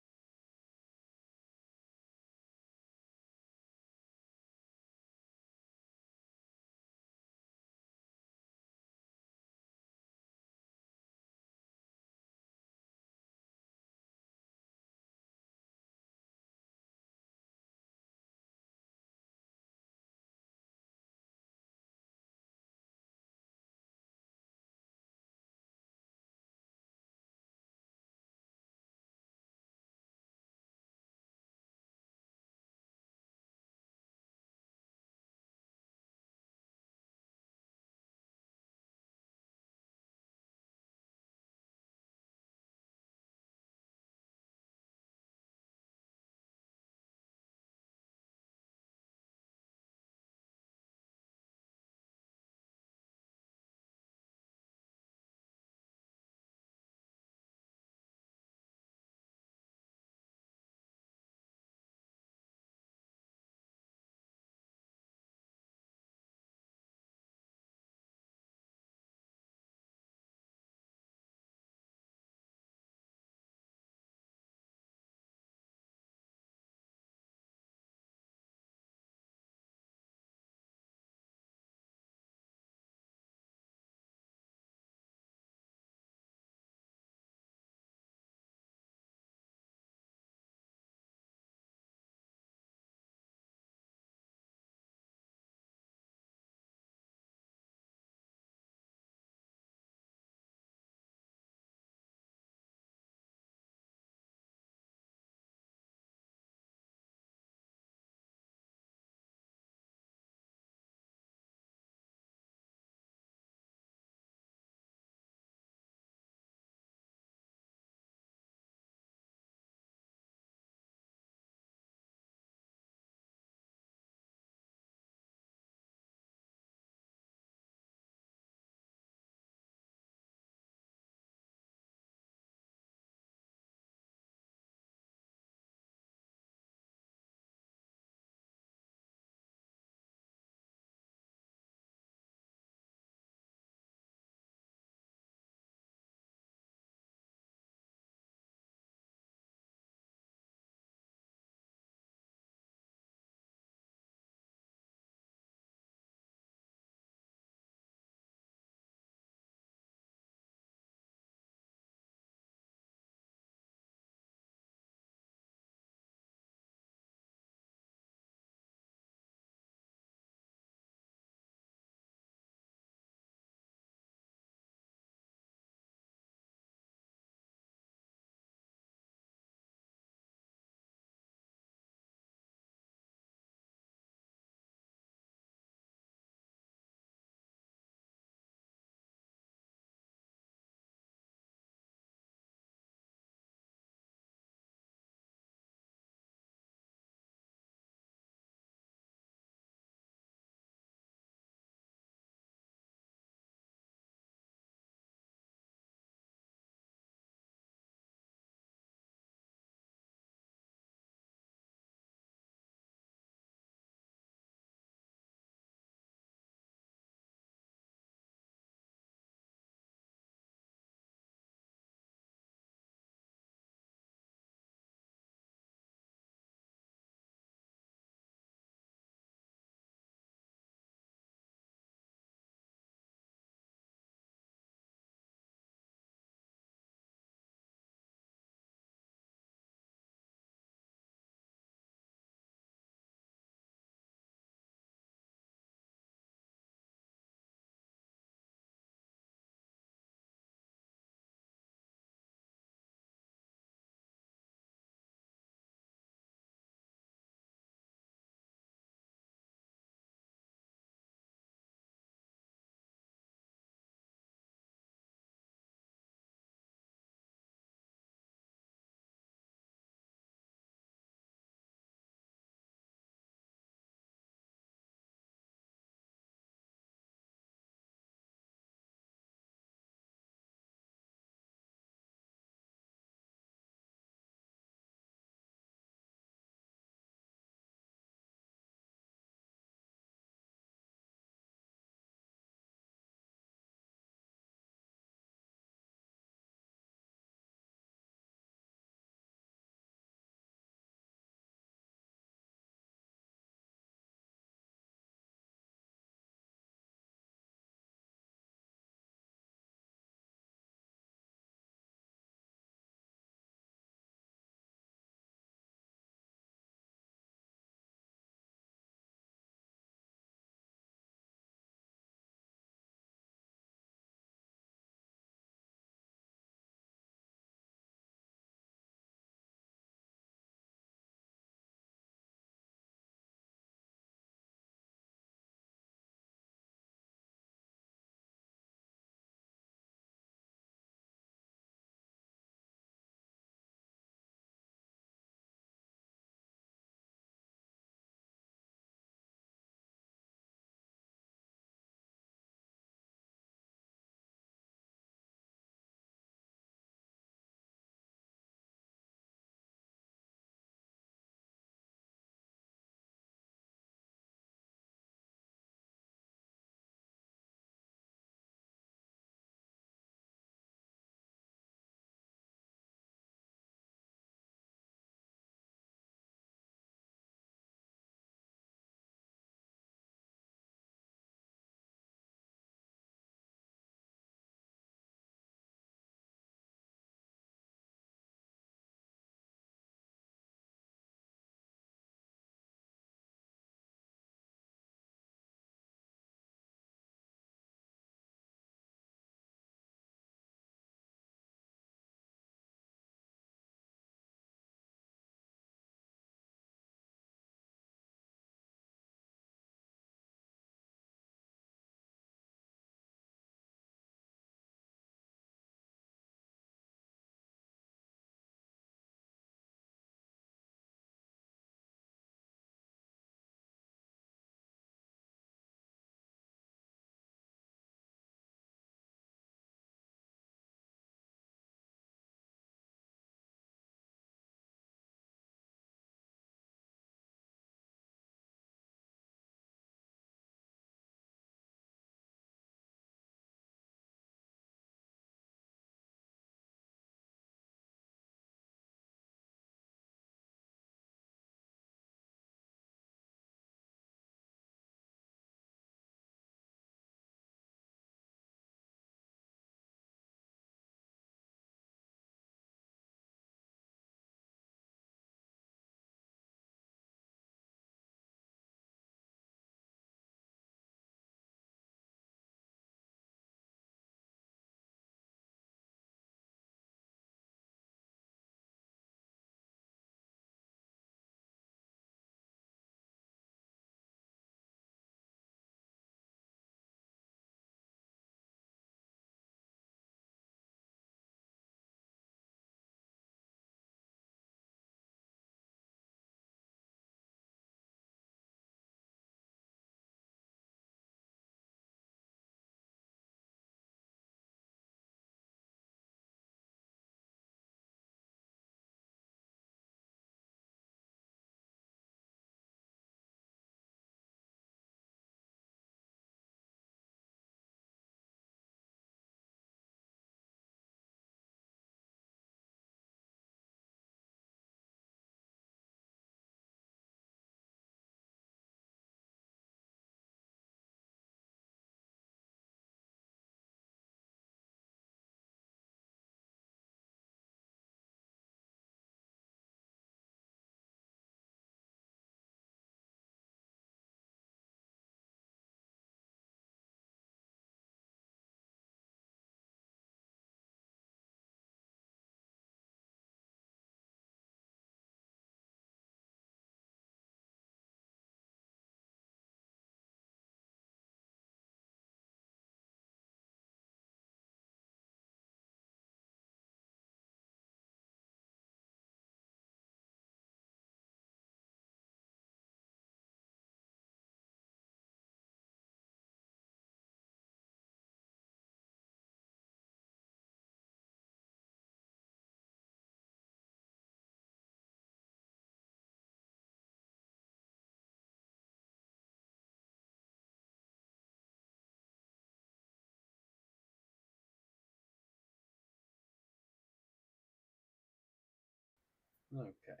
Okay.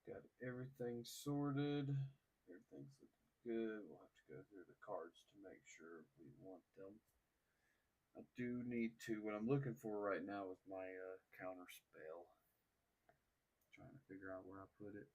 Got everything sorted. Everything's looking good. We'll have to go through the cards to make sure we want them. I do need to. What I'm looking for right now is my counter spell. Trying to figure out where I put it.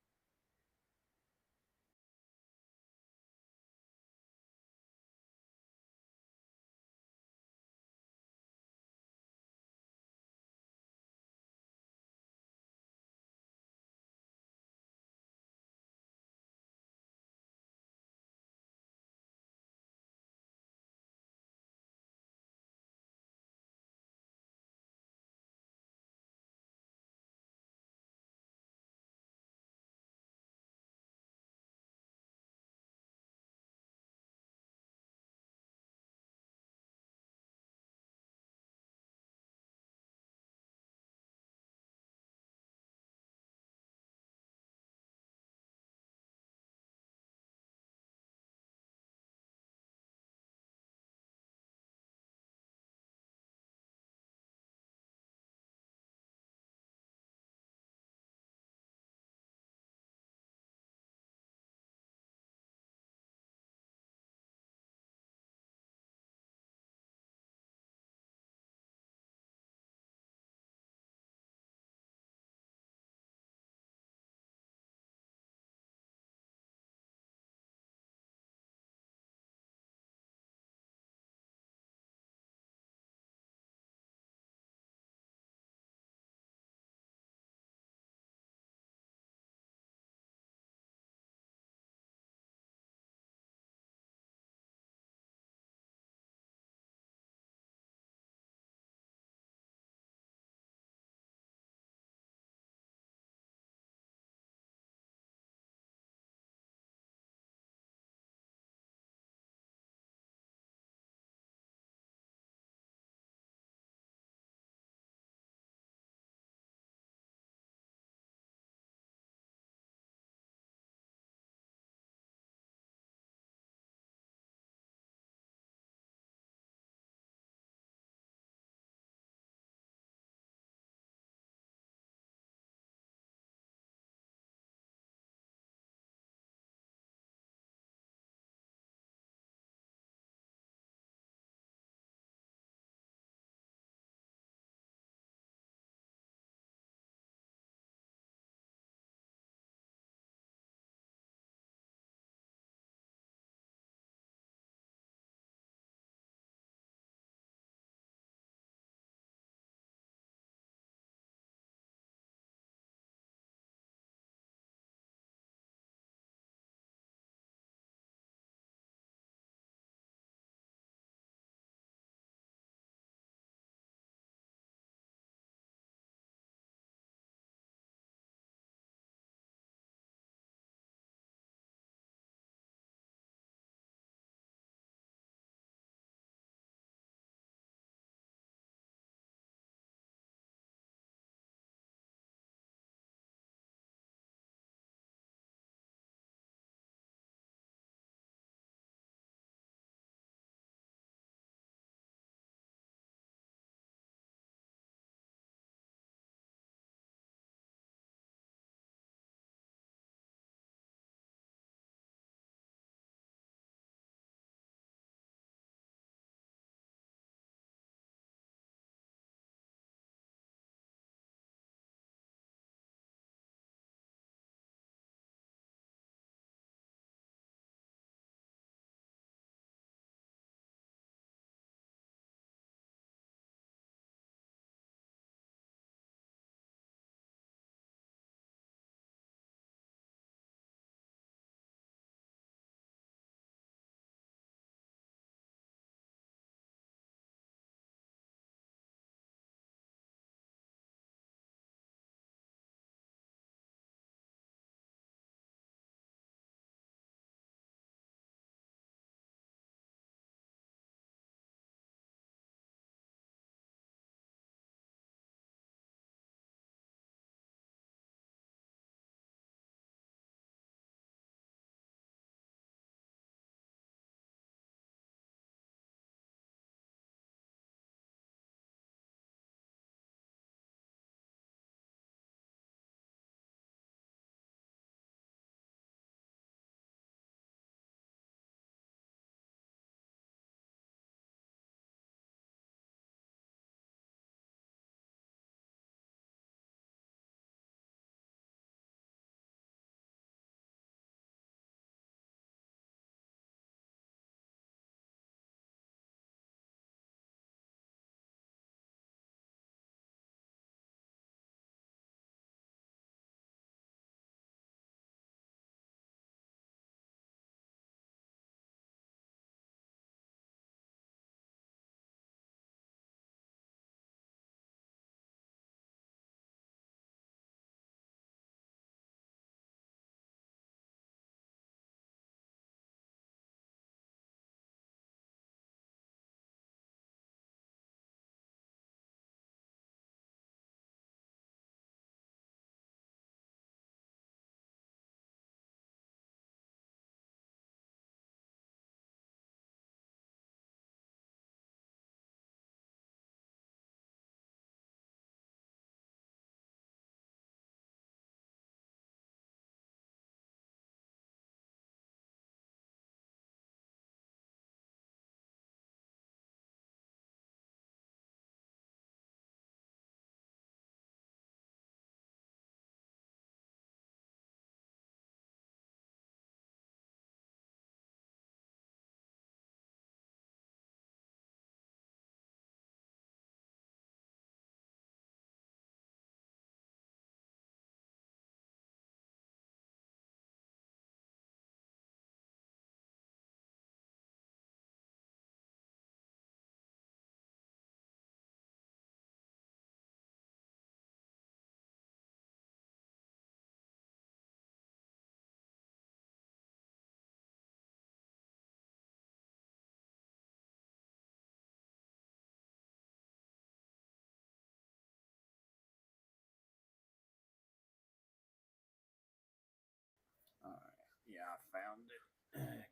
found it.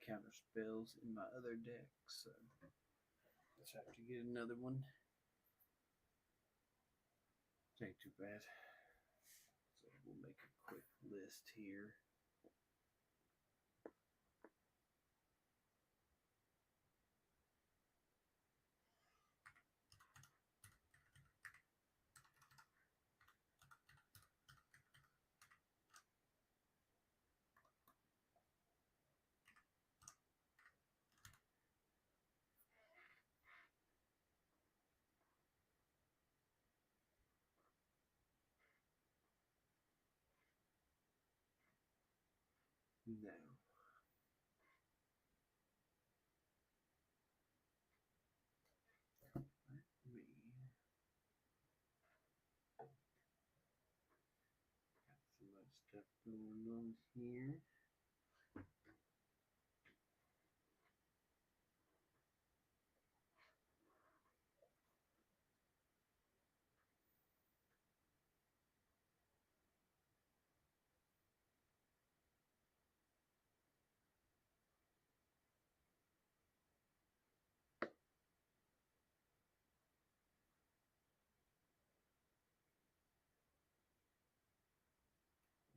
Counter spells in my other deck, so let's have to get another one. Ain't too bad. So we'll make a quick list here. Now, let me got so much stuff going on here.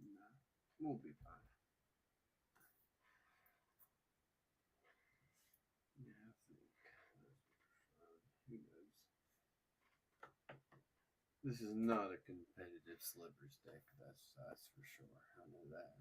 Nah, we'll be fine. Yeah, I think who knows? This is not a competitive slivers deck. That's for sure. I know that.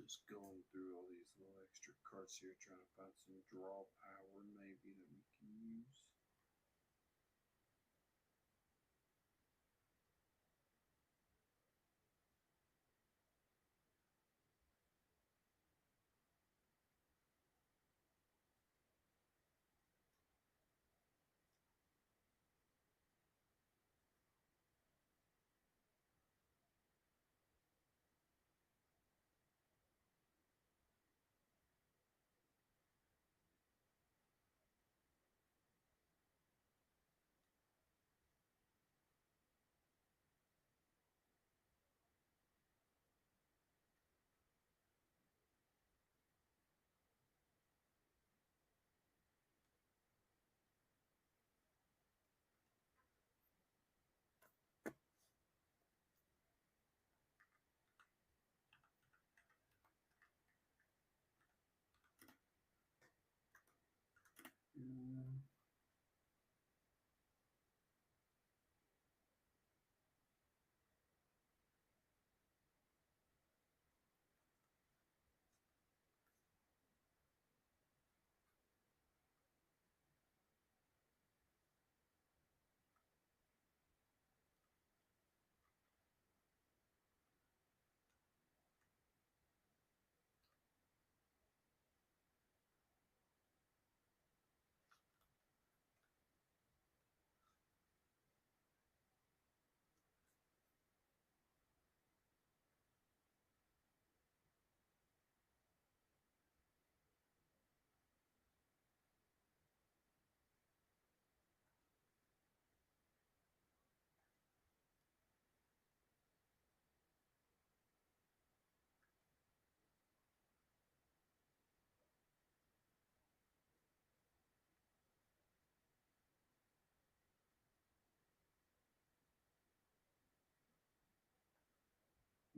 just going through all these little extra cards here, trying to find some draw power maybe that we can use.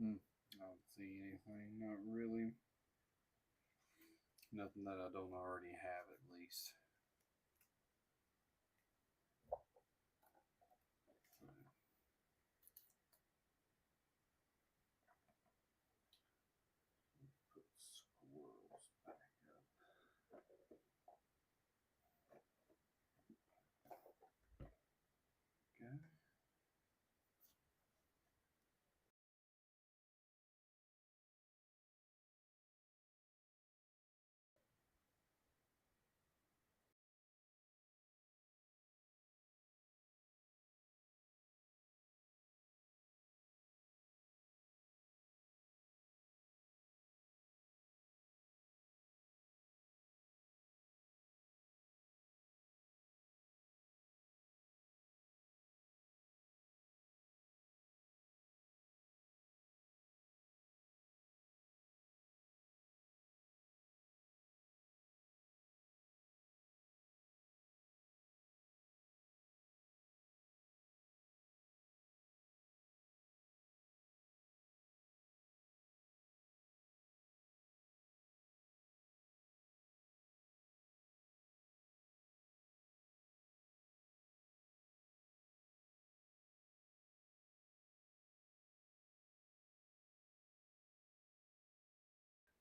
Mm. I don't see anything, not really. Nothing that I don't already have, at least. Put squirrels back up. Okay.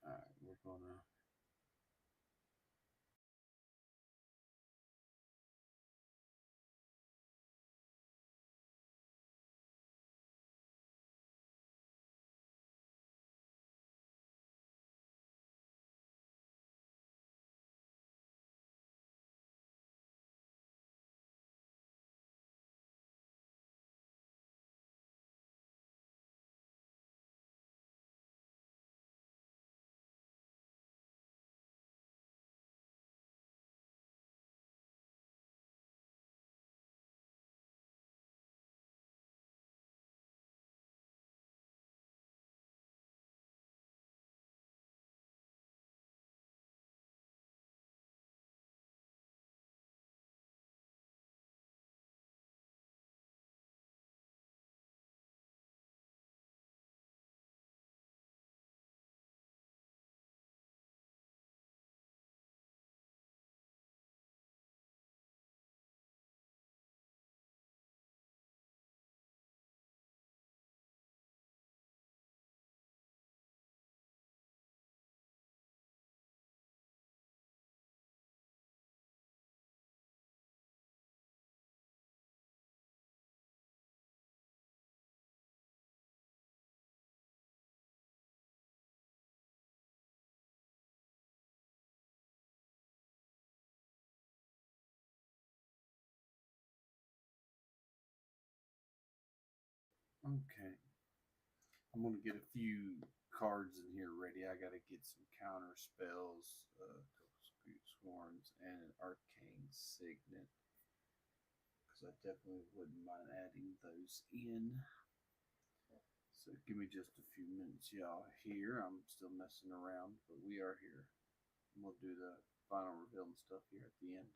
All right, we're gonna Okay. I'm gonna get a few cards in here ready. I gotta get some counter spells, a couple swords, and an arcane signet. Because I definitely wouldn't mind adding those in. So give me just a few minutes, y'all. Here, I'm still messing around, but we are here. We'll do the final reveal and stuff here at the end.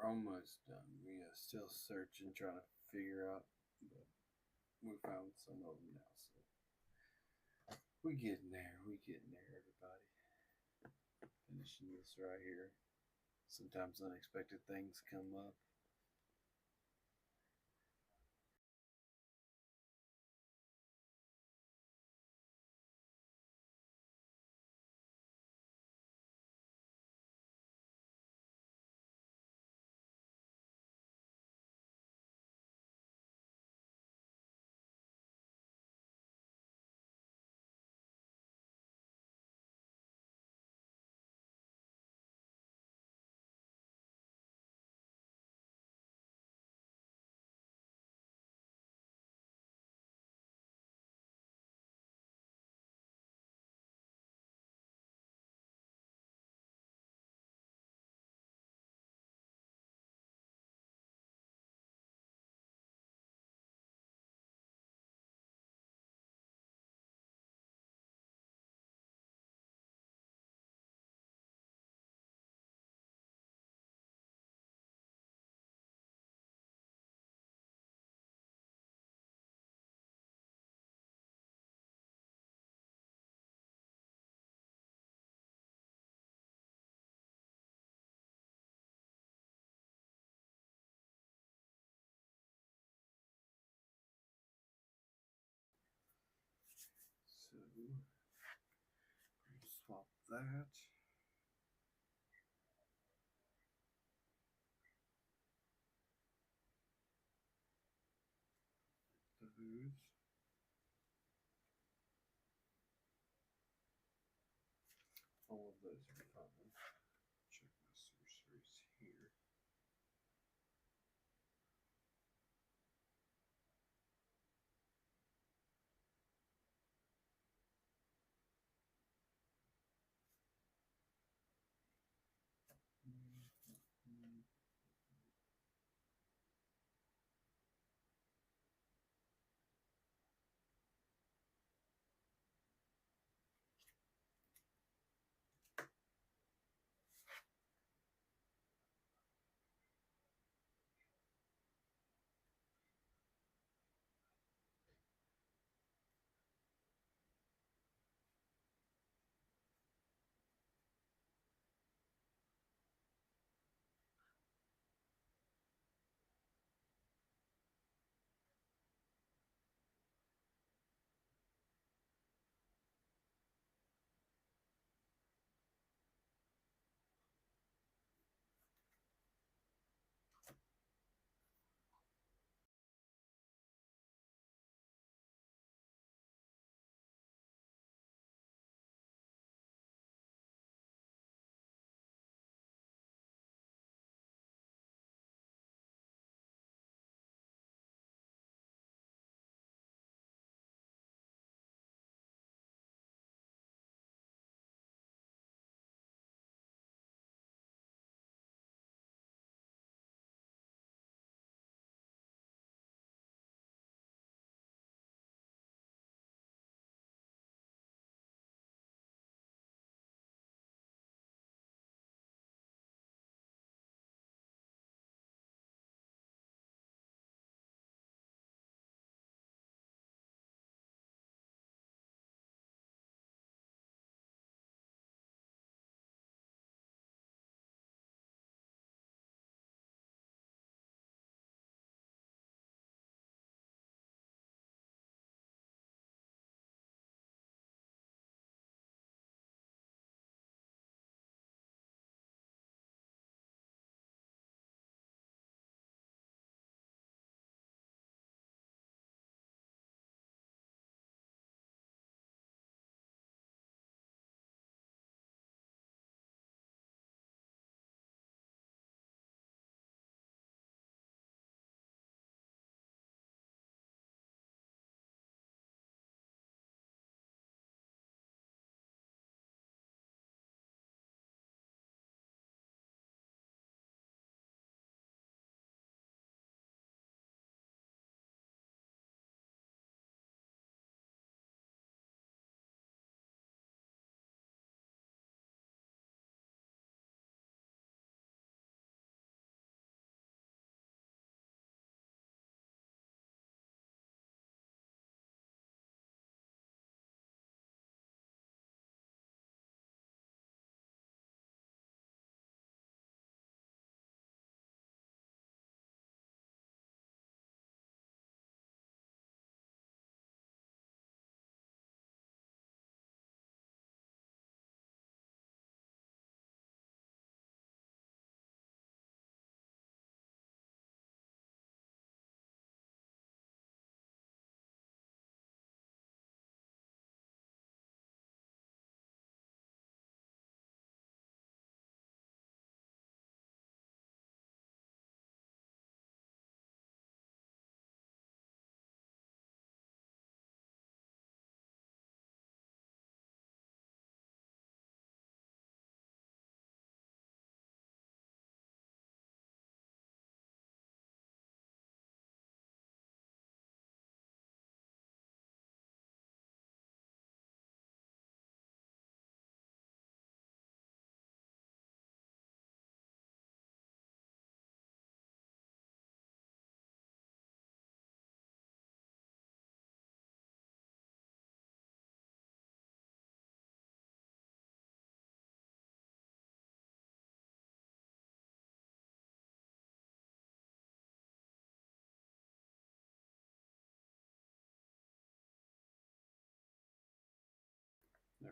We're almost done. We are still searching, trying to figure out, but we found some of them now. So we getting there. We getting there, everybody. Finishing this right here. Sometimes unexpected things come up. So swap that. Those. All of those are fine. Check my sorceries here.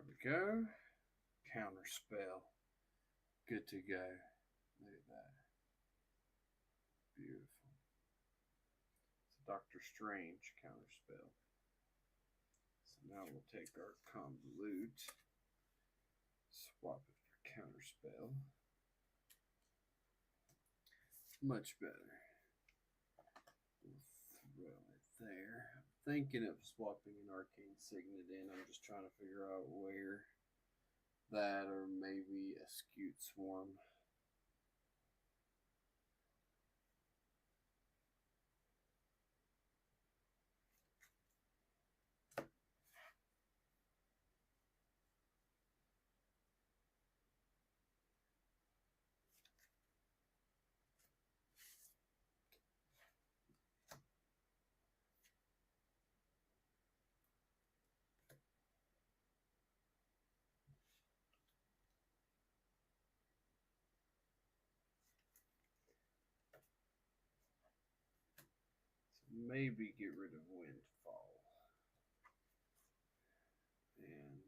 There we go. Counter spell. Good to go. Look at that. Beautiful. It's a Doctor Strange counter spell. So now we'll take our convolute, swap it for counter spell. Much better. We'll throw it there. I'm thinking of swapping an arcane signet in. I'm just trying to figure out where. That or maybe a skewed swarm. Maybe get rid of Windfall. And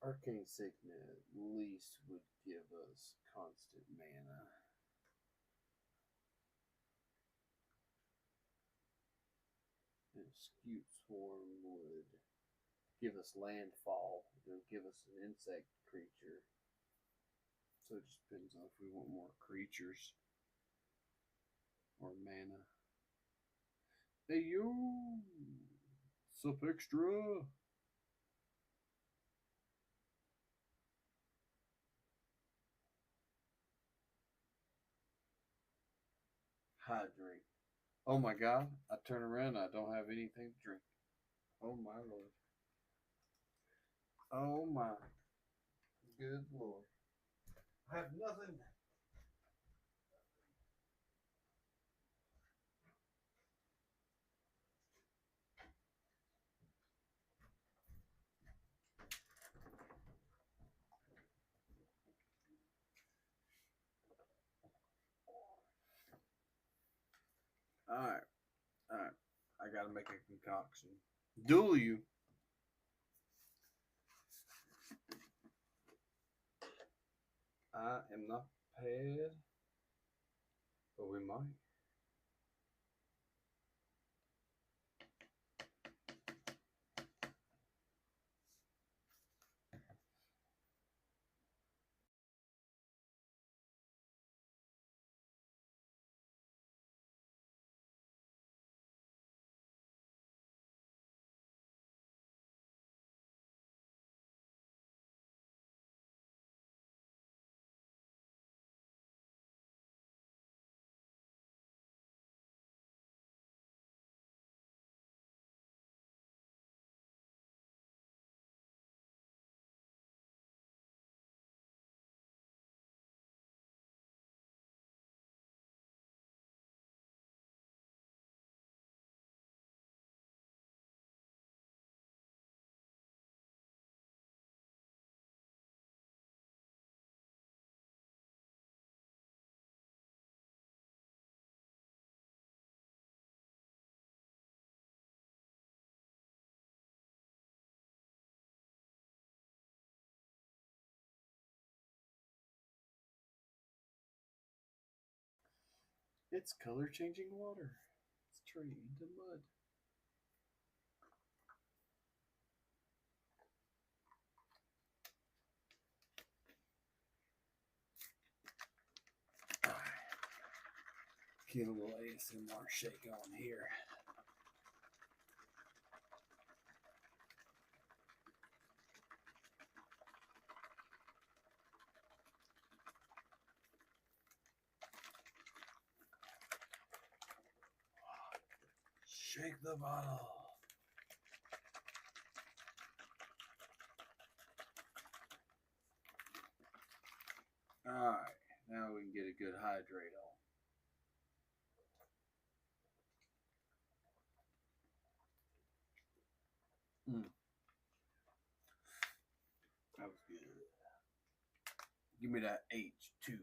Arcane Signet at least would give us constant mana. And Skewed Swarm would give us landfall. It would give us an insect creature. So it just depends on if we want more creatures or mana. Hey yo! Sup extra? Hydrate. Oh my god, I turn around and I don't have anything to drink. Oh my lord. Oh my good lord. I have nothing. Alright. Alright. I gotta make a concoction. Do you? I am not prepared, but we might. It's color changing water. It's turning into mud. Get a little ASMR shake on here. Shake the bottle. Alright, now we can get a good hydrate on. That was good. Give me that H2O.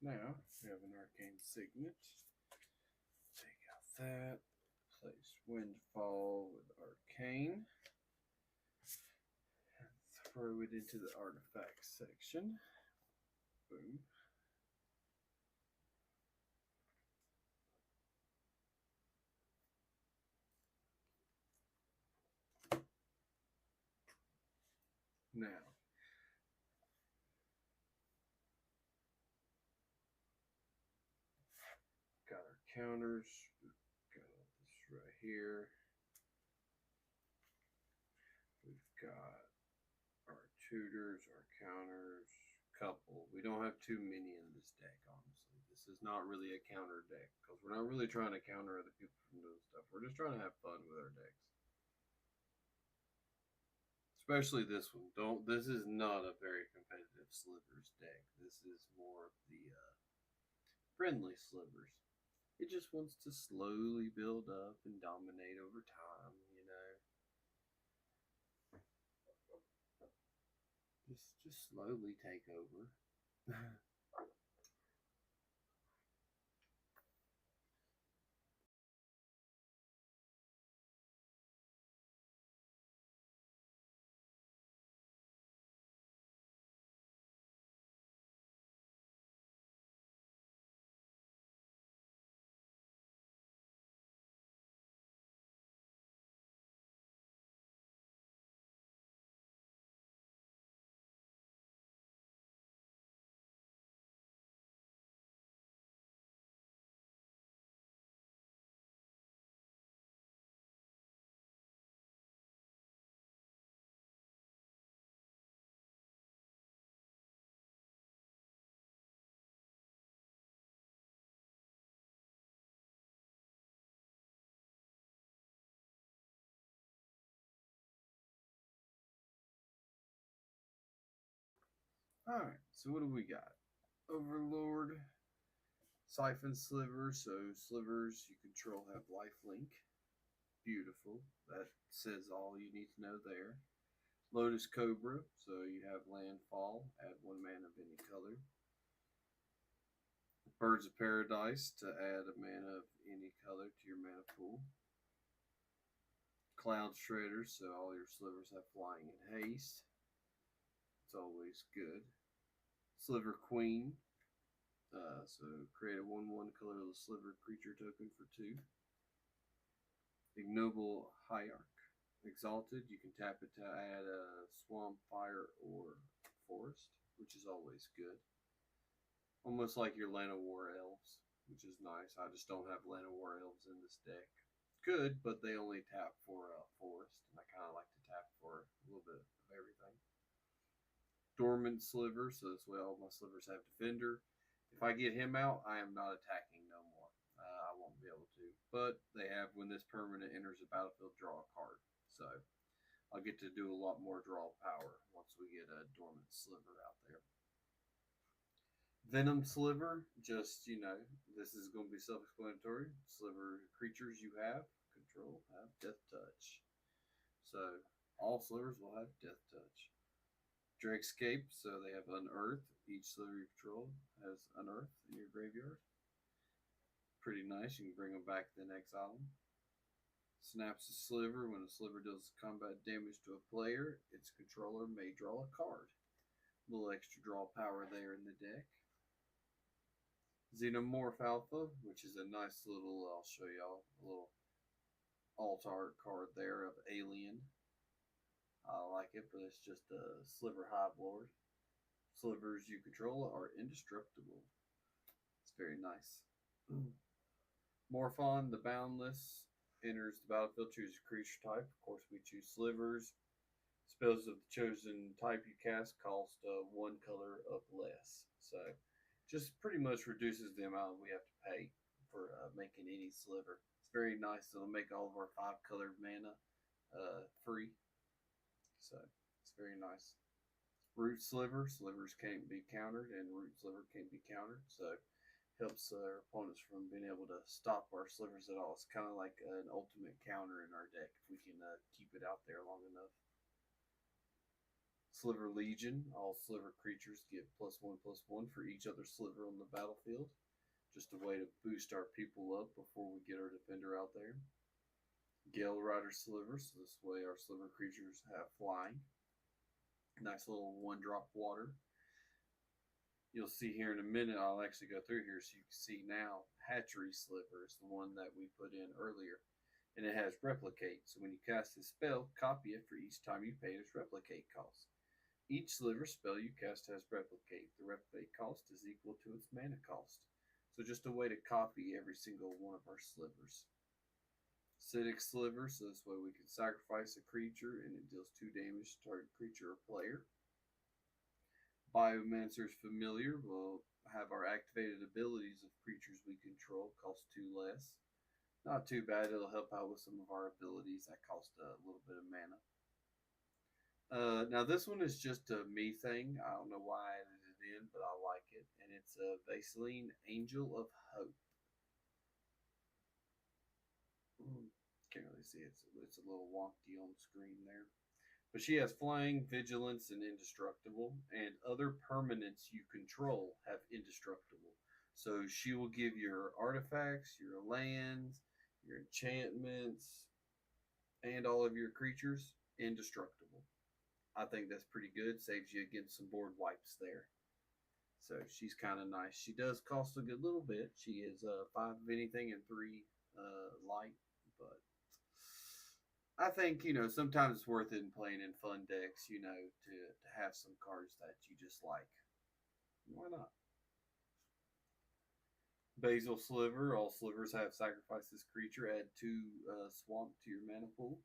Now we have an arcane signet. Take out that. Place Windfall with arcane. Throw it into the artifact section. Boom. Now, got our counters. Got this right here. We've got our tutors, our counters, couple. We don't have too many in this deck, honestly. This is not really a counter deck because we're not really trying to counter other people from doing stuff. We're just trying to have fun with our decks. Especially this one. This is not a very competitive slivers deck. This is more of the friendly slivers. It just wants to slowly build up and dominate over time, you know. Just slowly take over. Alright, so what do we got? Overlord, Siphon Sliver, so slivers you control have lifelink. Beautiful. That says all you need to know there. Lotus Cobra, so you have landfall, add 1 mana of any color. Birds of Paradise to add a mana of any color to your mana pool. Cloud Shredder, so all your slivers have flying and haste. It's always good. Sliver Queen, so create a 1/1 colorless sliver creature token for 2. Ignoble Hierarch. Exalted, you can tap it to add a swamp, fire, or forest, which is always good. Almost like your Lana War Elves, which is nice. I just don't have Lana War Elves in this deck. Good, but they only tap for forest, and I kind of like to tap for a little bit of everything. Dormant Sliver, so this way all my slivers have Defender. If I get him out, I am not attacking no more. I won't be able to. But they have, when this permanent enters the battlefield, draw a card. So I'll get to do a lot more draw power once we get a Dormant Sliver out there. Venom Sliver, just, you know, this is going to be self-explanatory. Sliver creatures you have, control, have Death Touch. So all slivers will have Death Touch. Drakescape, so they have Unearth. Each sliver you control has Unearth in your graveyard. Pretty nice. You can bring them back then exile them. Snaps a sliver. When a sliver deals combat damage to a player, its controller may draw a card. A little extra draw power there in the deck. Xenomorph Alpha, which is a nice little, I'll show y'all, a little alt art card there of Alien. I like it, but it's just a Sliver Hive Lord. Slivers you control are indestructible. It's very nice. Morphon, the Boundless, enters the battlefield. Choose a creature type. Of course, we choose slivers. Spells of the chosen type you cast cost 1 color of less. So, just pretty much reduces the amount we have to pay for making any sliver. It's very nice. It'll make all of our 5-colored mana free. So, it's very nice. Root Sliver. Slivers can't be countered, and Root Sliver can't be countered. So, helps our opponents from being able to stop our slivers at all. It's kind of like an ultimate counter in our deck if we can keep it out there long enough. Sliver Legion. All sliver creatures get +1/+1 for each other sliver on the battlefield. Just a way to boost our people up before we get our defender out there. Gale Rider Sliver, so this way our sliver creatures have flying. Nice little 1-drop water. You'll see here in a minute, I'll actually go through here so you can see now. Hatchery Sliver is the one that we put in earlier. And it has Replicate, so when you cast this spell, copy it for each time you pay its Replicate cost. Each sliver spell you cast has Replicate. The Replicate cost is equal to its mana cost. So just a way to copy every single one of our slivers. Acidic Sliver, so this way we can sacrifice a creature and it deals 2 damage to target creature or player. Biomancer's Familiar will have our activated abilities of creatures we control cost 2 less. Not too bad, it'll help out with some of our abilities that cost a little bit of mana. Now this one is just a me thing. I don't know why I added it in, but I like it. And it's a Vaseline Angel of Hope. Can't really see it. It's a little wonky on the screen there. But she has flying, vigilance, and indestructible. And other permanents you control have indestructible. So she will give your artifacts, your lands, your enchantments, and all of your creatures indestructible. I think that's pretty good. Saves you against some board wipes there. So she's kind of nice. She does cost a good little bit. She is 5 of anything and 3 light. But I think, sometimes it's worth it in playing in fun decks, to have some cards that you just like. Why not? Basil Sliver. All slivers have sacrifice this creature. Add 2 swamp to your mana pool.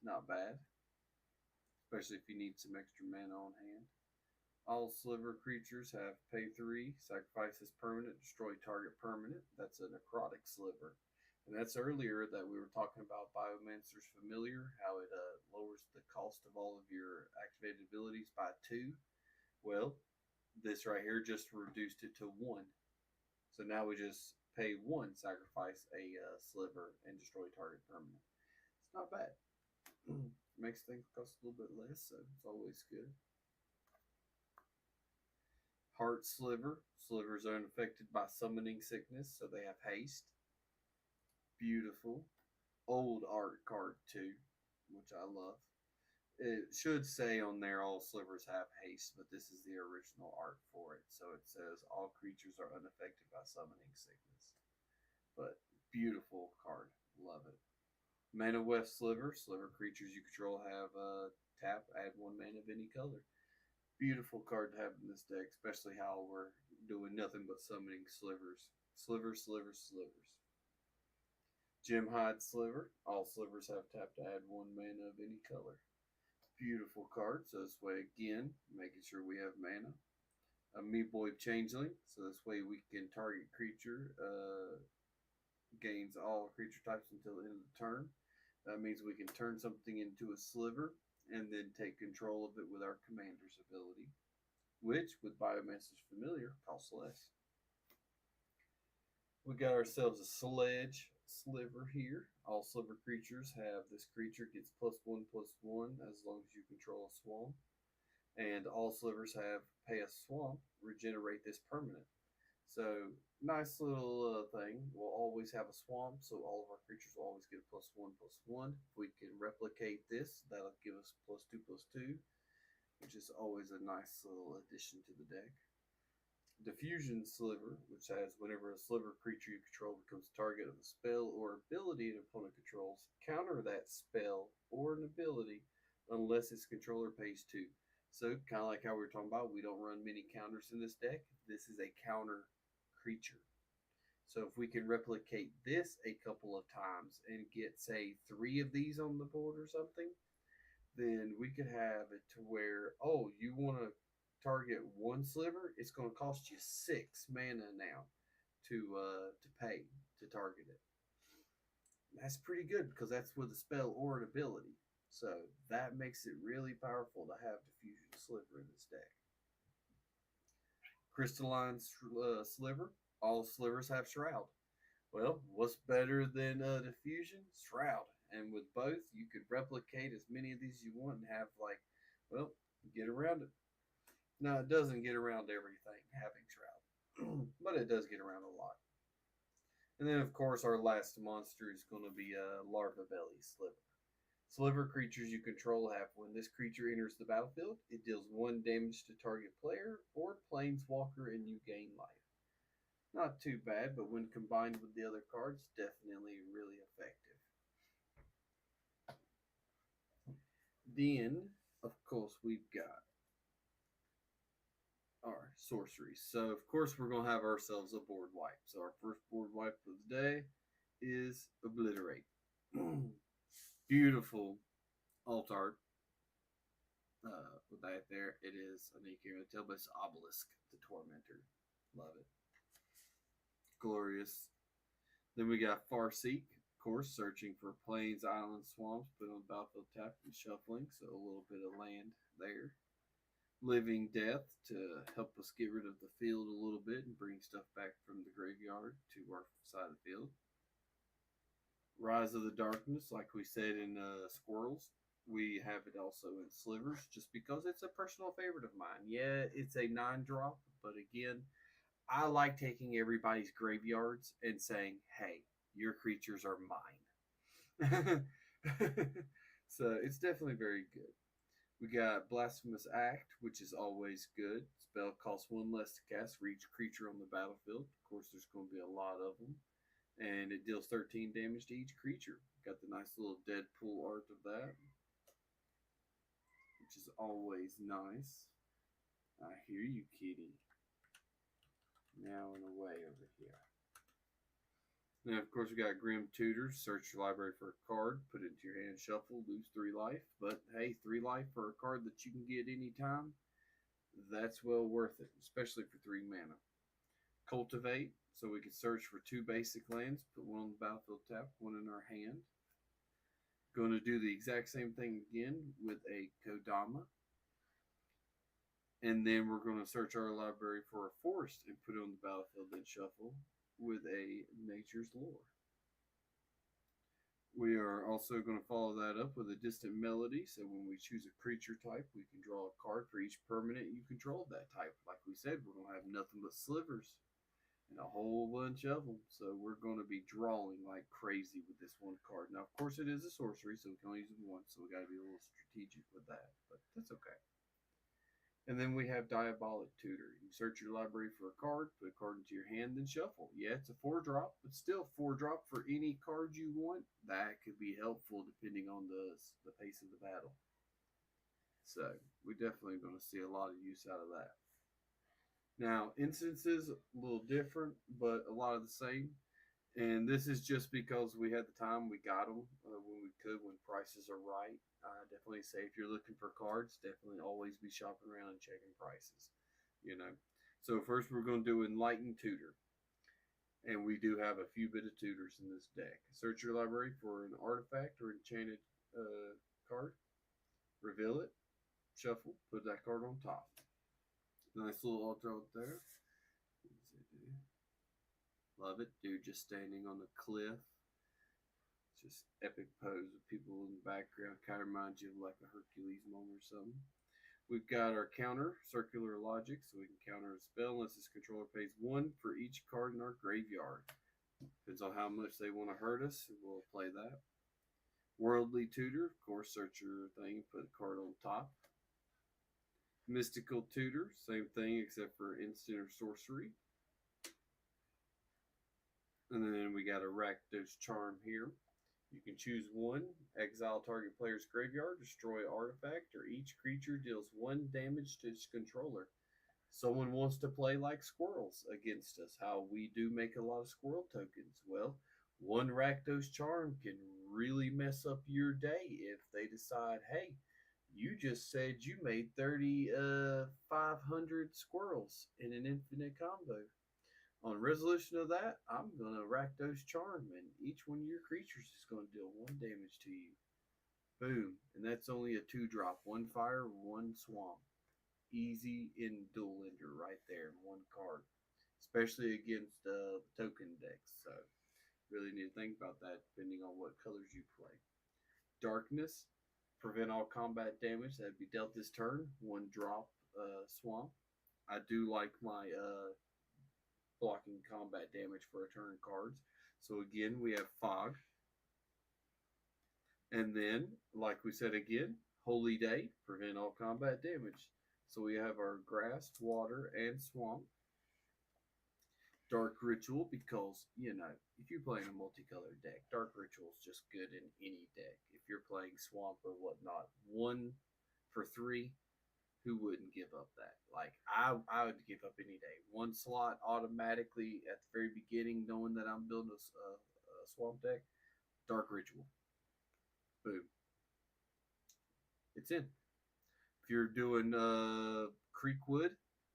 Not bad. Especially if you need some extra mana on hand. All sliver creatures have pay 3. Sacrifice this permanent. Destroy target permanent. That's a necrotic sliver. And that's earlier that we were talking about Biomancer's Familiar, how it lowers the cost of all of your activated abilities by 2. Well, this right here just reduced it to 1. So now we just pay 1, sacrifice a sliver, and destroy target permanent. It's not bad. Makes things cost a little bit less, so it's always good. Heart Sliver. Slivers are unaffected by summoning sickness, so they have haste. Beautiful. Old art card too, which I love. It should say on there all slivers have haste, but this is the original art for it. So it says all creatures are unaffected by summoning sickness. But beautiful card. Love it. Mana Weft Sliver. Sliver creatures you control have tap, add 1 mana of any color. Beautiful card to have in this deck, especially how we're doing nothing but summoning slivers. Slivers, slivers, slivers. Gemhide Sliver. All slivers have tap to add 1 mana of any color. Beautiful card. So this way, again, making sure we have mana. Amoeboid Changeling. So this way we can target creature. Gains all creature types until the end of the turn. That means we can turn something into a sliver and then take control of it with our commander's ability, which, with Biomancer's Familiar, costs less. We got ourselves a Sledge Sliver here. All sliver creatures have this creature gets +1/+1 as long as you control a swamp. And all slivers have pay a swamp, regenerate this permanent. So nice little thing. We'll always have a swamp, so all of our creatures will always get a +1/+1. If we can replicate this, that'll give us +2/+2, which is always a nice little addition to the deck. Diffusion Sliver, which has whenever a sliver creature you control becomes target of a spell or ability an opponent controls, counter that spell or an ability unless its controller pays 2. So kind of like how we were talking about, we don't run many counters in this deck. This is a counter creature. So if we can replicate this a couple of times and get, say, 3 of these on the board or something, then we could have it to where, oh, you want to target 1 sliver, it's going to cost you 6 mana now to pay to target it. That's pretty good because that's with a spell or an ability. So that makes it really powerful to have Diffusion Sliver in this deck. Crystalline Sliver. All slivers have Shroud. Well, what's better than Diffusion? Shroud. And with both, you could replicate as many of these you want and have, like, well, Get around it. Now, it doesn't get around everything, having Shroud, but it does get around a lot. And then, of course, our last monster is going to be a Larva Belly Sliver. Sliver creatures you control have when this creature enters the battlefield, it deals 1 damage to target player or planeswalker and you gain life. Not too bad, but when combined with the other cards, definitely really effective. Then, of course, we've got our sorceries. So, of course, we're going to have ourselves a board wipe. So, our first board wipe of the day is Obliterate. Beautiful alt art. With that there, it is, I know you can't really tell, but it's Obelisk, the Tormentor. Love it. Glorious. Then we got Farseek, of course, searching for plains, islands, swamps, put on battlefield tap and shuffling, so a little bit of land there. Living Death to help us get rid of the field a little bit and bring stuff back from the graveyard to our side of the field. Rise of the Darkness, like we said in Squirrels, we have it also in Slivers, just because it's a personal favorite of mine. Yeah, it's a 9-drop, but again, I like taking everybody's graveyards and saying, hey, your creatures are mine. So it's definitely very good. We got Blasphemous Act, which is always good. Spell costs 1 less to cast for each creature on the battlefield. Of course, there's going to be a lot of them. And it deals 13 damage to each creature. Got the nice little Deadpool art of that, which is always nice. I hear you, kitty. Now and away over here. Now, of course, we got Grim Tutors. Search your library for a card, put it into your hand, shuffle, lose 3 life. But hey, 3 life for a card that you can get anytime, that's well worth it, especially for 3 mana. Cultivate, so we can search for 2 basic lands, put 1 on the battlefield tap, 1 in our hand. Going to do the exact same thing again with a Kodama. And then we're going to search our library for a forest and put it on the battlefield, then shuffle with a Nature's Lore. We are also going to follow that up with a Distant Melody. So when we choose a creature type, we can draw a card for each permanent you control of that type. Like we said, we're going to have nothing but slivers and a whole bunch of them. So we're going to be drawing like crazy with this one card. Now, of course, it is a sorcery, so we can only use it once. So we got to be a little strategic with that, but that's okay. And then we have Diabolic Tutor. You search your library for a card, put a card into your hand, then shuffle. Yeah, it's a 4-drop, but still 4-drop for any card you want. That could be helpful depending on the pace of the battle. So we're definitely going to see a lot of use out of that. Now, instances, a little different, but a lot of the same. And this is just because we had the time, we got them when we could, when prices are right. Definitely say if you're looking for cards, definitely always be shopping around and checking prices, you know. So first we're going to do Enlightened Tutor. And we do have a few bit of tutors in this deck. Search your library for an artifact or enchanted card. Reveal it. Shuffle. Put that card on top. Nice little altar out there. Love it. Dude just standing on the cliff. Just epic pose with people in the background. Kind of reminds you of like a Hercules moment or something. We've got our counter, Circular Logic, so we can counter a spell unless this controller pays 1 for each card in our graveyard. Depends on how much they want to hurt us, and we'll play that. Worldly Tutor, of course, search your thing, put a card on top. Mystical Tutor, same thing except for instant or sorcery. And then we got a Rakdos Charm here. You can choose 1, exile target player's graveyard, destroy artifact, or each creature deals 1 damage to its controller. Someone wants to play like squirrels against us. How we do make a lot of squirrel tokens. Well, 1 Rakdos Charm can really mess up your day if they decide, hey, you just said you made 500 squirrels in an infinite combo. On resolution of that, I'm going to Rakdos Charm, and each one of your creatures is going to deal 1 damage to you. Boom. And that's only a 2-drop. 1 fire, 1 swamp. Easy in dual ender right there in 1 card. Especially against the token decks. So, really need to think about that depending on what colors you play. Darkness. Prevent all combat damage that would be dealt this turn. One drop swamp. I do like my blocking combat damage for a turn cards. So again, we have Fog. And then, like we said again, Holy Day, prevent all combat damage. So we have our grass, water, and swamp. Dark Ritual, because, if you're playing a multicolored deck, Dark Ritual is just good in any deck. If you're playing swamp or whatnot, 1 for 3, who wouldn't give up that? Like, I would give up any day. One slot automatically at the very beginning, knowing that I'm building a swamp deck, Dark Ritual. Boom. It's in. If you're doing Creekwood,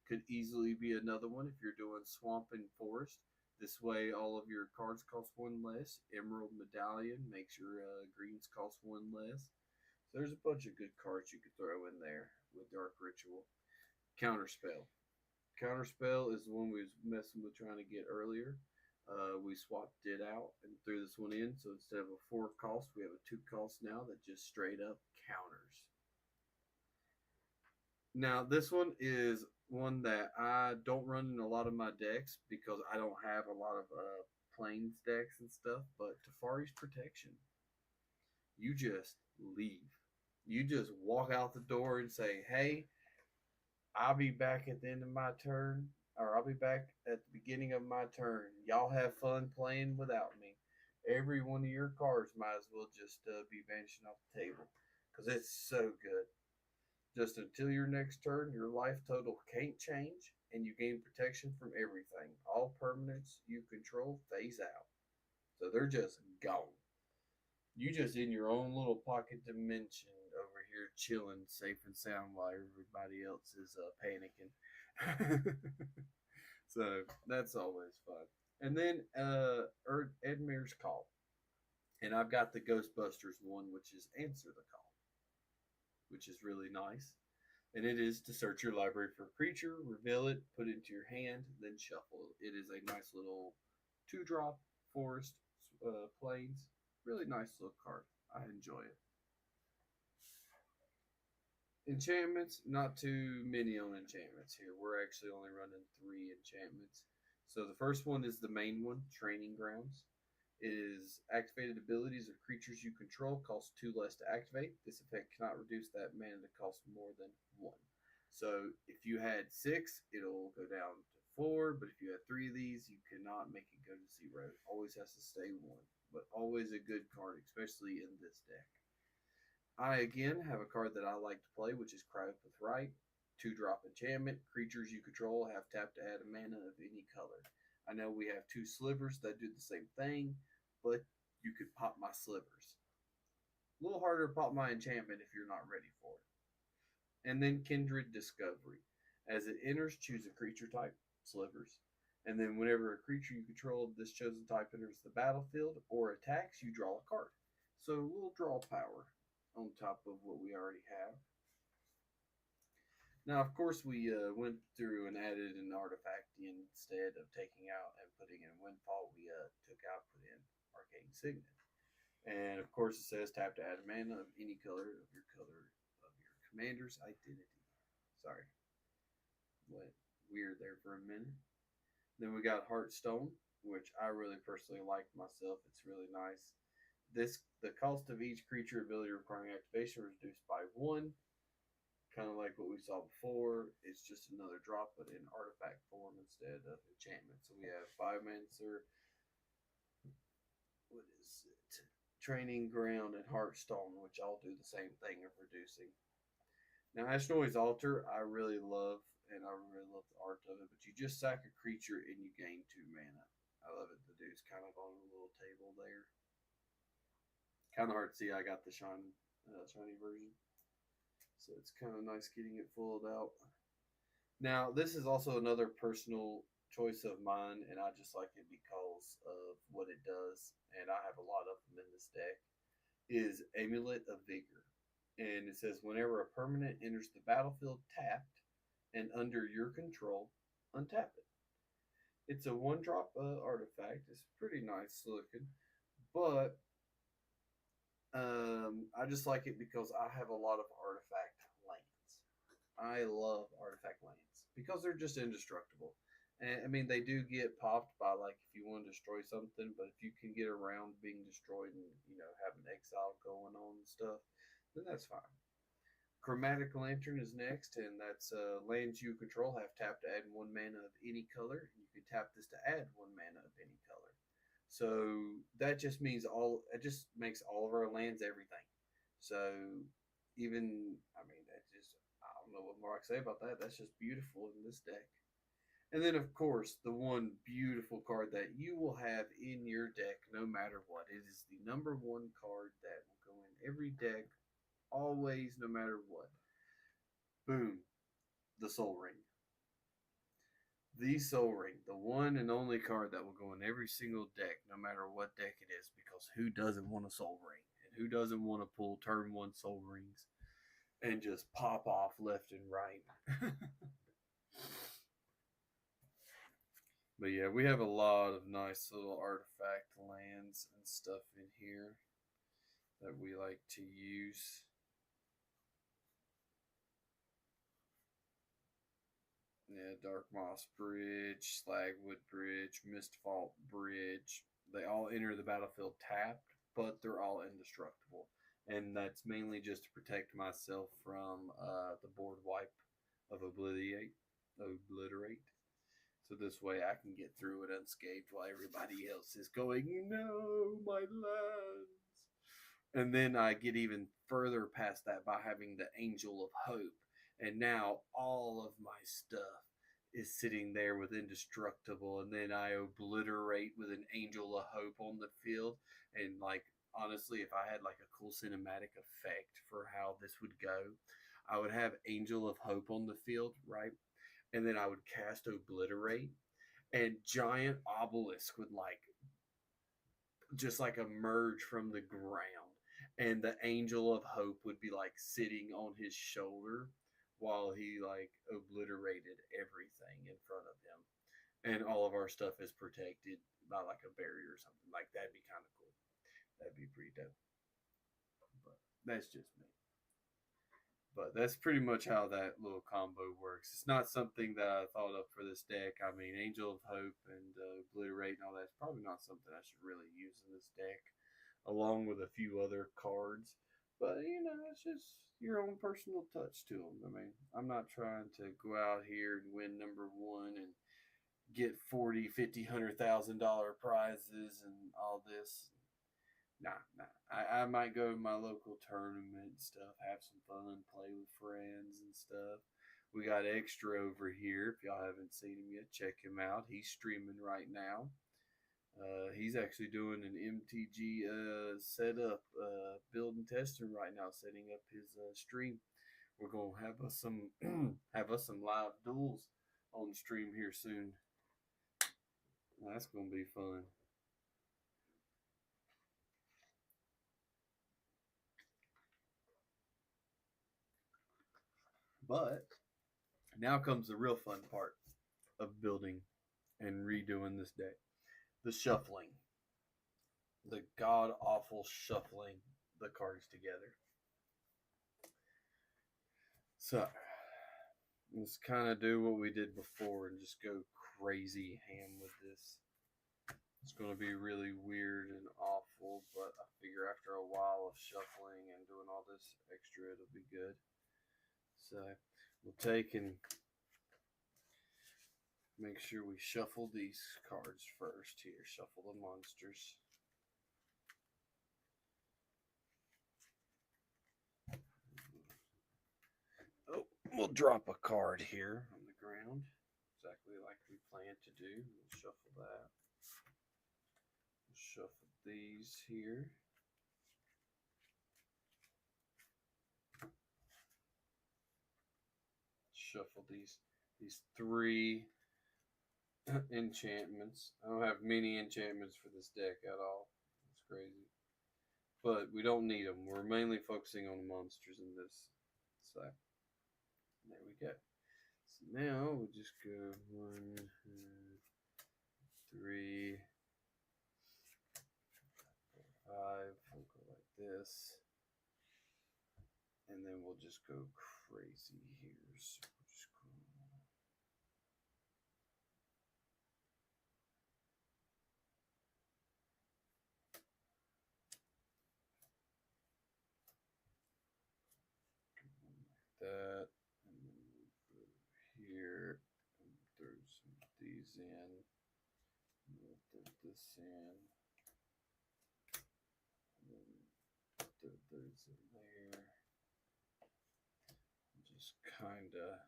could easily be another one. If you're doing Swamp and Forest, this way all of your cards cost 1 less. Emerald Medallion makes your greens cost 1 less. So there's a bunch of good cards you could throw in there with Dark Ritual. Counterspell. Counterspell is the one we was messing with trying to get earlier. We swapped it out and threw this one in. So instead of a 4 cost, we have a 2 cost now that just straight up counters. Now, this one is one that I don't run in a lot of my decks because I don't have a lot of plains decks and stuff, but Tefari's Protection. You just leave. You just walk out the door and say, hey, I'll be back at the end of my turn, or I'll be back at the beginning of my turn. Y'all have fun playing without me. Every one of your cards might as well just be vanishing off the table because it's so good. Just until your next turn, your life total can't change, and you gain protection from everything. All permanents you control phase out. So they're just gone. You just in your own little pocket dimension over here chilling safe and sound while everybody else is panicking. So that's always fun. And then Edmir's Call. And I've got the Ghostbusters one, which is Answer the Call, which is really nice. And it is to search your library for a creature, reveal it, put it into your hand, then shuffle. It is a nice little 2-drop forest plains. Really nice little card. I enjoy it. Enchantments, not too many on enchantments here. We're actually only running 3 enchantments. So the first one is the main one, Training Grounds. It is activated abilities of creatures you control cost 2 less to activate. This effect cannot reduce that mana to cost more than 1. So if you had 6, it'll go down to 4. But if you had 3 of these, you cannot make it go to 0. It always has to stay 1. But always a good card, especially in this deck. I again have a card that I like to play, which is Cry Up with Right. 2-drop enchantment. Creatures you control have tapped to add a mana of any color. I know we have 2 slivers that do the same thing, but you could pop my slivers. A little harder to pop my enchantment if you're not ready for it. And then Kindred Discovery. As it enters, choose a creature type, slivers. And then whenever a creature you control of this chosen type enters the battlefield or attacks, you draw a card. So a little draw power on top of what we already have. Now, of course, we went through and added an artifact instead of taking out and putting in Windfall. We took out, put in Arcane Signet. And, of course, it says tap to add a mana of any color of your commander's identity. Sorry. Went weird there for a minute. Then we got Heartstone, which I really personally like myself. It's really nice. The cost of each creature ability requiring activation is reduced by 1. Kind of like what we saw before. It's just another drop, but in artifact form instead of enchantment. So we have Biomancer. What is it? Training Ground and Heartstone, which all do the same thing of reducing. Now, Ashnoy's Altar, I really love, and I really love the art of it. But you just sack a creature and you gain 2 mana. I love it. The dude's kind of on a little table there. Kind of hard to see. I got the shiny version. So it's kind of nice getting it fulled out. Now, this is also another personal choice of mine, and I just like it because of what it does, and I have a lot of them in this deck, is Amulet of Vigor. And it says, whenever a permanent enters the battlefield tapped and under your control, untap it. It's a 1-drop artifact. It's pretty nice looking, but I just like it because I have a lot of artifact lands. I love artifact lands because they're just indestructible. And I mean, they do get popped by like if you want to destroy something, but if you can get around being destroyed and have an exile going on and stuff, then that's fine. Chromatic Lantern is next, and that's lands you control have tap to add 1 mana of any color. You can tap this to add 1 mana of any color. So that just means it just makes all of our lands everything. So even, I mean, I don't know what more I can say about that. That's just beautiful in this deck. And then, of course, the one beautiful card that you will have in your deck no matter what. It is the #1 card that will go in every deck, always, no matter what. Boom. The Soul Ring. The Soul Ring. The one and only card that will go in every single deck, no matter what deck it is. Because who doesn't want a Soul Ring? And who doesn't want to pull turn 1 Soul Rings and just pop off left and right? But yeah, we have a lot of nice little artifact lands and stuff in here that we like to use. Yeah, Dark Moss Bridge, Slagwood Bridge, Mistvault Bridge. They all enter the battlefield tapped, but they're all indestructible. And that's mainly just to protect myself from the board wipe of Obliterate. So this way I can get through it unscathed while everybody else is going, no, my lands. And then I get even further past that by having the Angel of Hope. And now all of my stuff is sitting there with Indestructible. And then I obliterate with an Angel of Hope on the field. And like, honestly, if I had like a cool cinematic effect for how this would go, I would have Angel of Hope on the field, right? And then I would cast Obliterate, and giant obelisk would just like emerge from the ground, and the Angel of Hope would be like sitting on his shoulder while he like obliterated everything in front of him, and all of our stuff is protected by like a barrier or something. Like that'd be kind of cool. That'd be pretty dope. But that's just me. But that's pretty much how that little combo works. It's not something that I thought up for this deck. I mean, Angel of Hope and Obliterate and all that's probably not something I should really use in this deck, along with a few other cards. But, it's just your own personal touch to them. I mean, I'm not trying to go out here and win #1 and get 40, 50, $100,000 prizes and all this. Nah. I might go to my local tournament and stuff, have some fun, play with friends and stuff. We got Extra over here. If y'all haven't seen him yet, check him out. He's streaming right now. He's actually doing an MTG setup, build and testing right now, setting up his stream. We're gonna have us some live duels on stream here soon. That's gonna be fun. But now comes the real fun part of building and redoing this deck. The shuffling. The god awful shuffling the cards together. So let's kind of do what we did before and just go crazy ham with this. It's going to be really weird and awful, but I figure after a while of shuffling and doing all this extra, it'll be good. So we'll take and make sure we shuffle these cards first here. Shuffle the monsters. Oh, we'll drop a card here on the ground, exactly like we planned to do. We'll shuffle that. We'll shuffle these here. Shuffle these 3 enchantments. I don't have many enchantments for this deck at all. It's crazy. But we don't need them. We're mainly focusing on the monsters in this. So there we go. So now we'll just go 1, 2, 3, 4, 5. We'll go like this. this. And then we'll just go crazy here. So we'll just go. Like that. And then we'll go here and throw some of these in. And we'll throw this in. And then throw those in there. Just kind of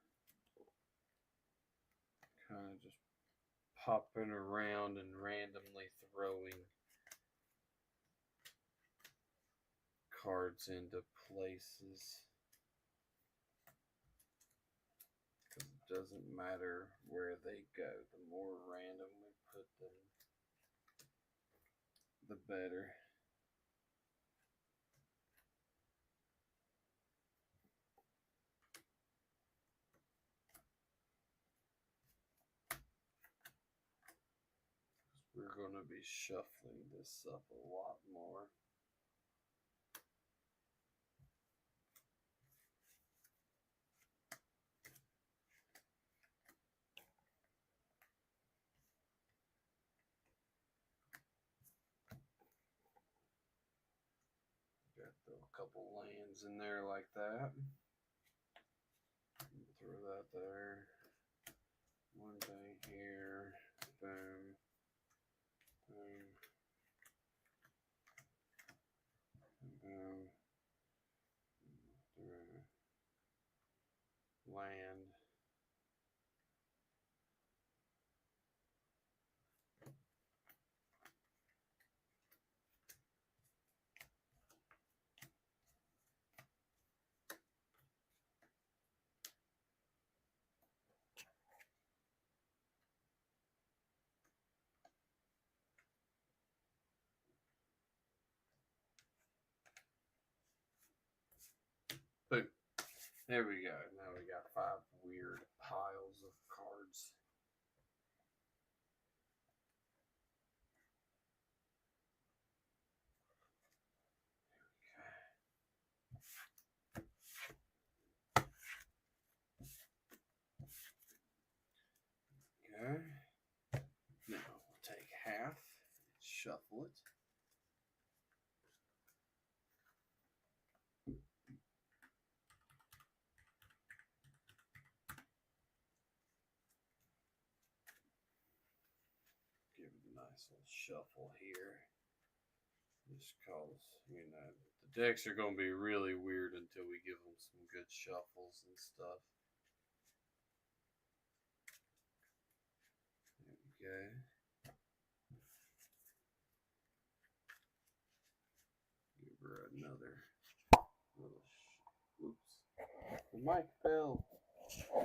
just popping around and randomly throwing cards into places, because it doesn't matter where they go. The more random we put them, the better. We're going to be shuffling this up a lot more. Got throw a couple lands in there like that. Throw that there. One thing here. Boom. Boom. Boom. Through land. Boom. There we go. Now we got 5 weird piles of cards. Okay. Now we'll take half, shuffle it. Give it a nice little shuffle here. Just cause, you know, the decks are going to be really weird until we give them some good shuffles and stuff. There we go. Give her another little. Oops. The mic fell.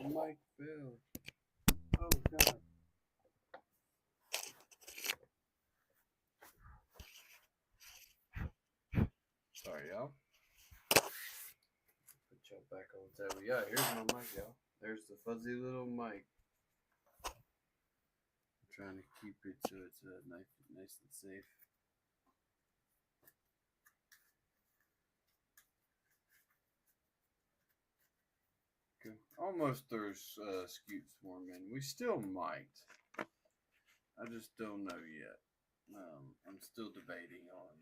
The mic fell. Oh, God. Sorry, y'all. Put y'all back on the table. Yeah, here's my mic, y'all. There's the fuzzy little mic. I'm trying to keep it so it's nice and safe. Okay. Almost throws Scute Swarm in. We still might. I just don't know yet. I'm still debating on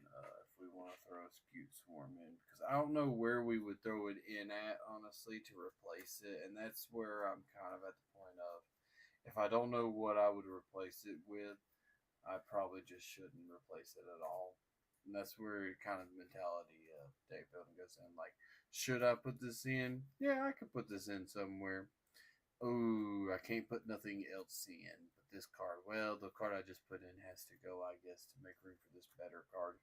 if we want to throw a Scute Swarm in, because I don't know where we would throw it in at, honestly, to replace it. And that's where I'm kind of at the point of, if I don't know what I would replace it with, I probably just shouldn't replace it at all. And that's where kind of the mentality of deck building goes in. Like, should I put this in? Yeah, I could put this in somewhere. Oh, I can't put nothing else in but this card. Well, the card I just put in has to go, I guess, to make room for this better card.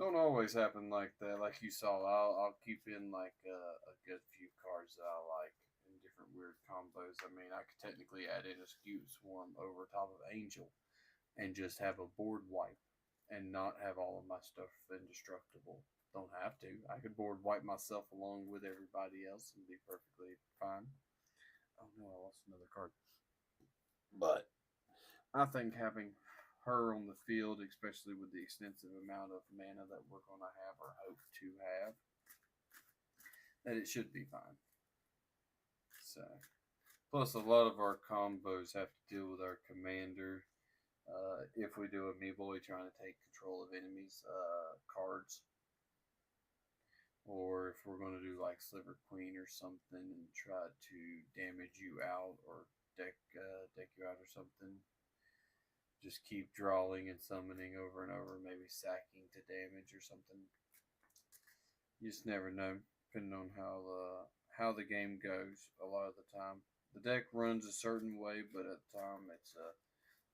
Don't always happen like that. Like you saw, I'll keep in like a good few cards that I like in different weird combos. I mean, I could technically add in a Scute Swarm over top of Angel and just have a board wipe and not have all of my stuff indestructible. Don't have to. I could board wipe myself along with everybody else and be perfectly fine. Oh no, I lost another card. But I think having her on the field, especially with the extensive amount of mana that we're going to have or hope to have, that it should be fine. So, plus a lot of our combos have to deal with our commander. If we do a me boy trying to take control of enemies' cards, or if we're going to do like Sliver Queen or something and try to damage you out or deck you out or something, just keep drawing and summoning over and over, maybe sacking to damage or something. You just never know, depending on how the game goes. A lot of the time, the deck runs a certain way, but at the time, it's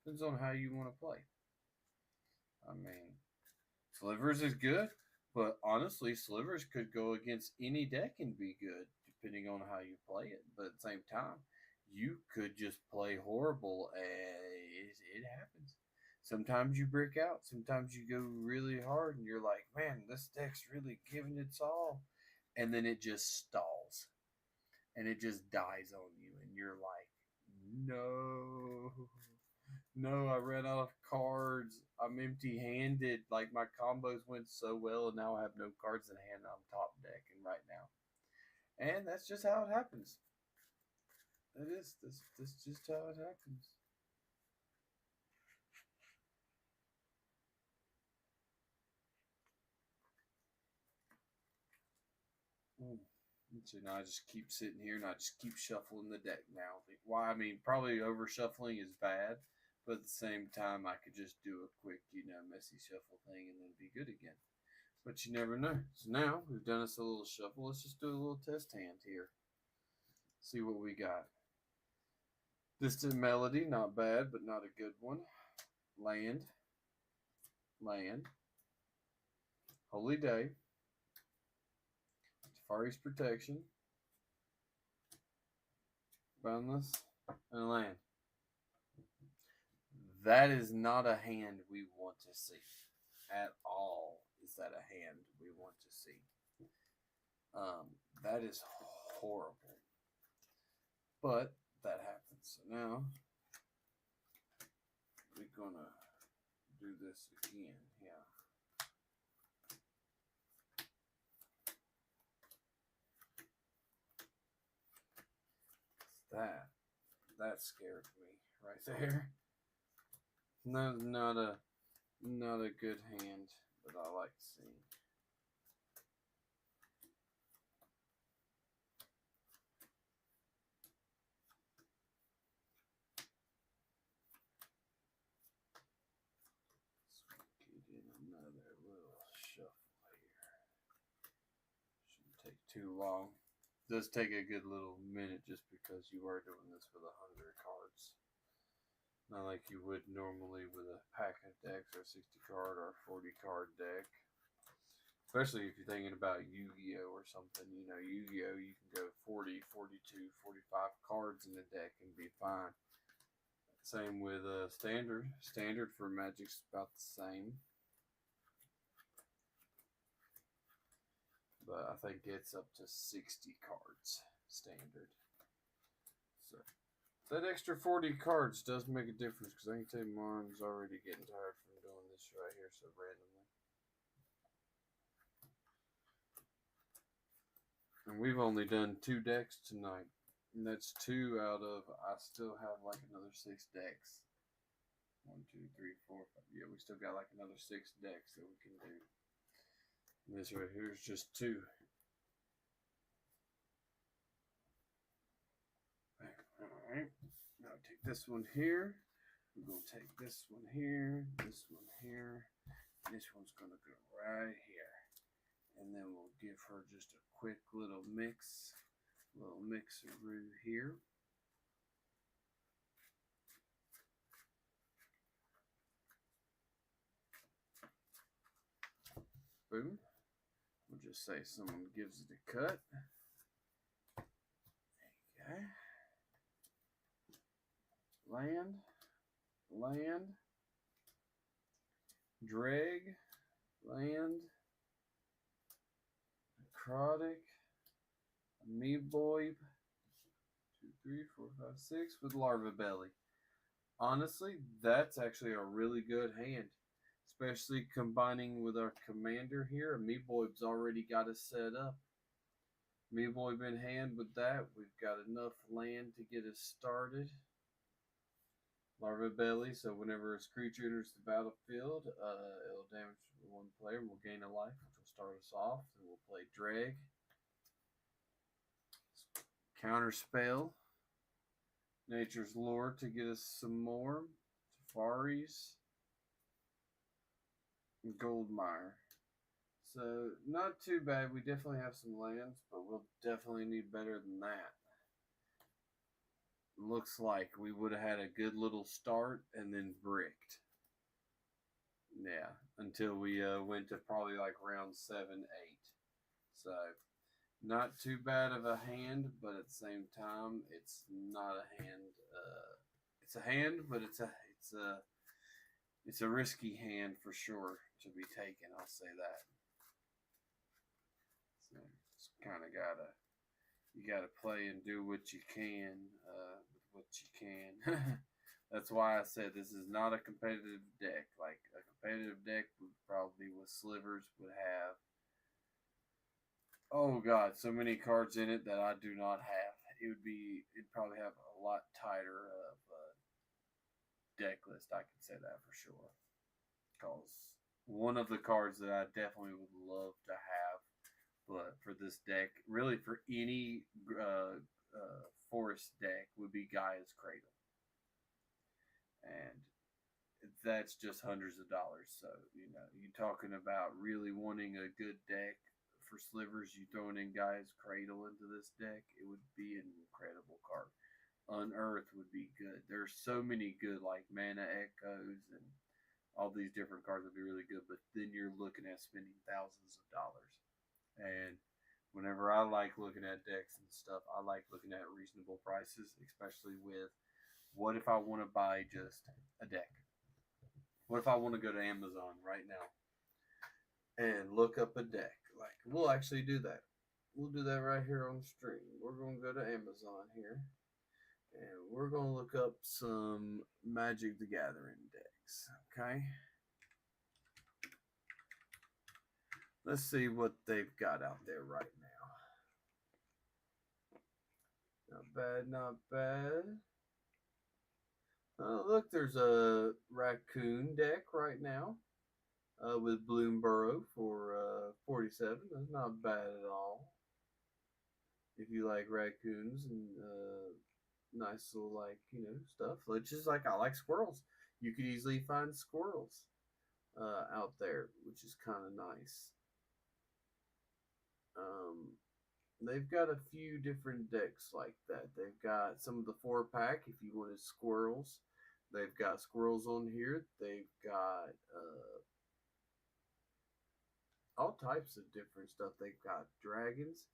depends on how you want to play. I mean, Slivers is good, but honestly, Slivers could go against any deck and be good, depending on how you play it. But at the same time, you could just play horrible, and it happens. Sometimes you break out. Sometimes you go really hard, and you're like, man, this deck's really giving its all. And then it just stalls. And it just dies on you. And you're like, no. No, I ran out of cards. I'm empty handed. Like, my combos went so well, and now I have no cards in hand. I'm top decking right now. And that's just how it happens. It is. That's just how it happens. So now I just keep sitting here and I just keep shuffling the deck now. Why? I mean, probably over shuffling is bad, but at the same time, I could just do a quick, messy shuffle thing and then be good again. But you never know. So now we've done us a little shuffle. Let's just do a little test hand here. See what we got. Distant Melody, not bad, but not a good one. Land. Holy Day. Tefari's Protection, Boundless, and Land. That is not a hand we want to see. At all is that a hand we want to see. That is horrible. But that happens. So now, we're going to do this again. Yeah. That scared me right there. No, not a good hand that I like seeing. Let's get in another little shuffle here. Shouldn't take too long. Does take a good little minute just because you are doing this with 100 cards. Not like you would normally with a pack of decks or a 60 card or 40 card deck. Especially if you're thinking about Yu-Gi-Oh or something. Yu-Gi-Oh, you can go 40, 42, 45 cards in a deck and be fine. Same with Standard. Standard for Magic's about the same. But I think it's up to 60 cards standard. So that extra 40 cards does make a difference because I can tell you mine's already getting tired from doing this right here so randomly. And we've only done 2 decks tonight. And that's 2 out of, I still have like another 6 decks. 1, 2, 3, 4, 5. Yeah, we still got like another 6 decks that we can do. This right here is just 2. Alright, now take this one here. We're going to take this one here, this one here. This one's going to go right here. And then we'll give her just a quick little mixeroo here. Boom. We'll just say someone gives it a cut. Okay. Land. Drag. Land. Necrotic. Amoeboid. 2, 3, 4, 5, 6 with Larva Belly. Honestly, that's actually a really good hand, especially combining with our commander here. Me Boy's already got us set up. Me Boy been hand with that. We've got enough land to get us started. Larva Belly, so whenever a creature enters the battlefield, it'll damage one player. We'll gain a life, which will start us off. Then we'll play Drag. Counter Spell. Nature's Lore to get us some more. Safaris. Goldmire. So, not too bad. We definitely have some lands, but we'll definitely need better than that. Looks like we would have had a good little start and then bricked. Yeah, until we went to probably like round 7, 8. So, not too bad of a hand, but at the same time, it's not a hand. It's a hand, but it's a risky hand for sure to be taken. I'll say that. So, it's kind of you gotta play and do what you can with what you can. That's why I said this is not a competitive deck. Like a competitive deck would probably with slivers would have, oh god, so many cards in it that I do not have. It'd probably have a lot tighter of a deck list. I can say that for sure. Because one of the cards that I definitely would love to have, but for this deck, really for any forest deck, would be Gaia's Cradle, and that's just hundreds of dollars. So you're talking about really wanting a good deck for slivers. You throwing in Gaia's Cradle into this deck, it would be an incredible card. Unearth would be good. There's so many good like Mana Echoes and all these different cards would be really good. But then you're looking at spending thousands of dollars. And whenever I like looking at decks and stuff, I like looking at reasonable prices, especially with what if I want to buy just a deck? What if I want to go to Amazon right now and look up a deck? Like, we'll actually do that. We'll do that right here on the stream. We're going to go to Amazon here and we're going to look up some Magic the Gathering decks. Okay. Let's see what they've got out there right now. Not bad, not bad. Oh, look, there's a raccoon deck right now with Bloomburrow for 47. That's not bad at all. If you like raccoons and nice little stuff, which is like I like squirrels. You could easily find squirrels out there, which is kind of nice. They've got a few different decks like that. They've got some of the 4-pack if you wanted squirrels. They've got squirrels on here. They've got all types of different stuff. They've got dragons.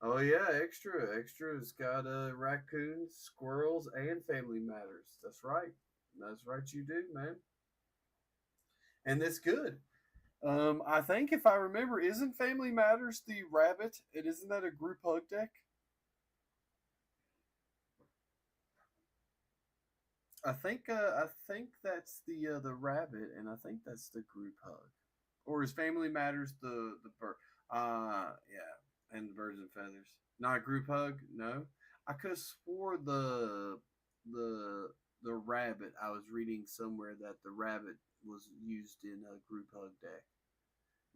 Oh yeah, extra. Extra's got raccoons, squirrels, and Family Matters. That's right. That's right, you do, man. And that's good. I think if I remember, isn't Family Matters the rabbit? And isn't that a group hug deck? I think that's the rabbit, and I think that's the group hug, or is Family Matters the bird? Yeah, and the birds and feathers. Not group hug. No, I could have swore the the rabbit. I was reading somewhere that the rabbit was used in a group hug deck.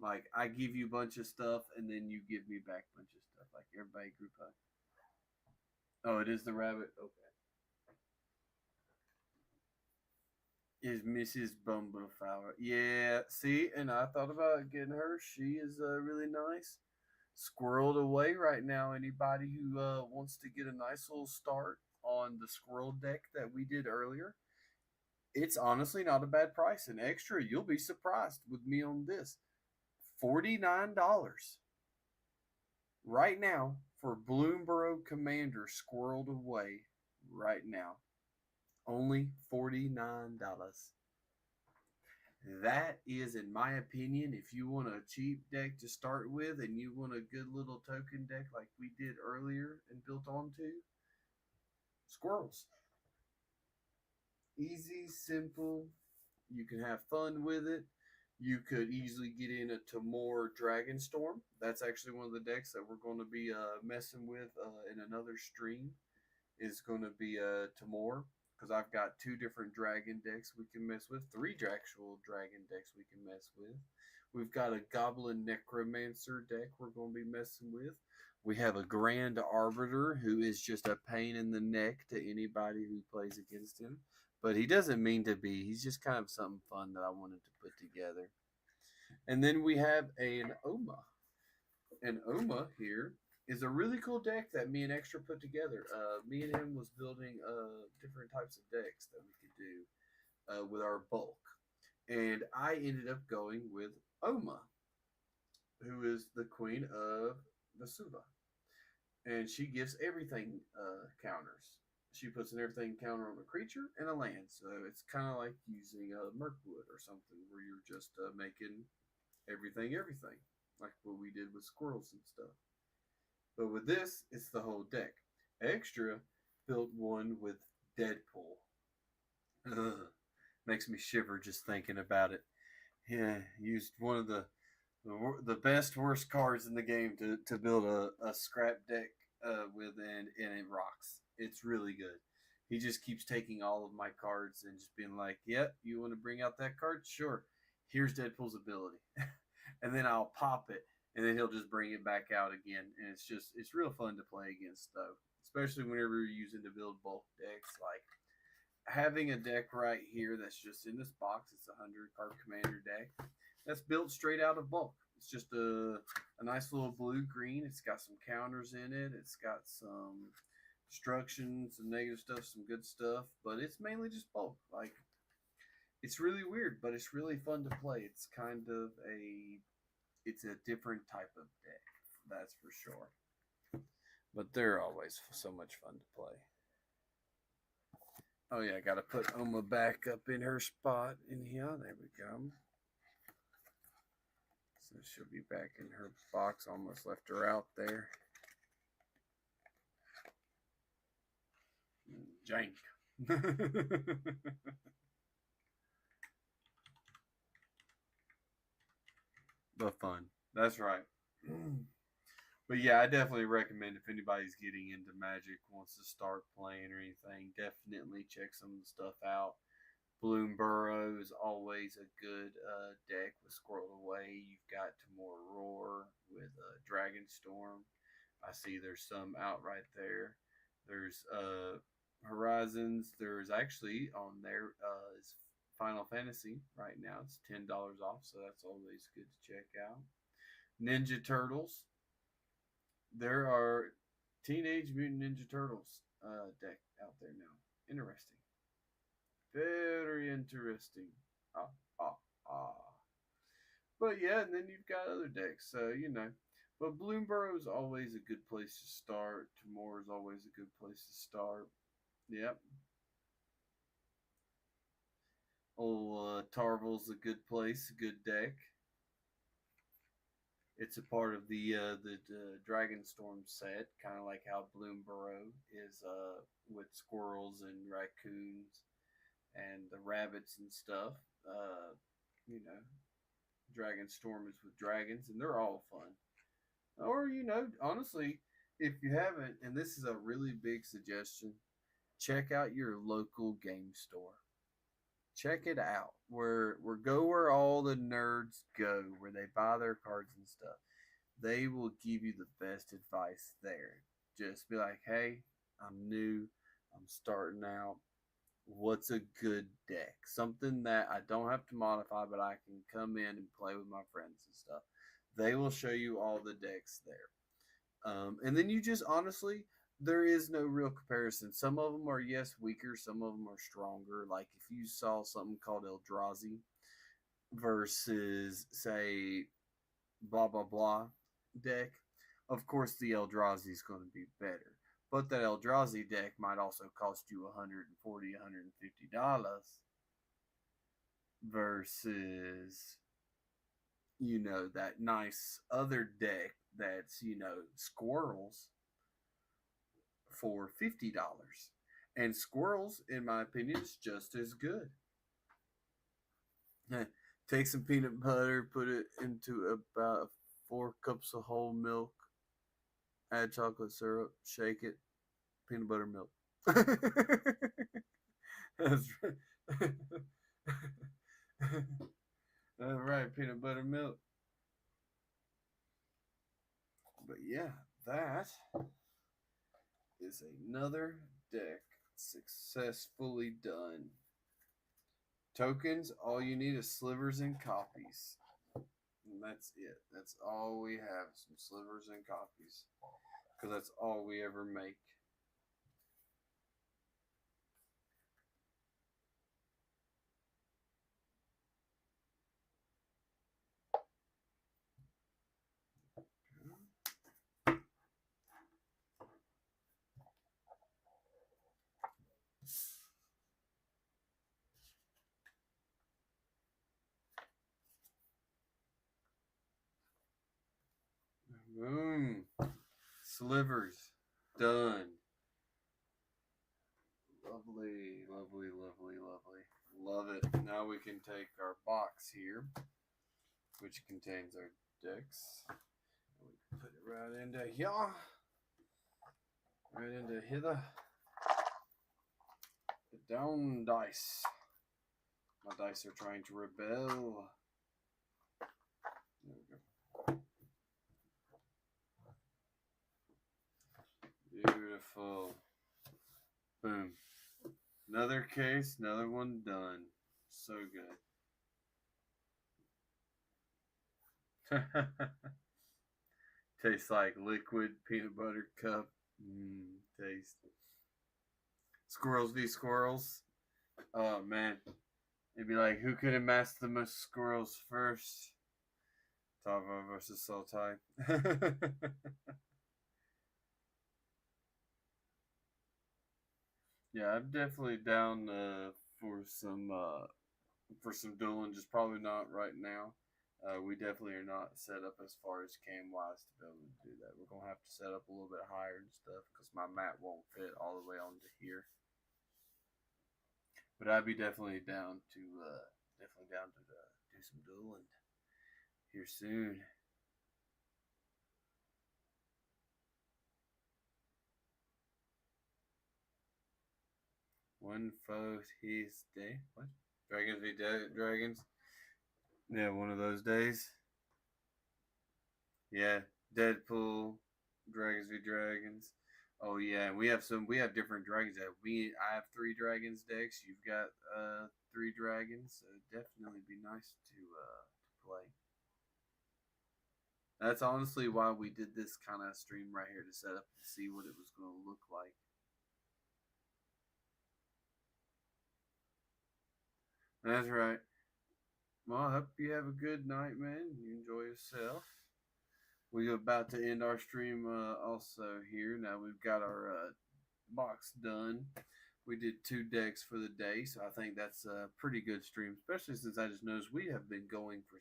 Like I give you a bunch of stuff, and then you give me back a bunch of stuff. Like everybody group hug. Oh, it is the rabbit. Okay. Is Mrs. Bumbleflower. Yeah, see, and I thought about getting her. She is really nice. Squirreled away right now. Anybody who wants to get a nice little start on the squirrel deck that we did earlier, it's honestly not a bad price. And extra, you'll be surprised with me on this. $49 right now for Bloomburrow Commander squirreled away right now. Only $49. That is, in my opinion, if you want a cheap deck to start with and you want a good little token deck like we did earlier and built onto, squirrels. Easy, simple. You can have fun with it. You could easily get into more Dragon Storm. That's actually one of the decks that we're going to be messing with in another stream. Is going to be Tamor, because I've got two different dragon decks we can mess with, three actual dragon decks we can mess with. We've got a Goblin Necromancer deck we're going to be messing with. We have a Grand Arbiter who is just a pain in the neck to anybody who plays against him. But he doesn't mean to be. He's just kind of something fun that I wanted to put together. And then we have an Oma. An Oma here is a really cool deck that me and Extra put together. Me and him was building different types of decks that we could do with our bulk. And I ended up going with Oma, who is the queen of Vesuva. And she gives everything counters. She puts an everything counter on a creature and a land. So it's kind of like using a Mirkwood or something where you're just making everything, like what we did with squirrels and stuff. But with this, it's the whole deck. Extra built one with Deadpool. Ugh, makes me shiver just thinking about it. Yeah, used one of the best worst cards in the game to build a scrap deck with, and it rocks. It's really good. He just keeps taking all of my cards and just being like, "Yep, you want to bring out that card? Sure. Here's Deadpool's ability," and then I'll pop it, and then he'll just bring it back out again. And it's real fun to play against though, especially whenever you're using to build bulk decks. Like having a deck right here that's just in this box. It's a 100 card commander deck that's built straight out of bulk. It's just a nice little blue green. It's got some counters in it. It's got some destruction, some negative stuff, some good stuff, but it's mainly just bulk. Like it's really weird, but it's really fun to play. It's kind of it's a different type of deck, that's for sure. But they're always so much fun to play. Oh yeah, I gotta put Oma back up in her spot in here. There we go. So she'll be back in her box. Almost left her out there. Jank. But fun. That's right. But yeah, I definitely recommend if anybody's getting into Magic, wants to start playing or anything, definitely check some of the stuff out. Bloom Burrow is always a good deck with Squirrel Away. You've got Tamor Roar with Dragon Storm. I see there's some out right there. There's Horizons. There's actually on there is Final Fantasy right now. It's $10 off, so that's always good to check out. Ninja Turtles. There are Teenage Mutant Ninja Turtles deck out there now. Interesting. Very interesting. Ah, ah, ah. But yeah, and then you've got other decks, so you know. But Bloomburrow is always a good place to start. Tamor is always a good place to start. Yep. Old Tarvel's a good place, a good deck. It's a part of the Dragonstorm set, kind of like how Bloomburrow is with squirrels and raccoons and the rabbits and stuff. You know, Dragonstorm is with dragons, and they're all fun. Or you know, honestly, if you haven't, and this is a really big suggestion, check out your local game store. Check it out. Where all the nerds go, where they buy their cards and stuff. They will give you the best advice there. Just be like, hey, I'm new, I'm starting out. What's a good deck? Something that I don't have to modify, but I can come in and play with my friends and stuff. They will show you all the decks there. And then you just honestly, there is no real comparison. Some of them are, yes, weaker. Some of them are stronger. Like if you saw something called Eldrazi versus, say, blah, blah, blah deck, of course the Eldrazi is going to be better. But that Eldrazi deck might also cost you $140, $150 versus, you know, that nice other deck that's, you know, squirrels for $50. And squirrels, in my opinion, is just as good. Take some peanut butter, put it into about 4 cups of whole milk, add chocolate syrup, shake it, peanut butter milk. That's right. All right, peanut butter milk. But yeah, that is another deck successfully done. Tokens, all you need is slivers and copies. And that's it. That's all we have, some slivers and copies. Because that's all we ever make. Boom. Slivers. Done. Lovely, lovely, lovely, lovely. Love it. Now we can take our box here, which contains our decks. And we can put it right into here. Right into hither. The down dice. My dice are trying to rebel. There we go. Beautiful. Boom. Another case, another one done. So good. Tastes like liquid peanut butter cup. Taste. Squirrels v. squirrels. Oh man. It'd be like, who could have masked the most squirrels first? Tava versus Sultai. Yeah, I'm definitely down for some dueling. Just probably not right now. We definitely are not set up as far as cam wise to be able to do that. We're gonna have to set up a little bit higher and stuff because my mat won't fit all the way onto here. But I'd be definitely down to do some dueling here soon. One foe his day. What? Dragons v dragons. Yeah, one of those days. Yeah, Deadpool, Dragons v Dragons. Oh yeah, and we have different dragons. I have 3 dragons decks. You've got 3 dragons. So it'd definitely be nice to play. That's honestly why we did this kind of stream right here, to set up and see what it was going to look like. That's right. Well, I hope you have a good night, man. You enjoy yourself. We're about to end our stream also here. Now we've got our box done. We did 2 decks for the day, so I think that's a pretty good stream, especially since I just noticed we have been going for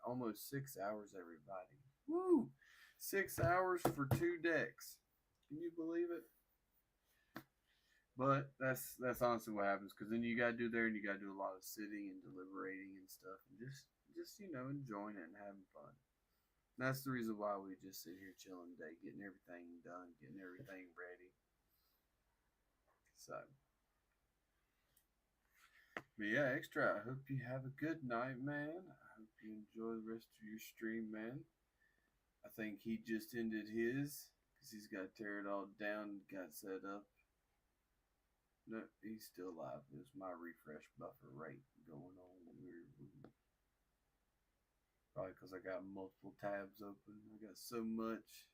almost 6 hours, everybody. Woo! 6 hours for 2 decks. Can you believe it? But that's honestly what happens, because then you gotta do there, and you gotta do a lot of sitting and deliberating and stuff, and just enjoying it and having fun. And that's the reason why we just sit here chilling today, getting everything done, getting everything ready. So, but yeah, extra. I hope you have a good night, man. I hope you enjoy the rest of your stream, man. I think he just ended his because he's got to tear it all down, got set up. No, he's still alive. There's my refresh buffer rate going on weird. Probably because I got multiple tabs open. I got so much.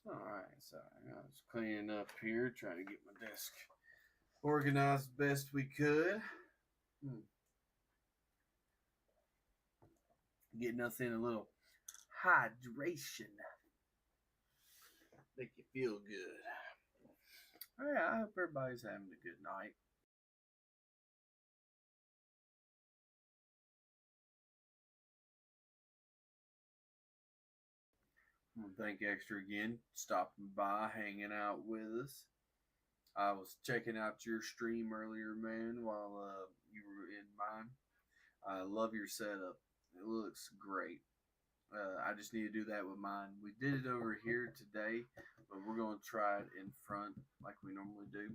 All right, sorry, I was cleaning up here, trying to get my desk organized best we could. Hmm. Getting us in a little hydration, make you feel good. All right, I hope everybody's having a good night. I want to thank Extra again, stopping by, hanging out with us. I was checking out your stream earlier, man, while you were in mine. I love your setup. It looks great. I just need to do that with mine. We did it over here today, but we're going to try it in front like we normally do.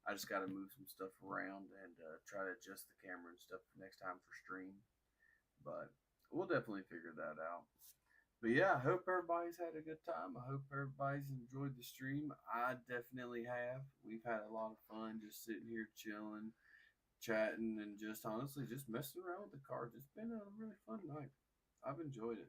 I just got to move some stuff around and try to adjust the camera and stuff next time for stream. But we'll definitely figure that out. But yeah, I hope everybody's had a good time. I hope everybody's enjoyed the stream. I definitely have. We've had a lot of fun just sitting here chilling, chatting, and just honestly just messing around with the cards. It's been a really fun night. I've enjoyed it.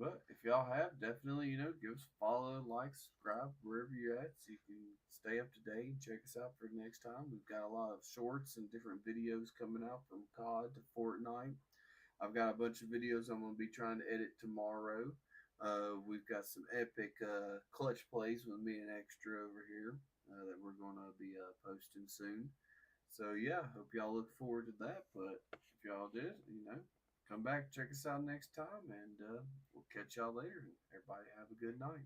But if y'all have, definitely, give us a follow, like, subscribe, wherever you're at, so you can stay up to date and check us out for next time. We've got a lot of shorts and different videos coming out from COD to Fortnite. I've got a bunch of videos I'm going to be trying to edit tomorrow. We've got some epic clutch plays with me and Extra over here that we're going to be posting soon. So yeah, hope y'all look forward to that. But if y'all did, come back, check us out next time, and we'll catch y'all later. Everybody have a good night.